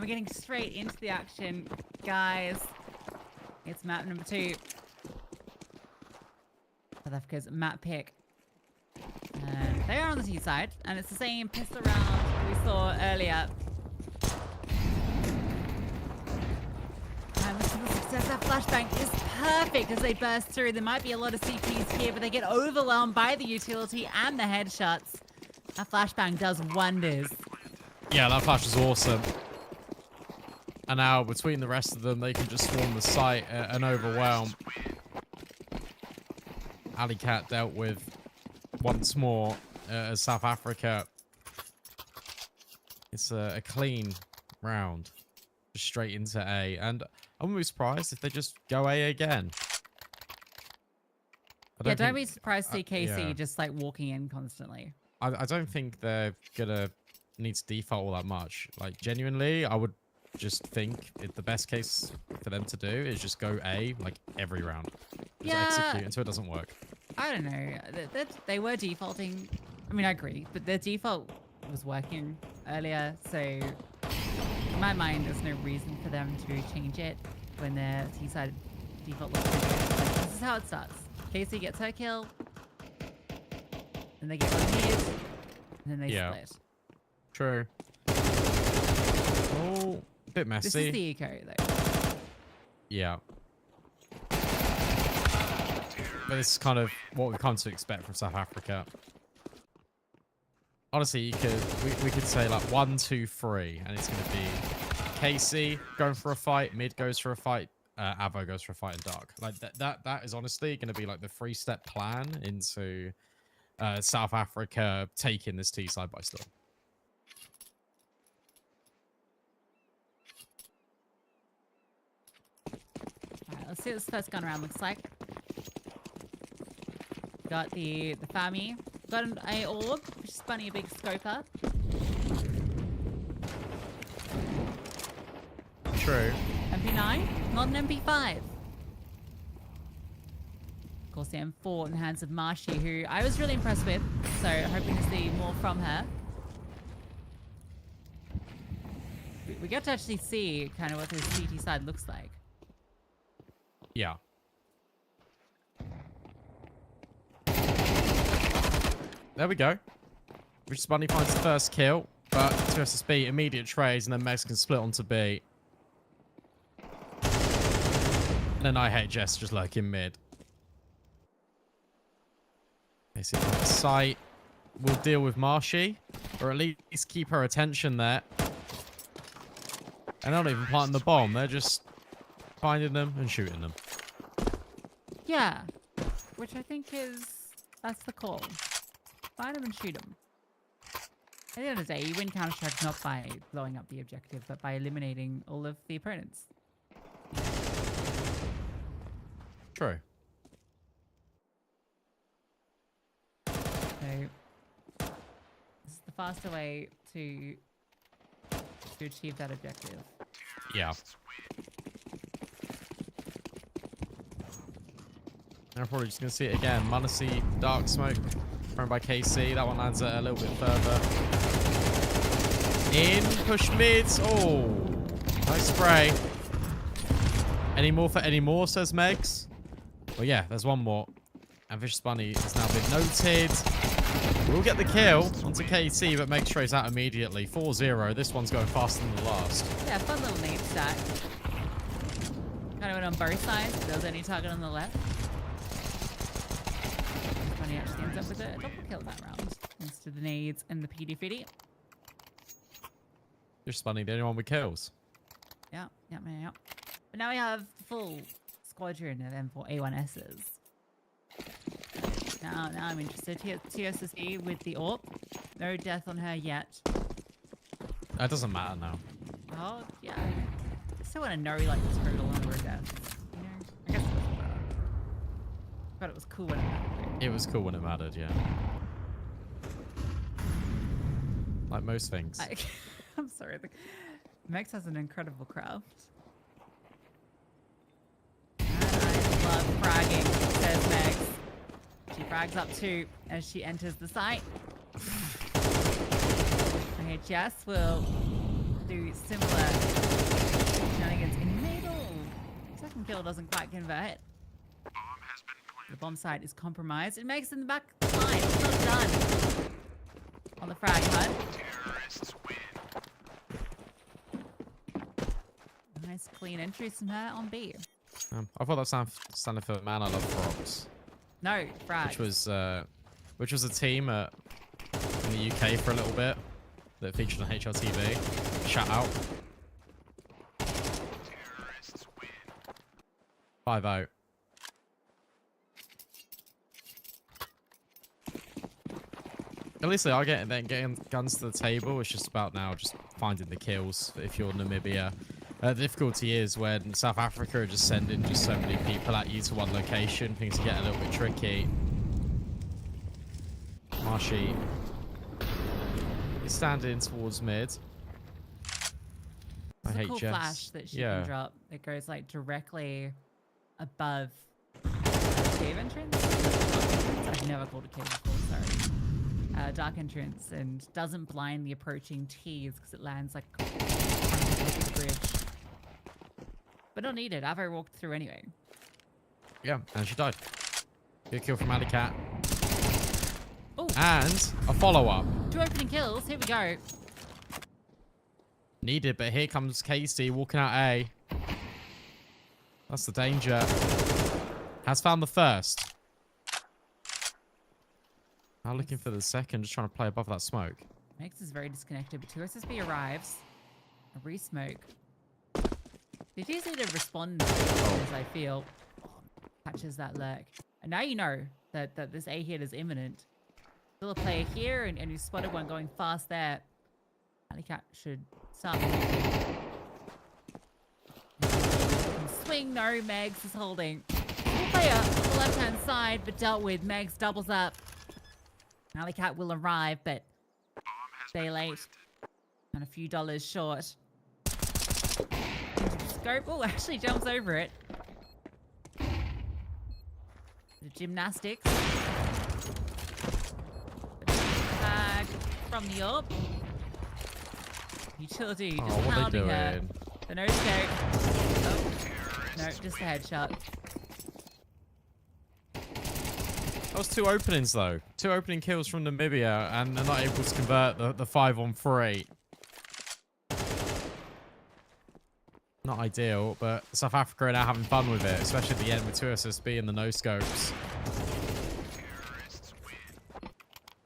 we're getting straight into the action, guys. It's map number 2. South Africa's map pick. And they are on the T side, and it's the same pistol round we saw earlier. And with the success, that flashbang is perfect as they burst through. There might be a lot of CPs here, but they get overwhelmed by the utility and the headshots. That flashbang does wonders. Yeah, that flash is awesome. And now, between the rest of them, they can just swarm the site and overwhelm. Alley Cat dealt with once more as South Africa. It's a clean round. Just straight into A. And I wouldn't be surprised if they just go A again. Don't be surprised to see KC just like walking in constantly. I don't think they're going to need to default all that much. Like, genuinely, I would just think the best case for them to do is just go A like every round. Just execute until it doesn't work. I don't know. They were defaulting. I mean, I agree, but their default was working earlier, so in my mind, there's no reason for them to change it when their T-side default looks good. Like, this is how it starts. Casey gets her kill, then they get one hit, and then they split. True. Oh, a bit messy. This is the eco, though. Yeah. But this is kind of what we've come to expect from South Africa. Honestly, we could say like 1, 2, 3, and it's going to be KC going for a fight, mid goes for a fight, Avo goes for a fight, and dark. Like that is honestly going to be like the 3-step plan into South Africa taking this T side by storm. Alright, let's see what this first gun round looks like. Got the Fami. Got an A orb, which is funny, a big scoper. True. MP9, not an MP5. Of course, the M4 in the hands of Marshy, who I was really impressed with. So hoping to see more from her. We get to actually see kind of what this CT side looks like. Yeah. There we go. Rich Bunny finds the first kill, but 2 SSB, immediate trades, and then Mex can split onto B. And then IHS just lurking mid. Basically, on the site, we'll deal with Marshy, or at least keep her attention there. And they're not even planting the bomb, they're just finding them and shooting them. Yeah, which I think that's the call. Find them and shoot them. At the end of the day, you win Counter-Strike not by blowing up the objective, but by eliminating all of the opponents. True. So, this is the faster way to achieve that objective. Yeah. I'm probably just going to see it again. Munacy, Dark Smoke, thrown by KC. That one lands a little bit further. In, push mids. Oh, nice spray. Any more for any more, says Megs. Well, yeah, there's one more. And Vicious Bunny has now been noted. We'll get the kill onto KC, but Megs trays out immediately. 4-0. This one's going faster than the last. Yeah, fun little nade stack. Kind of went on both sides. If there was any target on the left. Bunny actually ends up with a double kill that round. Thanks to the nades and the PD-50. Vicious Bunny, the only one with kills. Yeah. But now we have the full squadron of M4 A1Ss. Now I'm interested. TSSE with the AWP. No death on her yet. That doesn't matter now. Oh, yeah. I still want to know, like, the total number of deaths. You know? I guess it doesn't matter. But it was cool when it mattered. It was cool when it mattered, yeah. Like most things. I'm sorry. Mex has an incredible craft. I love fragging, says Mex. She frags up too as she enters the site. IHS will do similar kill doesn't quite convert. The bomb site is compromised. It makes in the back line. It's not done. On the frag hunt. Nice clean entries from her on B. I thought that standing for Man I Love Frogs. No, frag. Which was a team in the UK for a little bit that featured on HLTV. Shout out. 5-0. At least they are getting guns to the table. It's just about now just finding the kills if you're Namibia. The difficulty is when South Africa are just sending just so many people at you to one location, things get a little bit tricky. Marshy is standing towards mid. It's a cool flash that she can drop. It goes like directly above the cave entrance. I've never called it cave before, sorry. Dark entrance, and doesn't blind the approaching T's because it lands like on the bridge. But not needed. Avo walked through anyway. Yeah, and she died. Good kill from Alicat. Ooh. And a follow-up. 2 opening kills. Here we go. Needed, but here comes Casey walking out A. That's the danger. Has found the first. Now looking for the second, just trying to play above that smoke. Megs is very disconnected, but 2 SSB arrives. A re-smoke. They do need to respond as I feel. Catches that lurk. And now you know that this A hit is imminent. Still a player here, and you spotted one going fast there. Alicat should start moving. Swing, no, Megs is holding. Player on the left-hand side, but dealt with. Megs doubles up. Alicat will arrive, but stay late. And a few dollars short. Scope. Oh, actually jumps over it. The gymnastics. Bag from the up. Utility just pounding her. The no scope. Oh, no, just a headshot. That was 2 openings, though. 2 opening kills from Namibia, and they're not able to convert the 5-on-3. Not ideal, but South Africa are now having fun with it, especially at the end with 2 SSB and the no-scopes.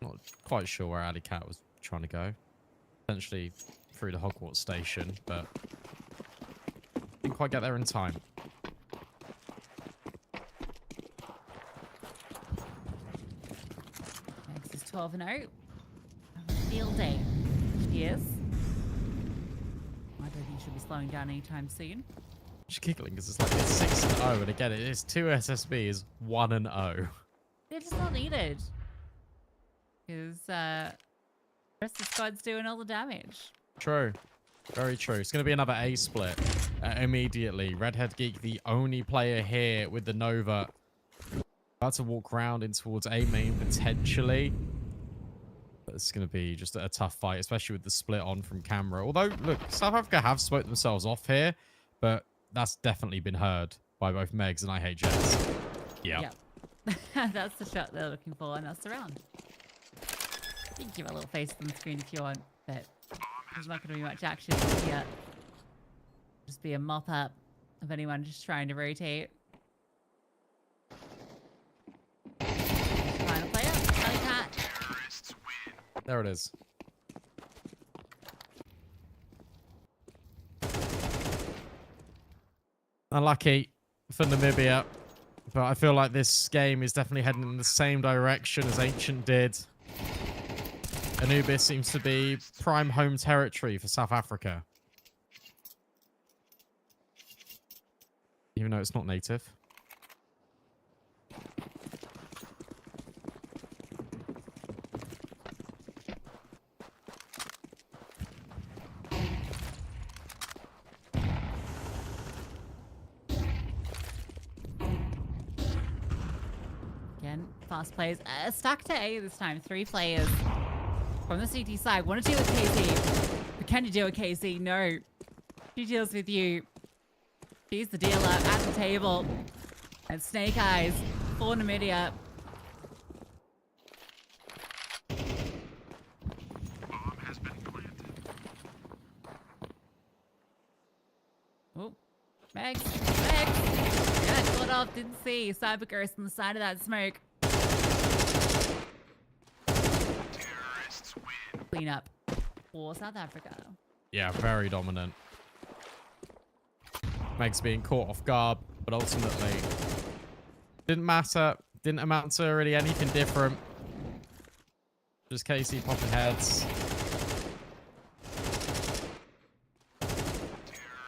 Not quite sure where Alicat was trying to go. Potentially through the Hogwarts station, but didn't quite get there in time. Next is 12-0. Field day. She is. I don't think she'll be slowing down anytime soon. Just giggling because it's like it's 6-0, and again it is 2 SSBs, 1-0. They're just not needed. Because the rest of the squad's doing all the damage. True. Very true. It's going to be another A split immediately. Redhead Geek, the only player here with the Nova. About to walk round in towards A main potentially. But it's going to be just a tough fight, especially with the split on from camera. Although, look, South Africa have smoked themselves off here, but that's definitely been heard by both Megs and IHS. Yeah. That's the shot they're looking for, and that's the round. You can give a little face on the screen if you want, but there's not going to be much action yet. Just be a mop up of anyone just trying to rotate. Final player, Alicat. There it is. Unlucky for Namibia, but I feel like this game is definitely heading in the same direction as Ancient did. Anubis seems to be prime home territory for South Africa. Even though it's not native. Again, fast players. Stack to A this time. 3 players. From the CT side, want to deal with KC. But can you deal with KC? No. She deals with you. He's the dealer at the table. And Snake Eyes for Namibia. Oh, Megs. Yeah, caught off. Didn't see. Cyber Ghost on the side of that smoke. Clean up for South Africa. Yeah, very dominant. Meg's being caught off guard, but ultimately didn't matter. Didn't amount to really anything different. Just Casey popping heads.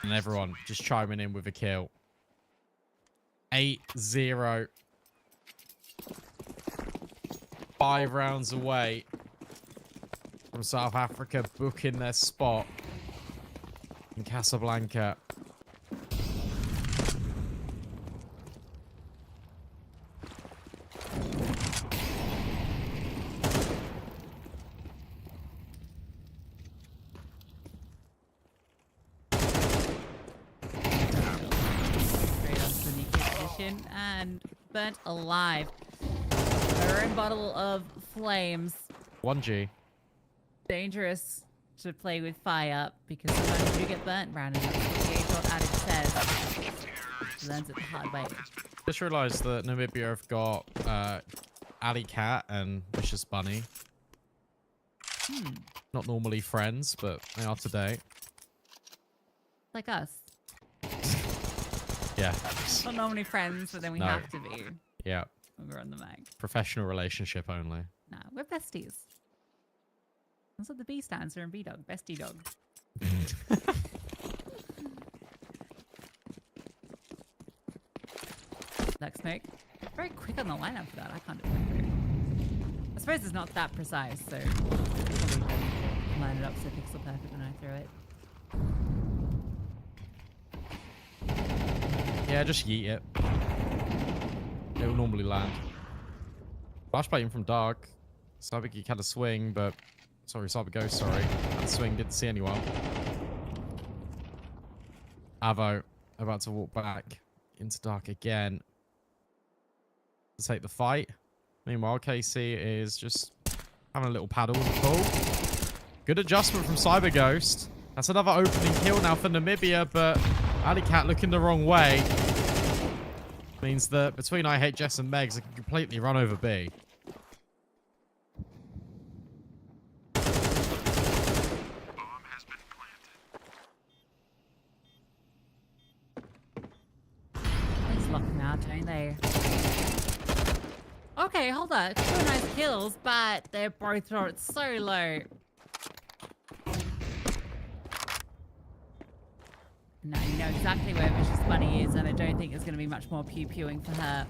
And everyone just chiming in with a kill. 8-0. 5 rounds away from South Africa booking their spot in Casablanca. And burnt alive. Her own bottle of flames. 1G. Dangerous to play with fire because sometimes you get burnt, Brandon. That's what the A-Dot addict says. Learns it the hard way. Just realised that Namibia have got Alley Cat and Vicious Bunny. Not normally friends, but they are today. Like us. Yeah. Not normally friends, but then we No. have to be Yeah. when we're on the mic. Professional relationship only. Nah, we're besties. That's what the B stands for in B-Dog. Bestie dog. Black smoke. Very quick on the lineup for that. I can't do it. I suppose it's not that precise, so probably line it up so pixel perfect when I throw it. Yeah, just yeet it. It will normally land. Flashbang from dark. Cyber Geek had a swing, but... Sorry, Cyber Ghost, sorry. Had a swing, didn't see anyone. Avo about to walk back into dark again to take the fight. Meanwhile, Casey is just having a little paddle in the pool. Good adjustment from Cyber Ghost. That's another opening kill now for Namibia, but Alley Cat looking the wrong way. Means that between I Hate Jess and Megs, they can completely run over B. Let's lock them out, don't they? Okay, hold on. Two nice kills, but they're both thrown so low. No, you know exactly where Vicious Bunny is, and I don't think there's going to be much more pew-pewing for her.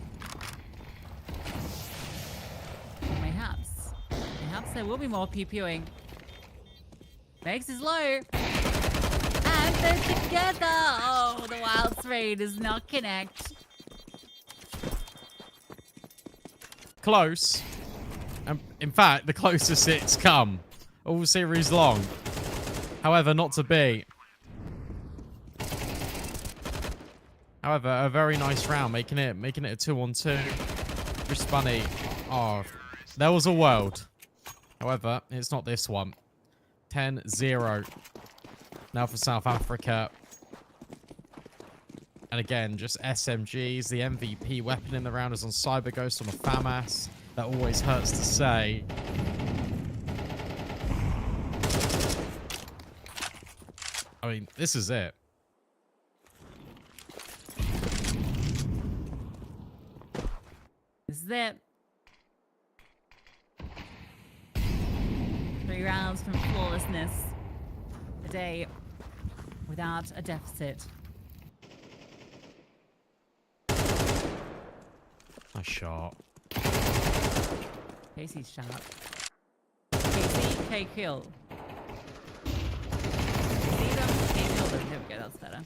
Mayhaps. Perhaps there will be more pew-pewing. Megs is low. And they're together. Oh, the wild spray does not connect. Close. In fact, the closest it's come all series long. However, not to be. However, a very nice round, making it a 2-on-2. Vicious Bunny. Oh, there was a world. However, it's not this one. 10-0. Now for South Africa. And again, just SMGs. The MVP weapon in the round is on Cyber Ghost on a FAMAS. That always hurts to say. I mean, this is it. This is it. 3 rounds from flawlessness. A day without a deficit. Nice shot. Casey's sharp. Casey, K kill. See them? K kill them. There we go, that's better.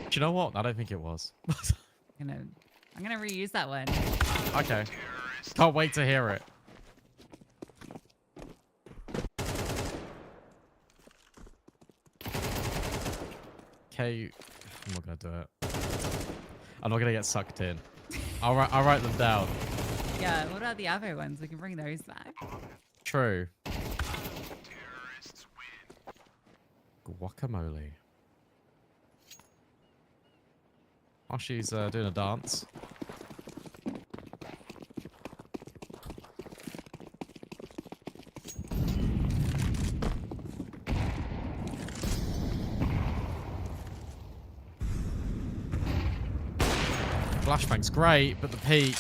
Do you know what? I don't think it was. I'm gonna reuse that one. Okay. Can't wait to hear it. Okay, I'm not gonna do it. I'm not gonna get sucked in. I'll write them down. Yeah, what about the other ones? We can bring those back. True. Guacamole. Oh, she's doing a dance. Flashbang's great, but the peak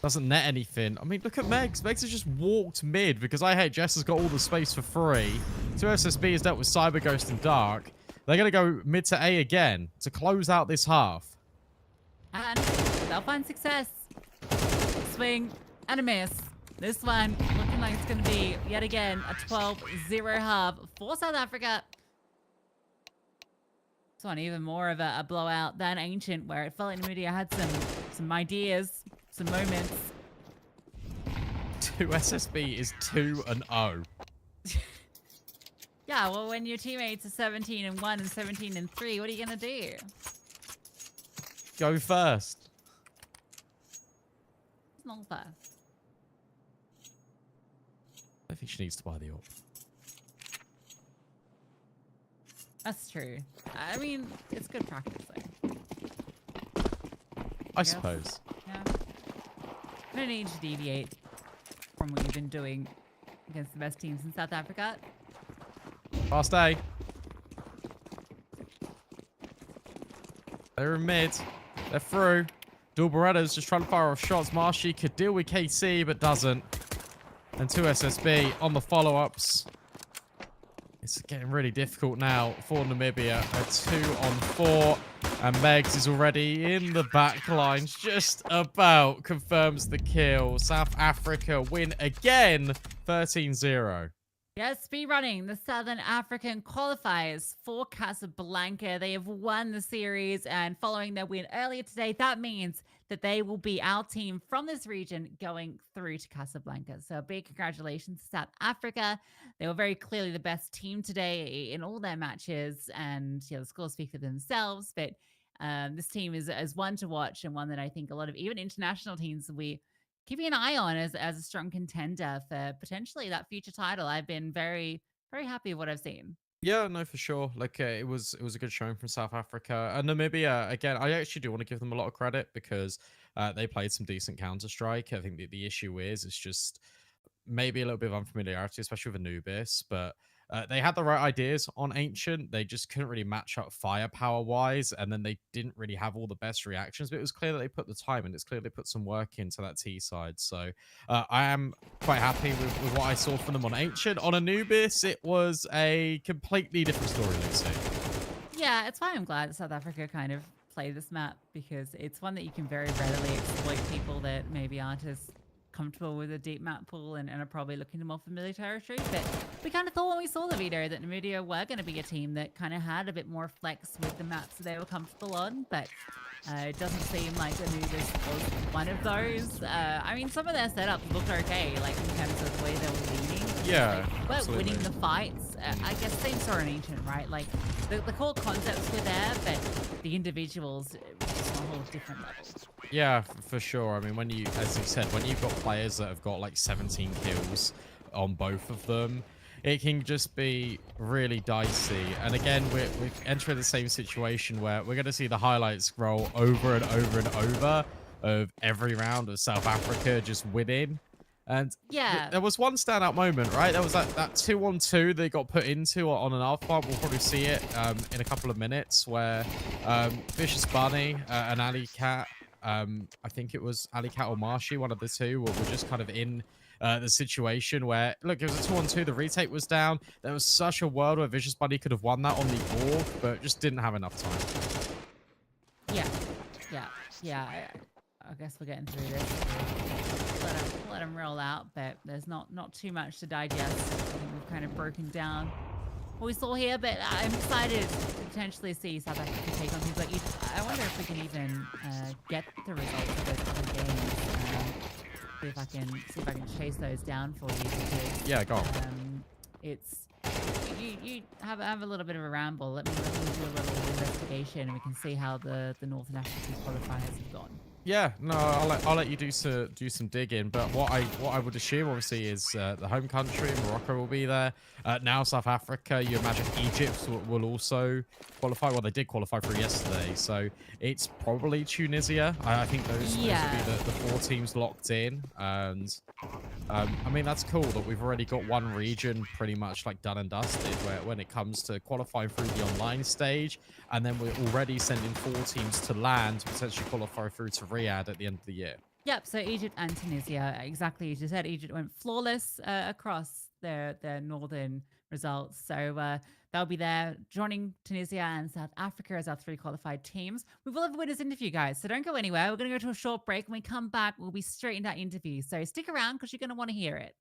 doesn't net anything. I mean, look at Megs. Megs has just walked mid because I Hate Jess has got all the space for free. 2SSB has dealt with Cyber Ghost and Dark. They're going to go mid to A again to close out this half. And they'll find success. Swing and a miss. This one looking like it's going to be, yet again, a 12-0 half for South Africa. This one even more of a blowout than Ancient, where it felt like Namibia had some ideas, some moments. 2SSB is 2-0. Yeah, well, when your teammates are 17-1 and 17-3, what are you going to do? Go first. It's not fair. I think she needs to buy the AWP. That's true. I mean, it's good practice, though. I suppose. Yeah. No need to deviate from what you've been doing against the best teams in South Africa. Fast A. They're in mid. They're through. Dual Berettas just trying to fire off shots. Marshy could deal with KC, but doesn't. And 2SSB on the follow-ups. It's getting really difficult now for Namibia. A 2-on-4. And Megs is already in the back lines. Just about confirms the kill. South Africa win again. 13-0. Yes, speedrunning the Southern African qualifiers for Casablanca. They have won the series, and following their win earlier today, that means that they will be our team from this region going through to Casablanca. So big congratulations to South Africa. They were very clearly the best team today in all their matches, and the scores speak for themselves. But this team is one to watch, and one that I think a lot of even international teams will be keeping an eye on as a strong contender for potentially that future title. I've been very, very happy with what I've seen. Yeah, no, for sure. Like it was a good showing from South Africa. And Namibia, again, I actually do want to give them a lot of credit because they played some decent Counter-Strike. I think the issue is it's just maybe a little bit of unfamiliarity, especially with Anubis, but they had the right ideas on Ancient. They just couldn't really match up firepower-wise, and then they didn't really have all the best reactions, but it was clear that they put the time, and it's clear they put some work into that T side. So I am quite happy with what I saw from them on Ancient. On Anubis, it was a completely different story, Lucy. Yeah, it's why I'm glad that South Africa kind of played this map, because it's one that you can very readily exploit people that maybe aren't as comfortable with a deep map pool and are probably looking to more familiar territory. But we kind of thought when we saw the video that Namibia were going to be a team that kind of had a bit more flex with the maps that they were comfortable on, but it doesn't seem like Anubis was one of those. I mean, some of their setups looked okay, like in terms of the way they were leaning. Yeah, But winning the fights, I guess same story in Ancient, right? Like the core concepts were there, but the individuals were just on a whole different level. Yeah, for sure. I mean, when you, as you said, when you've got players that have got like 17 kills on both of them, it can just be really dicey. And again, we're entering the same situation where we're going to see the highlights scroll over and over and over of every round of South Africa just winning. And yeah, there was one standout moment, right? There was that 2-on-2 they got put into on an half pump. We'll probably see it in a couple of minutes where Vicious Bunny and Ali Cat, I think it was Ali Cat or Marshy, one of the two, were just kind of in the situation where, look, it was a 2-on-2. The retake was down. There was such a world where Vicious Bunny could have won that on the org, but just didn't have enough time. Yeah. I guess we're getting through this. Let them roll out, but there's not too much to digest. I think we've kind of broken down what we saw here, but I'm excited to potentially see South Africa take on things like Iesf. I wonder if we can even get the results of those other games. See if I can chase those down for you. Because, Yeah, go on. It's you have a little bit of a ramble. Let me do a little investigation, and we can see how the Northern Africa qualifiers have gone. Yeah, no, I'll let you do some digging. But what I would assume, obviously, is the home country, Morocco, will be there. Now South Africa, you imagine Egypt will also qualify. Well, they did qualify for yesterday, so it's probably Tunisia. I think those will be the 4 teams locked in, and I mean, that's cool that we've already got one region pretty much like done and dusted when it comes to qualifying through the online stage. And then we're already sending 4 teams to land to potentially qualify through to Riyadh at the end of the year. Yep. So Egypt and Tunisia, exactly as you said. Egypt went flawless across their northern results. So they'll be there joining Tunisia and South Africa as our 3 qualified teams. We will have a winners interview, guys. So don't go anywhere. We're going to go to a short break. When we come back, we'll be straight into our interview. So stick around because you're going to want to hear it.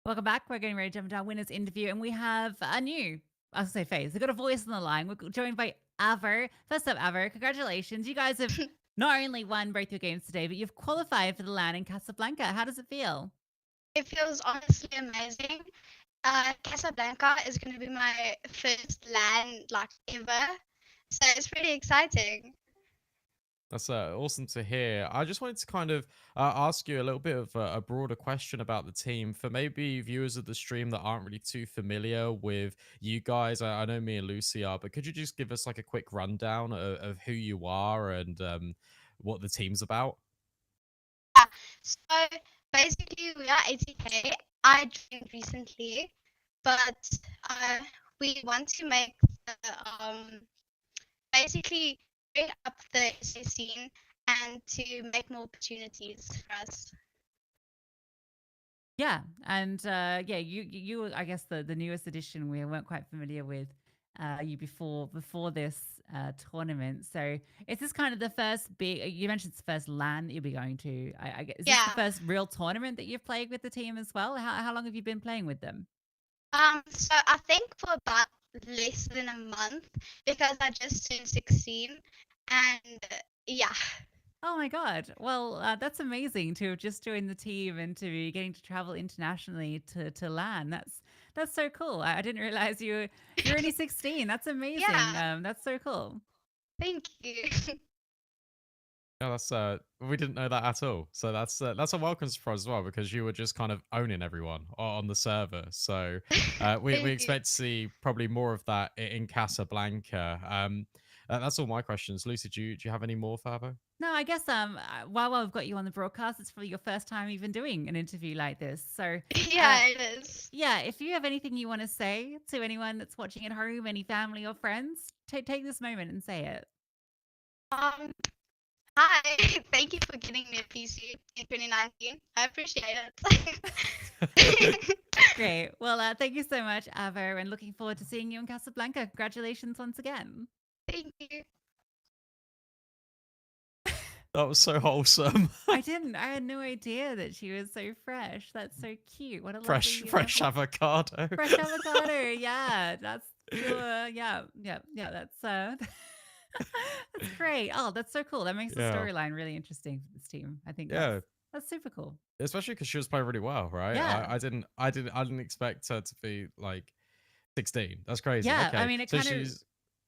Welcome back. We're getting ready to jump into our winners interview, and we have a new, I'll say face. We've got a voice on the line. We're joined by Avo. First up, Avo, congratulations. You guys have not only won both your games today, but you've qualified for the LAN in Casablanca. How does it feel? It feels honestly amazing. Casablanca is going to be my first LAN ever, so it's pretty exciting. That's awesome to hear. I just wanted to kind of ask you a little bit of a broader question about the team for maybe viewers of the stream that aren't really too familiar with you guys. I know me and Lucy are, but could you just give us like a quick rundown of who you are and what the team's about? So basically we are 80k. I joined recently, but we want to make basically bring up the SA scene and to make more opportunities for us. Yeah, and yeah, you were, I guess, the newest addition. We weren't quite familiar with you before this tournament. So is this kind of the first big? You mentioned it's the first LAN that you'll be going to. Is this the Yeah. first real tournament that you've played with the team as well? How long have you been playing with them? So I think for about less than a month because I just turned 16, and yeah. Oh my God. Well, that's amazing to have just joined the team and to be getting to travel internationally to LAN. That's so cool. I didn't realize you're only 16. That's amazing. Yeah. That's so cool. Thank you. Yeah, that's we didn't know that at all. So that's a welcome surprise as well because you were just kind of owning everyone on the server. So we Thank you. expect to see probably more of that in Casablanca. That's all my questions. Lucy, do you have any more, Fabo? No, I guess while I've got you on the broadcast, it's probably your first time even doing an interview like this. So Yeah, it is. yeah, if you have anything you want to say to anyone that's watching at home, any family or friends, take this moment and say it. Hi, thank you for getting me a PC in 2019. I appreciate it. Great. Well, thank you so much, Avo, and looking forward to seeing you in Casablanca. Congratulations once again. Thank you. That was so wholesome. I had no idea that she was so fresh. That's so cute. What a fresh lovely, avocado. fresh avocado. Yeah, that's yeah. That's that's great. Oh, that's so cool. That makes the Yeah. storyline really interesting for this team. I think Yeah. that's super cool. Especially because she was playing really well, right? Yeah. I didn't expect her to be like 16. That's crazy. Yeah, Okay. I mean, it so kind of. she's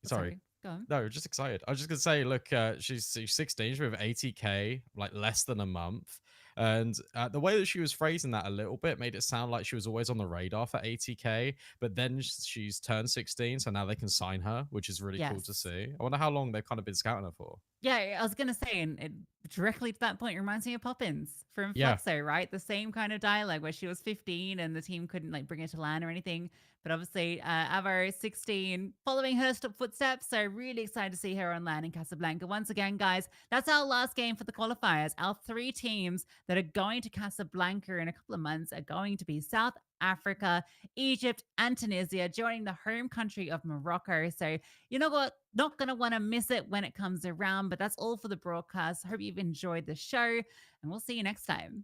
sorry. Go on. No, just excited. I was just gonna say, look, she's 16. She's with 80k, like less than a month. And the way that she was phrasing that a little bit made it sound like she was always on the radar for 80k. But then she's turned 16, so now they can sign her, which is really cool to Yes. see. I wonder how long they've kind of been scouting her for. Yeah, I was gonna say, and it, directly to that point, it reminds me of Poppins from Yeah. Fluxo, right? The same kind of dialogue where she was 15 and the team couldn't like bring her to LAN or anything. But obviously, Avo is 16, following her footsteps. So really excited to see her on LAN in Casablanca. Once again, guys, that's our last game for the qualifiers. Our 3 teams that are going to Casablanca in a couple of months are going to be South Africa, Egypt, and Tunisia, joining the home country of Morocco. So you know what? Not going to want to miss it when it comes around. But that's all for the broadcast. Hope you've enjoyed the show, and we'll see you next time.